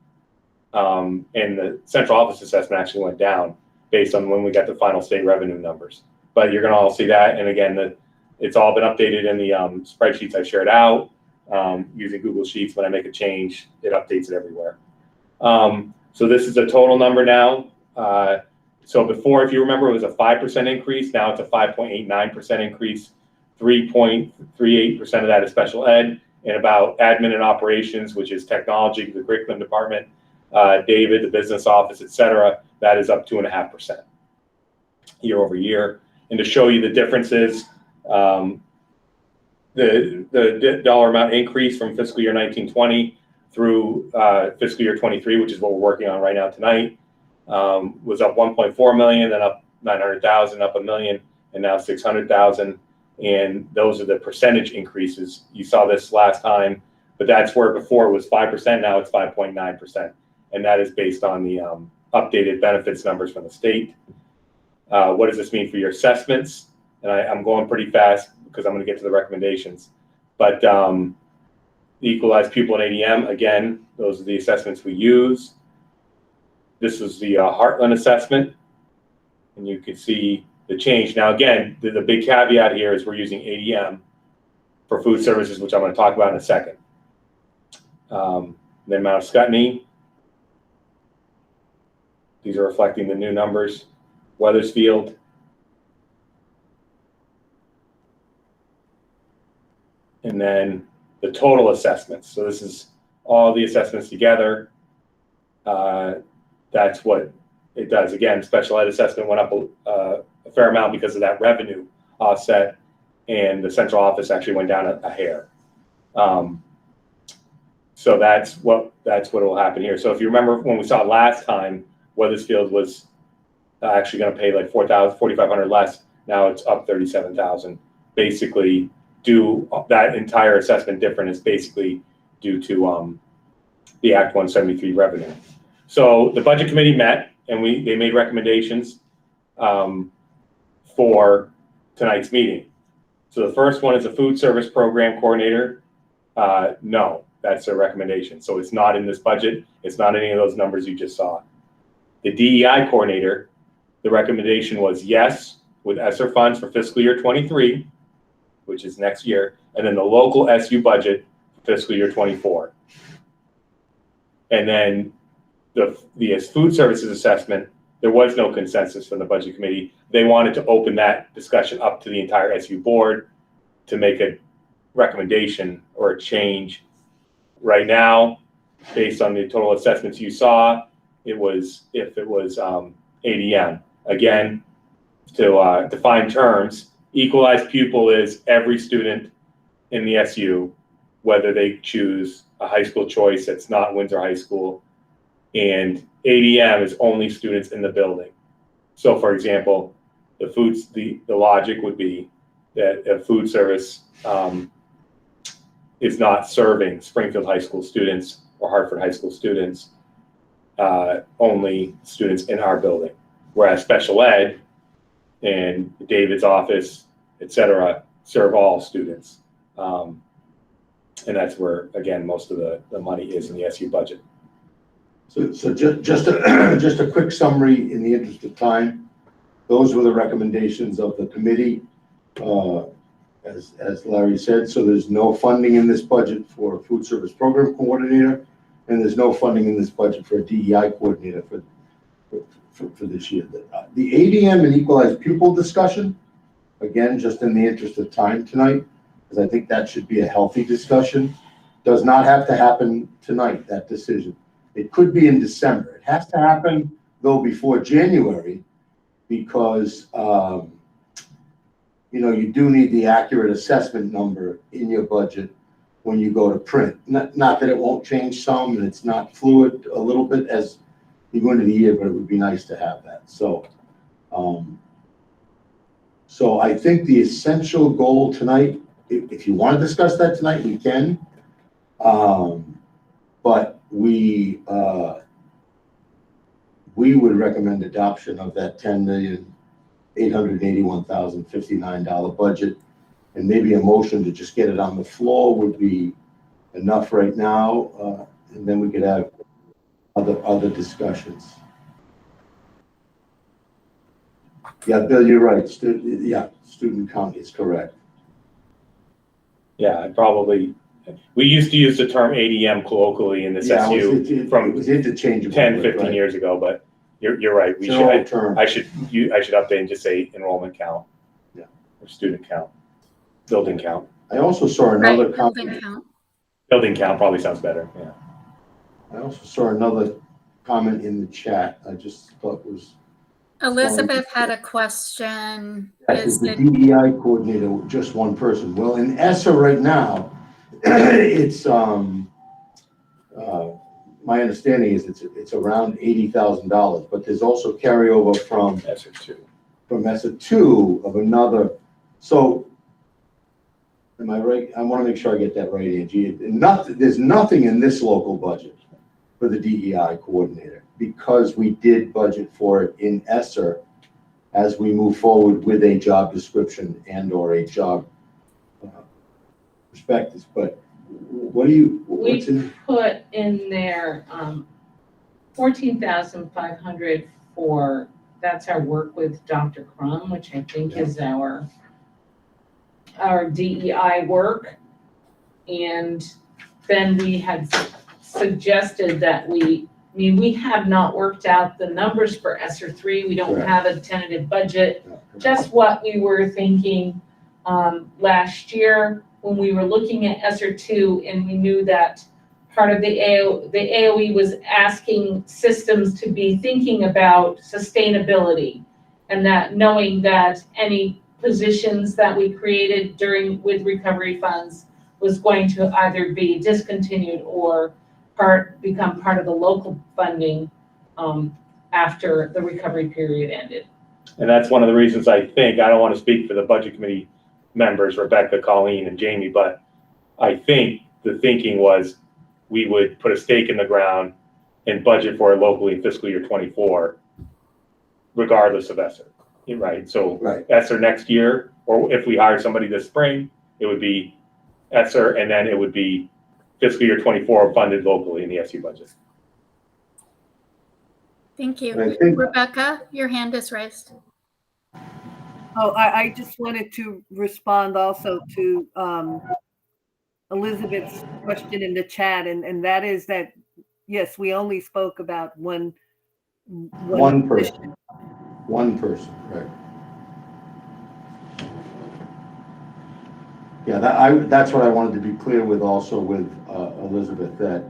and the central office assessment actually went down based on when we got the final state revenue numbers. But you're going to all see that. And again, it's all been updated in the spreadsheets I shared out using Google Sheets. When I make a change, it updates it everywhere. So this is a total number now. So before, if you remember, it was a 5% increase. Now it's a 5.89% increase. 3.38% of that is special ed, and about admin and operations, which is technology, the curriculum department, David, the business office, et cetera, that is up 2.5% year over year. And to show you the differences, the dollar amount increase from fiscal year 1920 through fiscal year 23, which is what we're working on right now tonight, was up 1.4 million, then up 900,000, up $1 million, and now 600,000. And those are the percentage increases. You saw this last time, but that's where before it was 5%, now it's 5.9%. And that is based on the updated benefits numbers from the state. What does this mean for your assessments? And I'm going pretty fast because I'm going to get to the recommendations. But the equalized pupil and ADM, again, those are the assessments we use. This is the Heartland Assessment, and you can see the change. Now, again, the big caveat here is we're using ADM for food services, which I'm going to talk about in a second. Then Mount Scottney, these are reflecting the new numbers. Weathersfield, and then the total assessments. So this is all the assessments together. That's what it does. Again, special ed assessment went up a fair amount because of that revenue offset, and the central office actually went down a hair. So that's what will happen here. So if you remember when we saw it last time, Weathersfield was actually going to pay like $4,500 less. Now it's up $37,000. Basically, that entire assessment difference is basically due to the Act 173 revenue. So the budget committee met, and they made recommendations for tonight's meeting. So the first one is a food service program coordinator. No, that's a recommendation. So it's not in this budget. It's not any of those numbers you just saw. The DEI coordinator, the recommendation was yes, with ESSER funds for fiscal year 23, which is next year, and then the local SU budget for fiscal year 24. And then the food services assessment, there was no consensus from the budget committee. They wanted to open that discussion up to the entire SU board to make a recommendation or a change. Right now, based on the total assessments you saw, it was ADM. Again, to define terms, equalized pupil is every student in the SU, whether they choose a high school choice that's not Windsor High School, and ADM is only students in the building. So for example, the logic would be that a food service is not serving Springfield High School students or Hartford High School students, only students in our building. Whereas special ed and David's office, et cetera, serve all students. And that's where, again, most of the money is in the SU budget. So just a quick summary in the interest of time. Those were the recommendations of the committee, as Larry said. So there's no funding in this budget for a food service program coordinator, and there's no funding in this budget for a DEI coordinator for this year. The ADM and equalized pupil discussion, again, just in the interest of time tonight, because I think that should be a healthy discussion, does not have to happen tonight, that decision. It could be in December. It has to happen, though, before January, because you know, you do need the accurate assessment number in your budget when you go to print. Not that it won't change some, and it's not fluid a little bit as you go into the year, but it would be nice to have that. So, so I think the essential goal tonight, if you want to discuss that tonight, we can. But we would recommend adoption of that $10,881,059 budget, and maybe a motion to just get it on the floor would be enough right now, and then we could have other discussions. Yeah, Bill, you're right. Student count is correct. Yeah, we used to use the term ADM colloquially in this SU from it was interchangeable, 10, 15 right. years ago, but you're right. I should update and just say enrollment count. Yeah. Or student count, building count. I also saw another building count. Building count probably sounds better, yeah. I also saw another comment in the chat. I just thought was. Elizabeth had a question. Is the DEI coordinator just one person? Well, in ESSA right now, it's my understanding is it's around $80,000, but there's also carryover from ESSA 2. From ESSA 2 of another. So, am I right? I want to make sure I get that right, Angie. There's nothing in this local budget for the DEI coordinator, because we did budget for it in ESSER as we move forward with a job description and or a job prospectus. But what's in? Put in there 14,500 for, that's our work with Dr. Crum, which I think is our DEI work. And then we had suggested that we have not worked out the numbers for ESSER 3. We don't have a tentative budget, just what we were thinking last year when we were looking at ESSER 2, and we knew that part of the AOE was asking systems to be thinking about sustainability, and that knowing that any positions that we created with recovery funds was going to either be discontinued or become part of the local funding after the recovery period ended. And that's one of the reasons I don't want to speak for the budget committee members, Rebecca, Colleen, and Jamie, but I think the thinking was we would put a stake in the ground and budget for it locally in fiscal year 24, regardless of ESSER, right? So ESSER next year, or if we hired somebody this spring, it would be ESSER, and then it would be fiscal year 24 funded locally in the SU budget. Thank you. Rebecca, your hand is raised. Oh, I just wanted to respond also to Elizabeth's question in the chat, and that is that, yes, we only spoke about one person. One person, right. Yeah, that's what I wanted to be clear with also with Elizabeth, that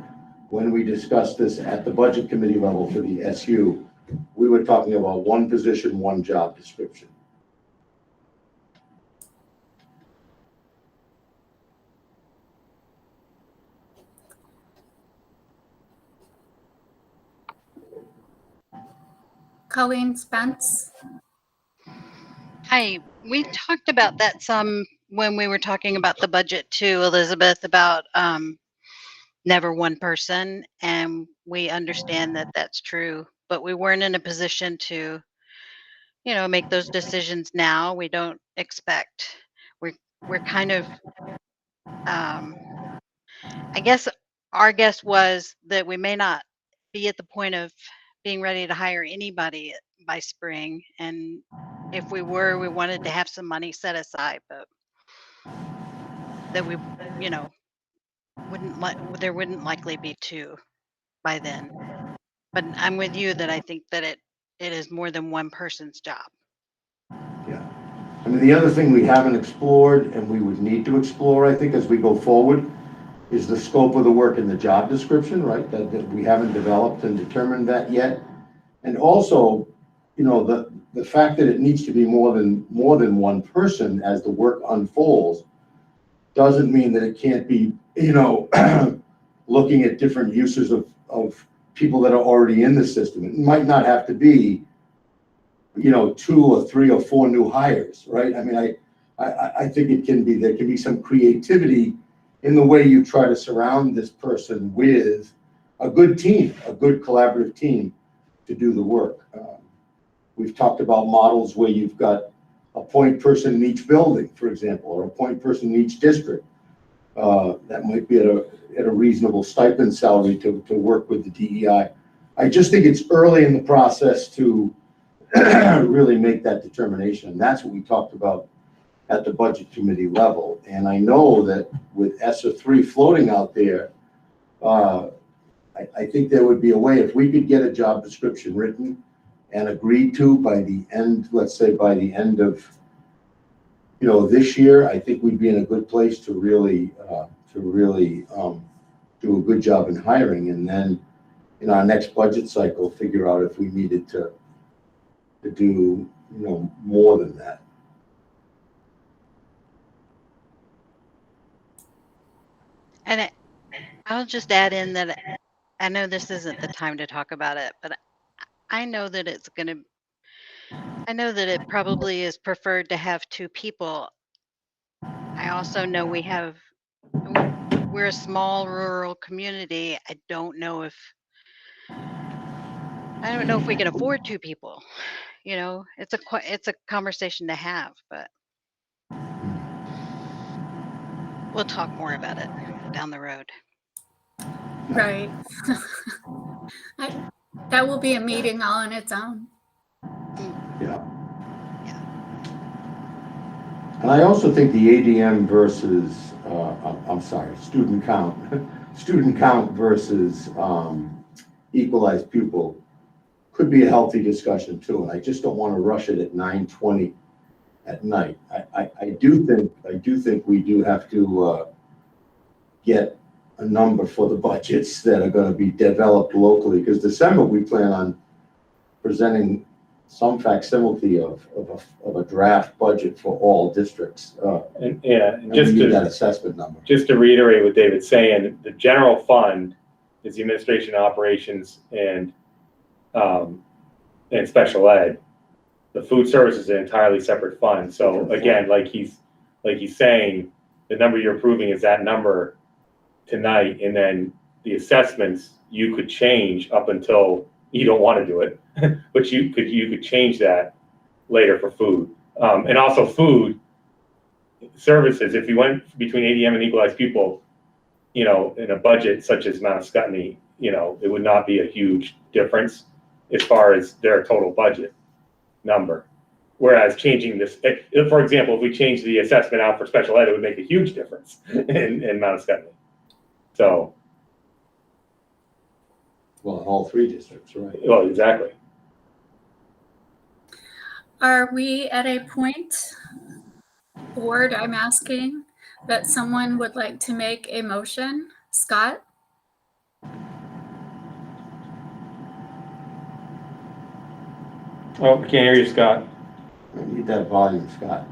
when we discussed this at the budget committee level for the SU, we were talking about one position, one job description. Colleen Spence. Hi, we talked about that some when we were talking about the budget too, Elizabeth, about never one person, and we understand that that's true, but we weren't in a position to, make those decisions now. We don't expect, we're kind of, I guess our guess was that we may not be at the point of being ready to hire anybody by spring. And if we were, we wanted to have some money set aside, but that we, you know, there wouldn't likely be two by then. But I'm with you that I think that it is more than one person's job. Yeah. I mean, the other thing we haven't explored and we would need to explore, I think, as we go forward, is the scope of the work in the job description, right? That we haven't developed and determined that yet. And also, you know, the fact that it needs to be more than one person as the work unfolds doesn't mean that it can't be, you know, looking at different uses of people that are already in the system. It might not have to be, you know, 2 or 3 or 4 new hires, right? I mean, I think it can be, there can be some creativity in the way you try to surround this person with a good team, a good collaborative team to do the work. We've talked about models where you've got a point person in each building, for example, or a point person in each district. That might be at a reasonable stipend salary to work with the DEI. I just think it's early in the process to really make that determination. And that's what we talked about at the budget committee level. And I know that with ESSER 3 floating out there, I think there would be a way, if we could get a job description written and agreed to by the end, let's say by the end of, you know, this year, I think we'd be in a good place to really do a good job in hiring. And then in our next budget cycle, figure out if we needed to do, you know, more than that. And I'll just add in that I know this isn't the time to talk about it, but I know that I know that it probably is preferred to have 2 people. I also know we're a small rural community. I don't know if we can afford 2 people. You know, it's a conversation to have, but we'll talk more about it down the road. Right. That will be a meeting all on its own. Yeah. And I also think the ADM versus, I'm sorry, student count versus equalized pupil could be a healthy discussion too. And I just don't want to rush it at 9:20 at night. I do think we do have to get a number for the budgets that are going to be developed locally, because December we plan on presenting some facsimile of a draft budget for all districts. And just to that assessment number. Just to reiterate what David's saying, the general fund is the administration, operations, and special ed. The food service is an entirely separate fund. So again, like he's saying, the number you're approving is that number tonight, and then the assessments you could change up until you don't want to do it, but you could change that later for food. And also food services, if you went between ADM and equalized pupil, you know, in a budget such as Mount Scottney, you know, it would not be a huge difference as far as their total budget number. Whereas changing this, for example, if we change the assessment out for special ed, it would make a huge difference in Mount Scottney. So. Well, in all 3 districts, right? Well, exactly. Are we at a point, board, I'm asking, that someone would like to make a motion? Scott? Oh, we can't hear you, Scott. I need that volume, Scott.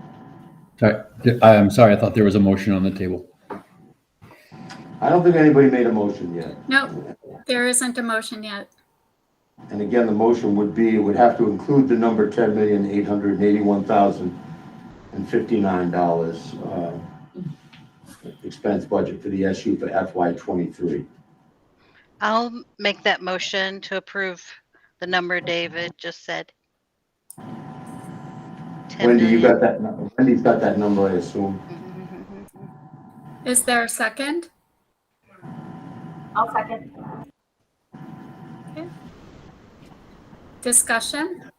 Sorry, I'm sorry. I thought there was a motion on the table. I don't think anybody made a motion yet. No, there isn't a motion yet. And again, the motion would be, it would have to include the number $10,881,059 expense budget for the SU for FY23. I'll make that motion to approve the number David just said. Wendy, you got that number? Wendy's got that number, I assume. Is there a second? I'll second. Okay. Discussion?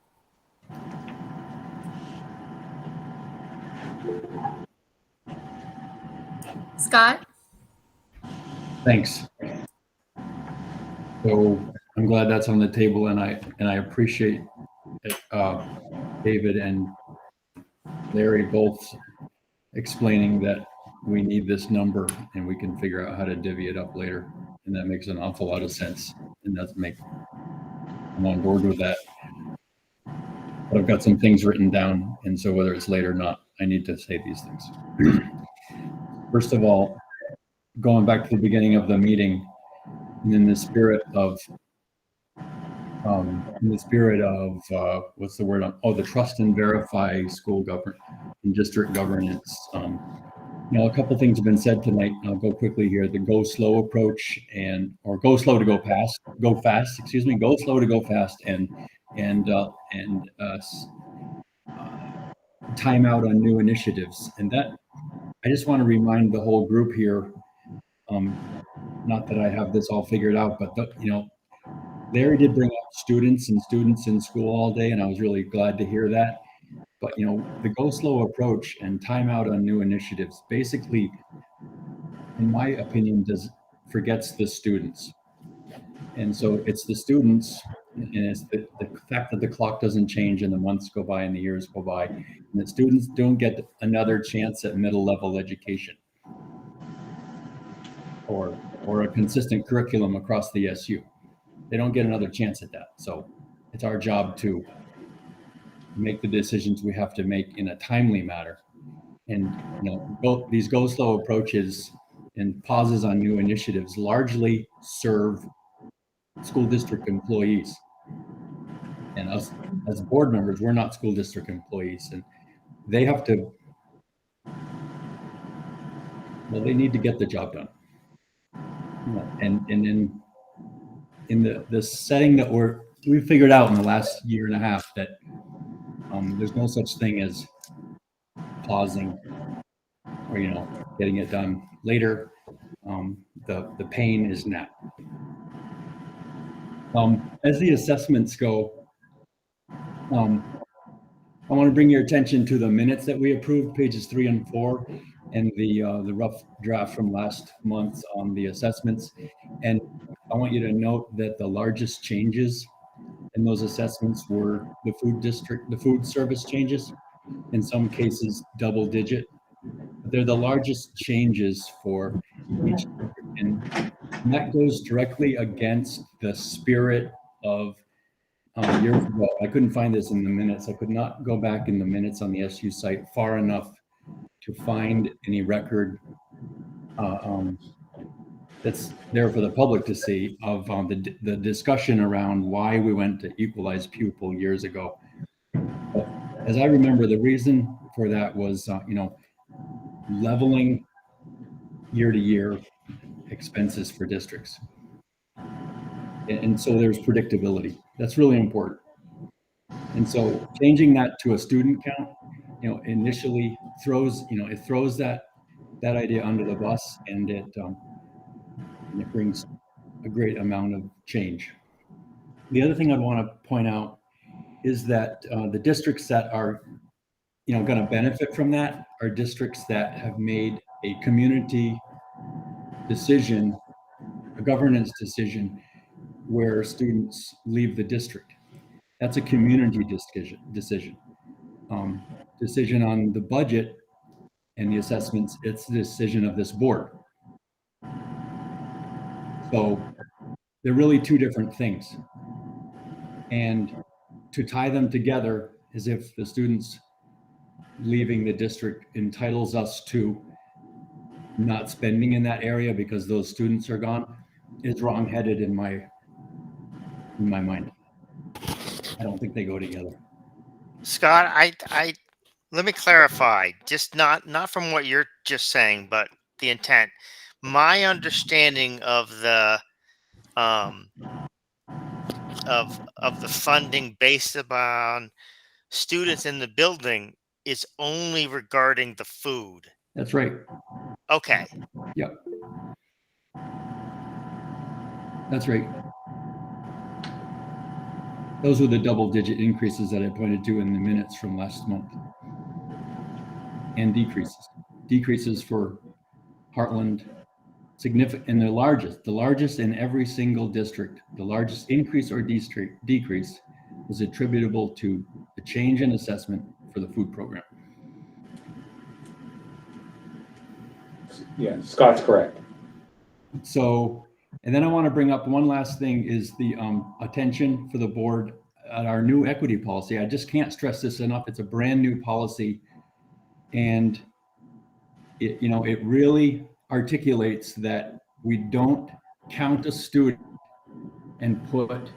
Scott? Thanks. So I'm glad that's on the table, and I appreciate it, David and Larry both explaining that we need this number and we can figure out how to divvy it up later. And that makes an awful lot of sense. And I'm on board with that. But I've got some things written down. And so whether it's late or not, I need to say these things. First of all, going back to the beginning of the meeting, and in the spirit of what's the word? The trust and verify school government and district governance. A couple things have been said tonight. I'll go quickly here. The go slow approach or go slow to go fast, go fast, excuse me, go slow to go fast and time out on new initiatives. And that, I just want to remind the whole group here, not that I have this all figured out, but Larry did bring up students in school all day, and I was really glad to hear that. But the go slow approach and timeout on new initiatives basically, in my opinion, forgets the students. And so it's the students, and it's the fact that the clock doesn't change and the months go by and the years go by, and that students don't get another chance at middle level education or a consistent curriculum across the SU. They don't get another chance at that. So it's our job to make the decisions we have to make in a timely manner. And these go slow approaches and pauses on new initiatives largely serve school district employees. And us as board members, we're not school district employees, and they have to, they need to get the job done. And in the setting that we figured out in the last year and a half that there's no such thing as pausing or getting it done later. The pain is not. As the assessments go, I want to bring your attention to the minutes that we approved, pages 3 and 4, and the rough draft from last month on the assessments. And I want you to note that the largest changes in those assessments were the food service changes, in some cases double digit. But they're the largest changes for each, and that goes directly against the spirit of years ago. I couldn't find this in the minutes. I could not go back in the minutes on the SU site far enough to find any record that's there for the public to see of the discussion around why we went to equalized pupil years ago. But as I remember, the reason for that was, leveling year to year expenses for districts. And so there's predictability. That's really important. And so changing that to a student count, initially throws that idea under the bus, and it brings a great amount of change. The other thing I'd want to point out is that the districts that are going to benefit from that are districts that have made a community decision, a governance decision, where students leave the district. That's a community decision. Decision on the budget and the assessments, it's the decision of this board. So they're really two different things. And to tie them together as if the students leaving the district entitles us to not spending in that area because those students are gone is wrong-headed in my mind. I don't think they go together. Scott, I let me clarify, just not from what you're just saying, but the intent. My understanding of the of the funding based upon students in the building is only regarding the food. That's right. Okay. Yep. That's right. Those were the double-digit increases that I pointed to in the minutes from last month. And decreases for Heartland, significant, and the largest in every single district. The largest increase or decrease was attributable to the change in assessment for the food program. Yeah, Scott's correct. So, and then I want to bring up one last thing is the attention for the board at our new equity policy. I just can't stress this enough. It's a brand new policy, and it, you know, it really articulates that we don't count a student and put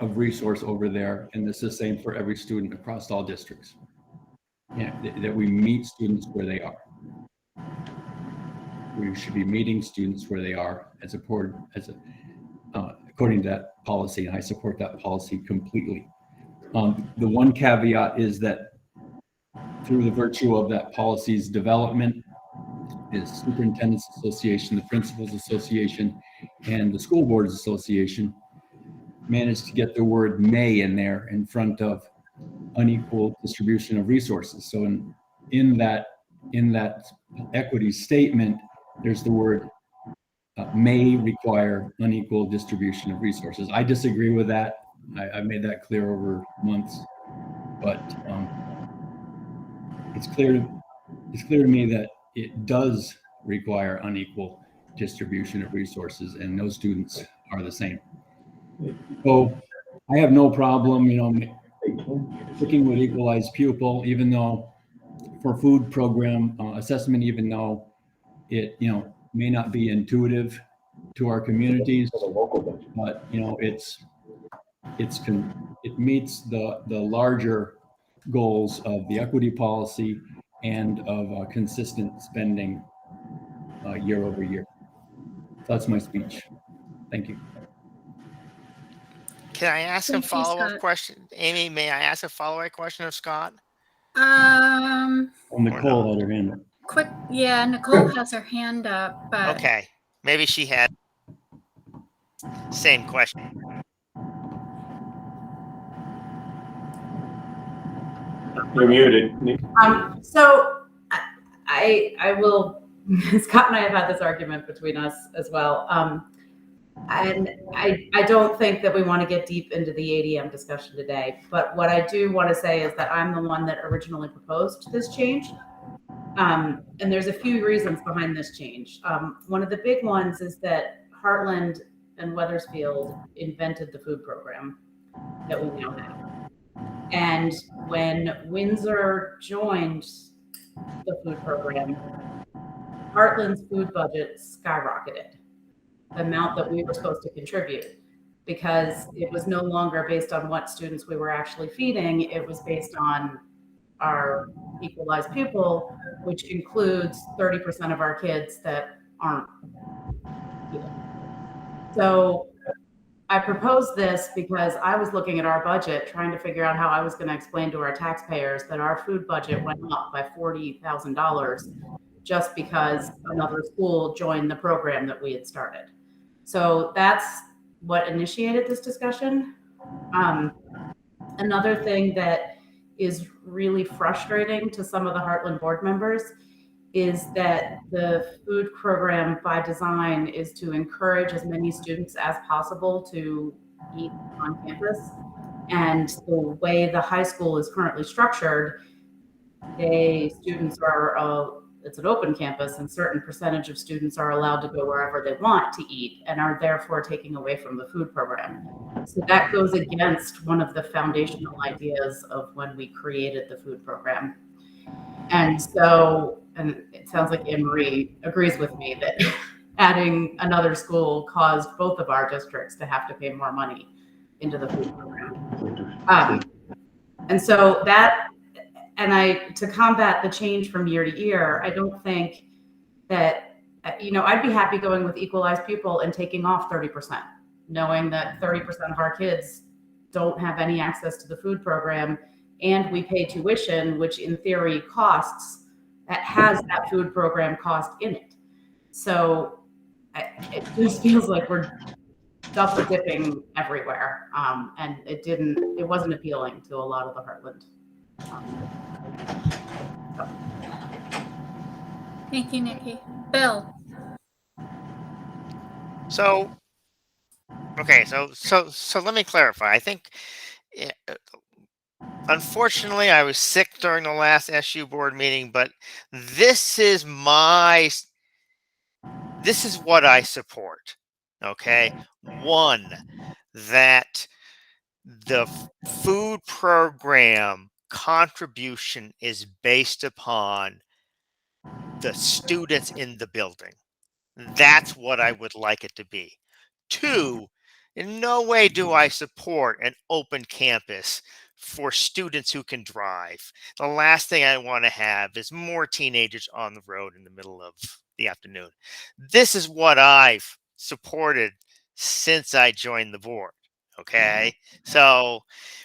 a resource over there, and this is the same for every student across all districts. Yeah, that we meet students where they are. We should be meeting students where they are as a board, according to that policy, and I support that policy completely. The one caveat is that through the virtue of that policy's development, is Superintendent's Association, the Principals Association, and the School Boards Association managed to get the word may in there in front of unequal distribution of resources. So in that equity statement, there's the word may require unequal distribution of resources. I disagree with that. I made that clear over months, but it's clear to me that it does require unequal distribution of resources, and no students are the same. So I have no problem, you know, sticking with equalized pupil, even though for food program assessment, even though it, you know, may not be intuitive to our communities, but you know, it meets the larger goals of the equity policy and of consistent spending year over year. That's my speech. Thank you. Can I ask a Thank you, follow-up Scott. question? Amy, may I ask a follow-up question of Scott? Nicole had her hand up. Quick, yeah, Nicole has her hand up, but Okay, maybe she had same question. You're muted. So I will, Scott and I have had this argument between us as well. And I don't think that we want to get deep into the ADM discussion today, but what I do want to say is that I'm the one that originally proposed this change. And there's a few reasons behind this change. One of the big ones is that Heartland and Wethersfield invented the food program that we now have. And when Windsor joined the food program, Heartland's food budget skyrocketed, the amount that we were supposed to contribute, because it was no longer based on what students we were actually feeding. It was based on our equalized pupil, which includes 30% of our kids that aren't eating. So I proposed this because I was looking at our budget, trying to figure out how I was going to explain to our taxpayers that our food budget went up by $40,000 just because another school joined the program that we had started. So that's what initiated this discussion. Another thing that is really frustrating to some of the Heartland board members is that the food program by design is to encourage as many students as possible to eat on campus. And the way the high school is currently structured, students are, it's an open campus, and certain percentage of students are allowed to go wherever they want to eat and are therefore taking away from the food program. So that goes against one of the foundational ideas of when we created the food program. And so, and it sounds like Anne Marie agrees with me that adding another school caused both of our districts to have to pay more money into the food program. And so that, and to combat the change from year to year, I don't think that, you know, I'd be happy going with equalized pupil and taking off 30%, knowing that 30% of our kids don't have any access to the food program, and we pay tuition, which in theory costs that has that food program cost in it. So it just feels like we're double dipping everywhere. And it wasn't appealing to a lot of the Heartland. Thank you, Nikki. Bill. So, okay, so let me clarify. I think, unfortunately, I was sick during the last SU board meeting, but this is what I support. Okay, one, that the food program contribution is based upon the students in the building. That's what I would like it to be. Two, in no way do I support an open campus for students who can drive. The last thing I want to have is more teenagers on the road in the middle of the afternoon. This is what I've supported since I joined the board. Okay. So,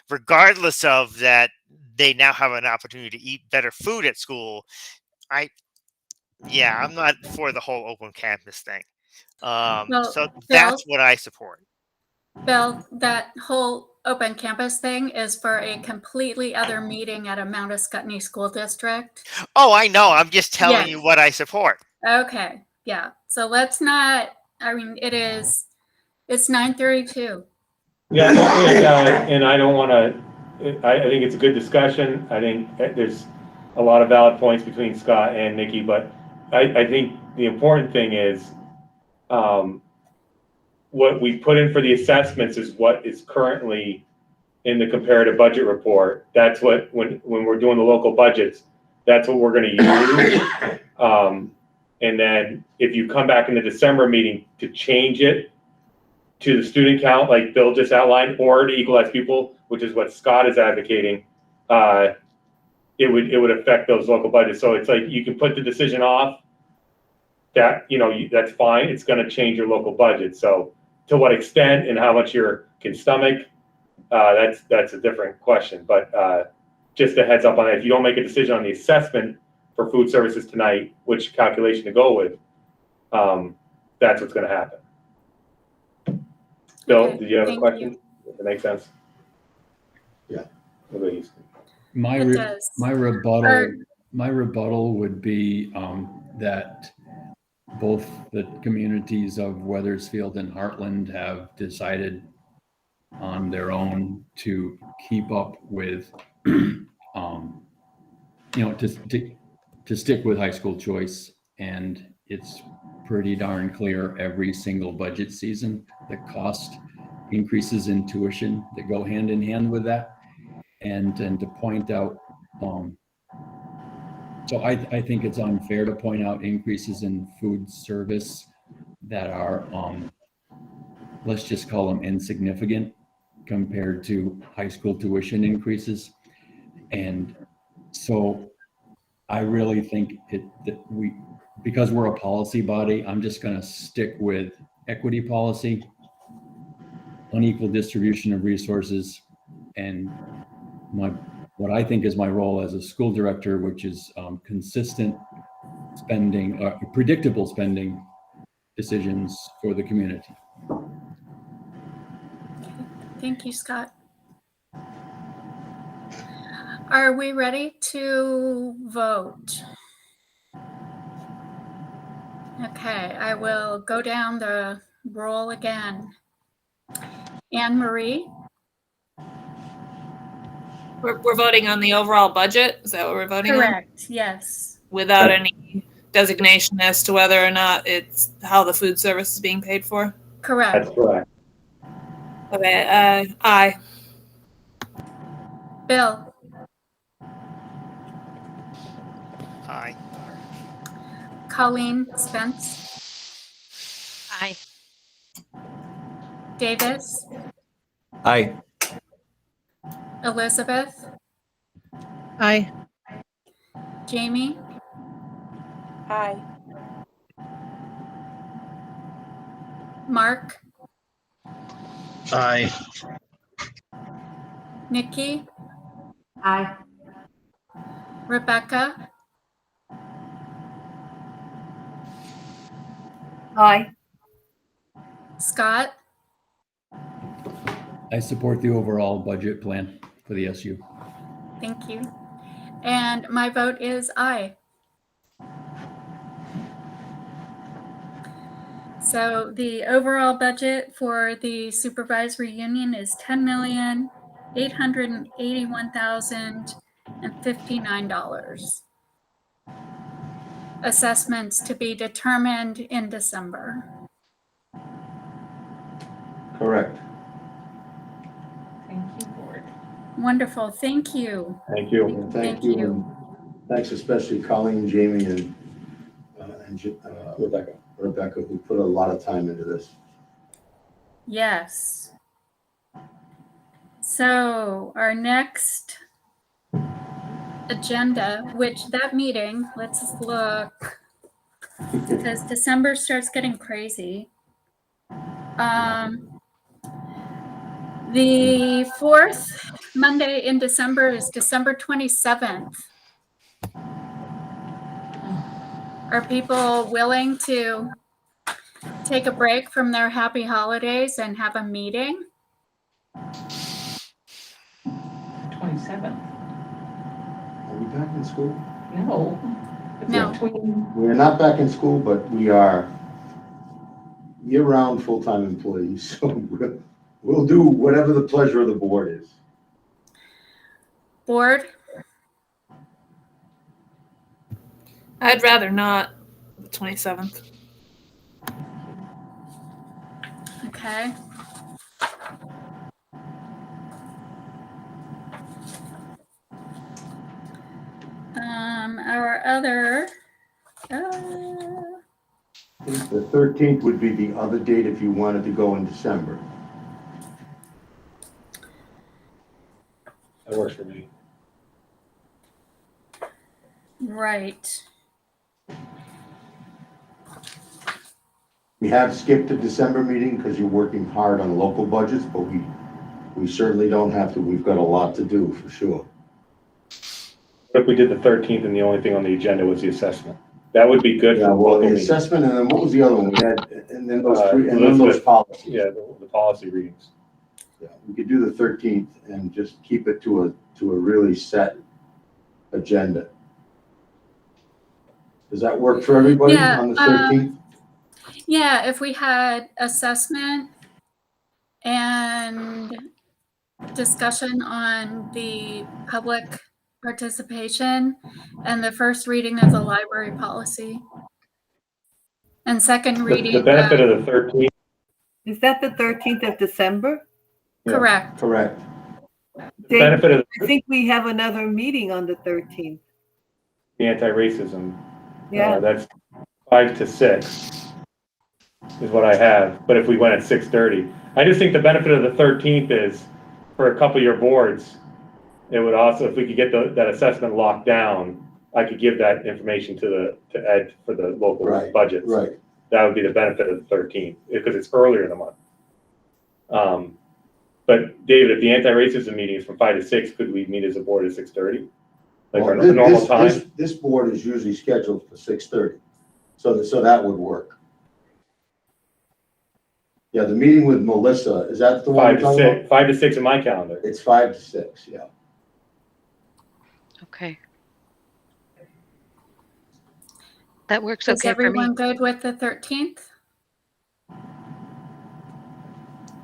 regardless of that, they now have an opportunity to eat better food at school. I'm not for the whole open campus thing. So that's what I support. Bill, that whole open campus thing is for a completely other meeting at a Mount Escutney School District. Oh, I know. I'm just telling you what I support. Okay. Yeah. So let's not, it's 9:32. Yeah, and I don't want to, I think it's a good discussion. I think there's a lot of valid points between Scott and Nikki, but I think the important thing is what we put in for the assessments is what is currently in the comparative budget report. That's what, when we're doing the local budgets, that's what we're going to use. And then if you come back in the December meeting to change it to the student count, like Bill just outlined, or to equalize people, which is what Scott is advocating, it would affect those local budgets. So it's like you can put the decision off. That that's fine. It's going to change your local budget. So to what extent and how much you can stomach, that's a different question. But just a heads up on that. If you don't make a decision on the assessment for food services tonight, which calculation to go with, that's what's going to happen. Bill, did you have a question? Does that make sense? Yeah. My rebuttal would be that both the communities of Weathersfield and Heartland have decided on their own to keep up with, to stick with high school choice. And it's pretty darn clear every single budget season, the cost increases in tuition that go hand in hand with that. And to point out, so I think it's unfair to point out increases in food service that are, let's just call them insignificant compared to high school tuition increases. And so I really think because we're a policy body, I'm just going to stick with equity policy, unequal distribution of resources, and what I think is my role as a school director, which is consistent spending, predictable spending decisions for the community. Thank you, Scott. Are we ready to vote? Okay, I will go down the roll again. Anne Marie? We're voting on the overall budget. Is that what we're voting on? Correct, yes. Without any designation as to whether or not it's how the food service is being paid for? Correct. That's correct. Okay, aye. Bill? Aye. Colleen Spence? Aye. Davis? Aye. Elizabeth? Aye. Jamie? Aye. Mark? Aye. Nikki? Aye. Rebecca? Aye. Scott, I support the overall budget plan for the SU. thank you. And my vote is aye. So the overall budget for the supervisory union is $10,881,059. Assessments to be determined in December. Correct. Thank you, board. Wonderful, thank you. Thank you. And thank you. And thanks especially Colleen, Jamie, and Rebecca, who put a lot of time into this. Yes. So our next agenda, which that meeting, let's look, because December starts getting crazy. The fourth Monday in December is December 27th. Are people willing to take a break from their happy holidays and have a meeting? 27th. Are we back in school? No. It's No. between. We're not back in school, but we are year-round full-time employees. So we'll do whatever the pleasure of the board is. Board? I'd rather not the 27th. Okay. Our other, I think the 13th would be the other date if you wanted to go in December. That works for me. right. We have skipped the December meeting because you're working hard on local budgets, but we certainly don't have to. We've got a lot to do for sure. If we did the 13th and the only thing on the agenda was the assessment, that would be good. Yeah, for well, local the meetings. assessment, and then what was the other one we had? And then those three, and then those Elizabeth, policies. Yeah, the policy readings. Yeah, we could do the 13th and just keep it to a really set agenda. Does that work for everybody on the 13th? Yeah, if we had assessment and discussion on the public participation and the first reading of the library policy. And second reading. The benefit of the 13th. Is that the 13th of December? Correct. Correct. The benefit of I think we have another meeting on the 13th. the anti-racism. Yeah. That's 5 to 6 is what I have. But if we went at 6:30, I just think the benefit of the 13th is for a couple of your boards, it would also, if we could get that assessment locked down, I could give that information to Ed for the local budgets. Right. That would be the benefit of the 13th because it's earlier in the month. But David, if the anti-racism meeting is from 5 to 6, could we meet as a board at 6:30? Like Well, our normal time? This board is usually scheduled for 6:30, so that would work. Yeah, the meeting with Melissa, is that the one? 5 to 6. 5 to 6 in my calendar. It's 5 to 6, yeah. Okay. That works Is okay for me. everyone good with the 13th?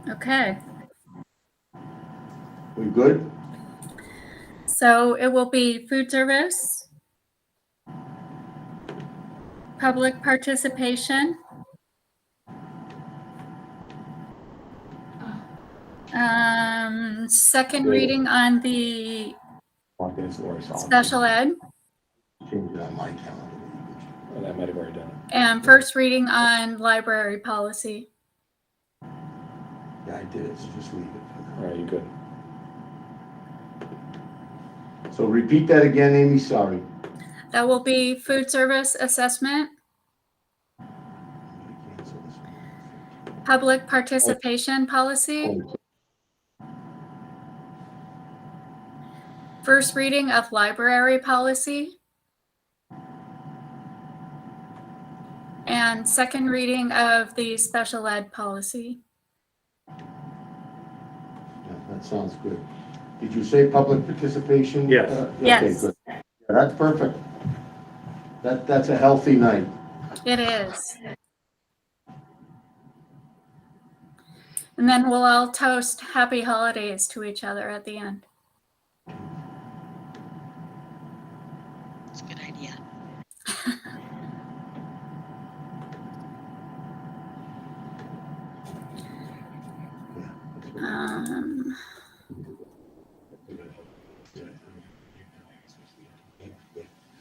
Okay, We good? so it will be food service, public participation, second reading on the special ed, Change it on my calendar. And I might have already done it. and first reading on library policy. Yeah, I did, so just leave it for now. All right, you good. So repeat that again, Amy, sorry. That will be food service assessment, public participation policy, first reading of library policy, And second reading of the special ed policy. Yeah, that sounds good. Did you say public participation? Yes. Okay, Yes. good. Yeah, that's perfect. That's a healthy night. It is. And then we'll all toast happy holidays to each other at the end. That's a good idea.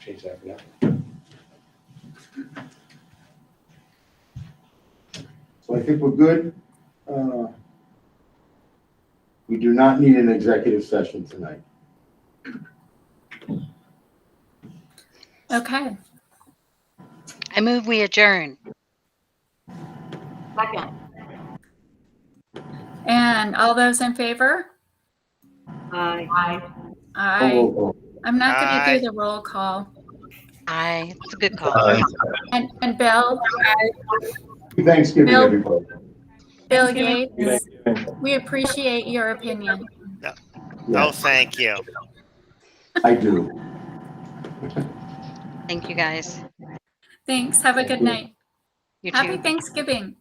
Change that for now. So I think we're good. We do not need an executive session tonight. Okay. I move we adjourn. Second. And all those in favor? Aye. Aye. I'm not going to Aye. do the roll call. Aye. It's a good call. And Bill? Happy Thanksgiving, Bill? everybody. Bill Thanksgiving. Yates, we appreciate your opinion. Oh, Yes, thank you. I do. Thank you, guys. Thanks. Have a good night. You Happy too. Thanksgiving.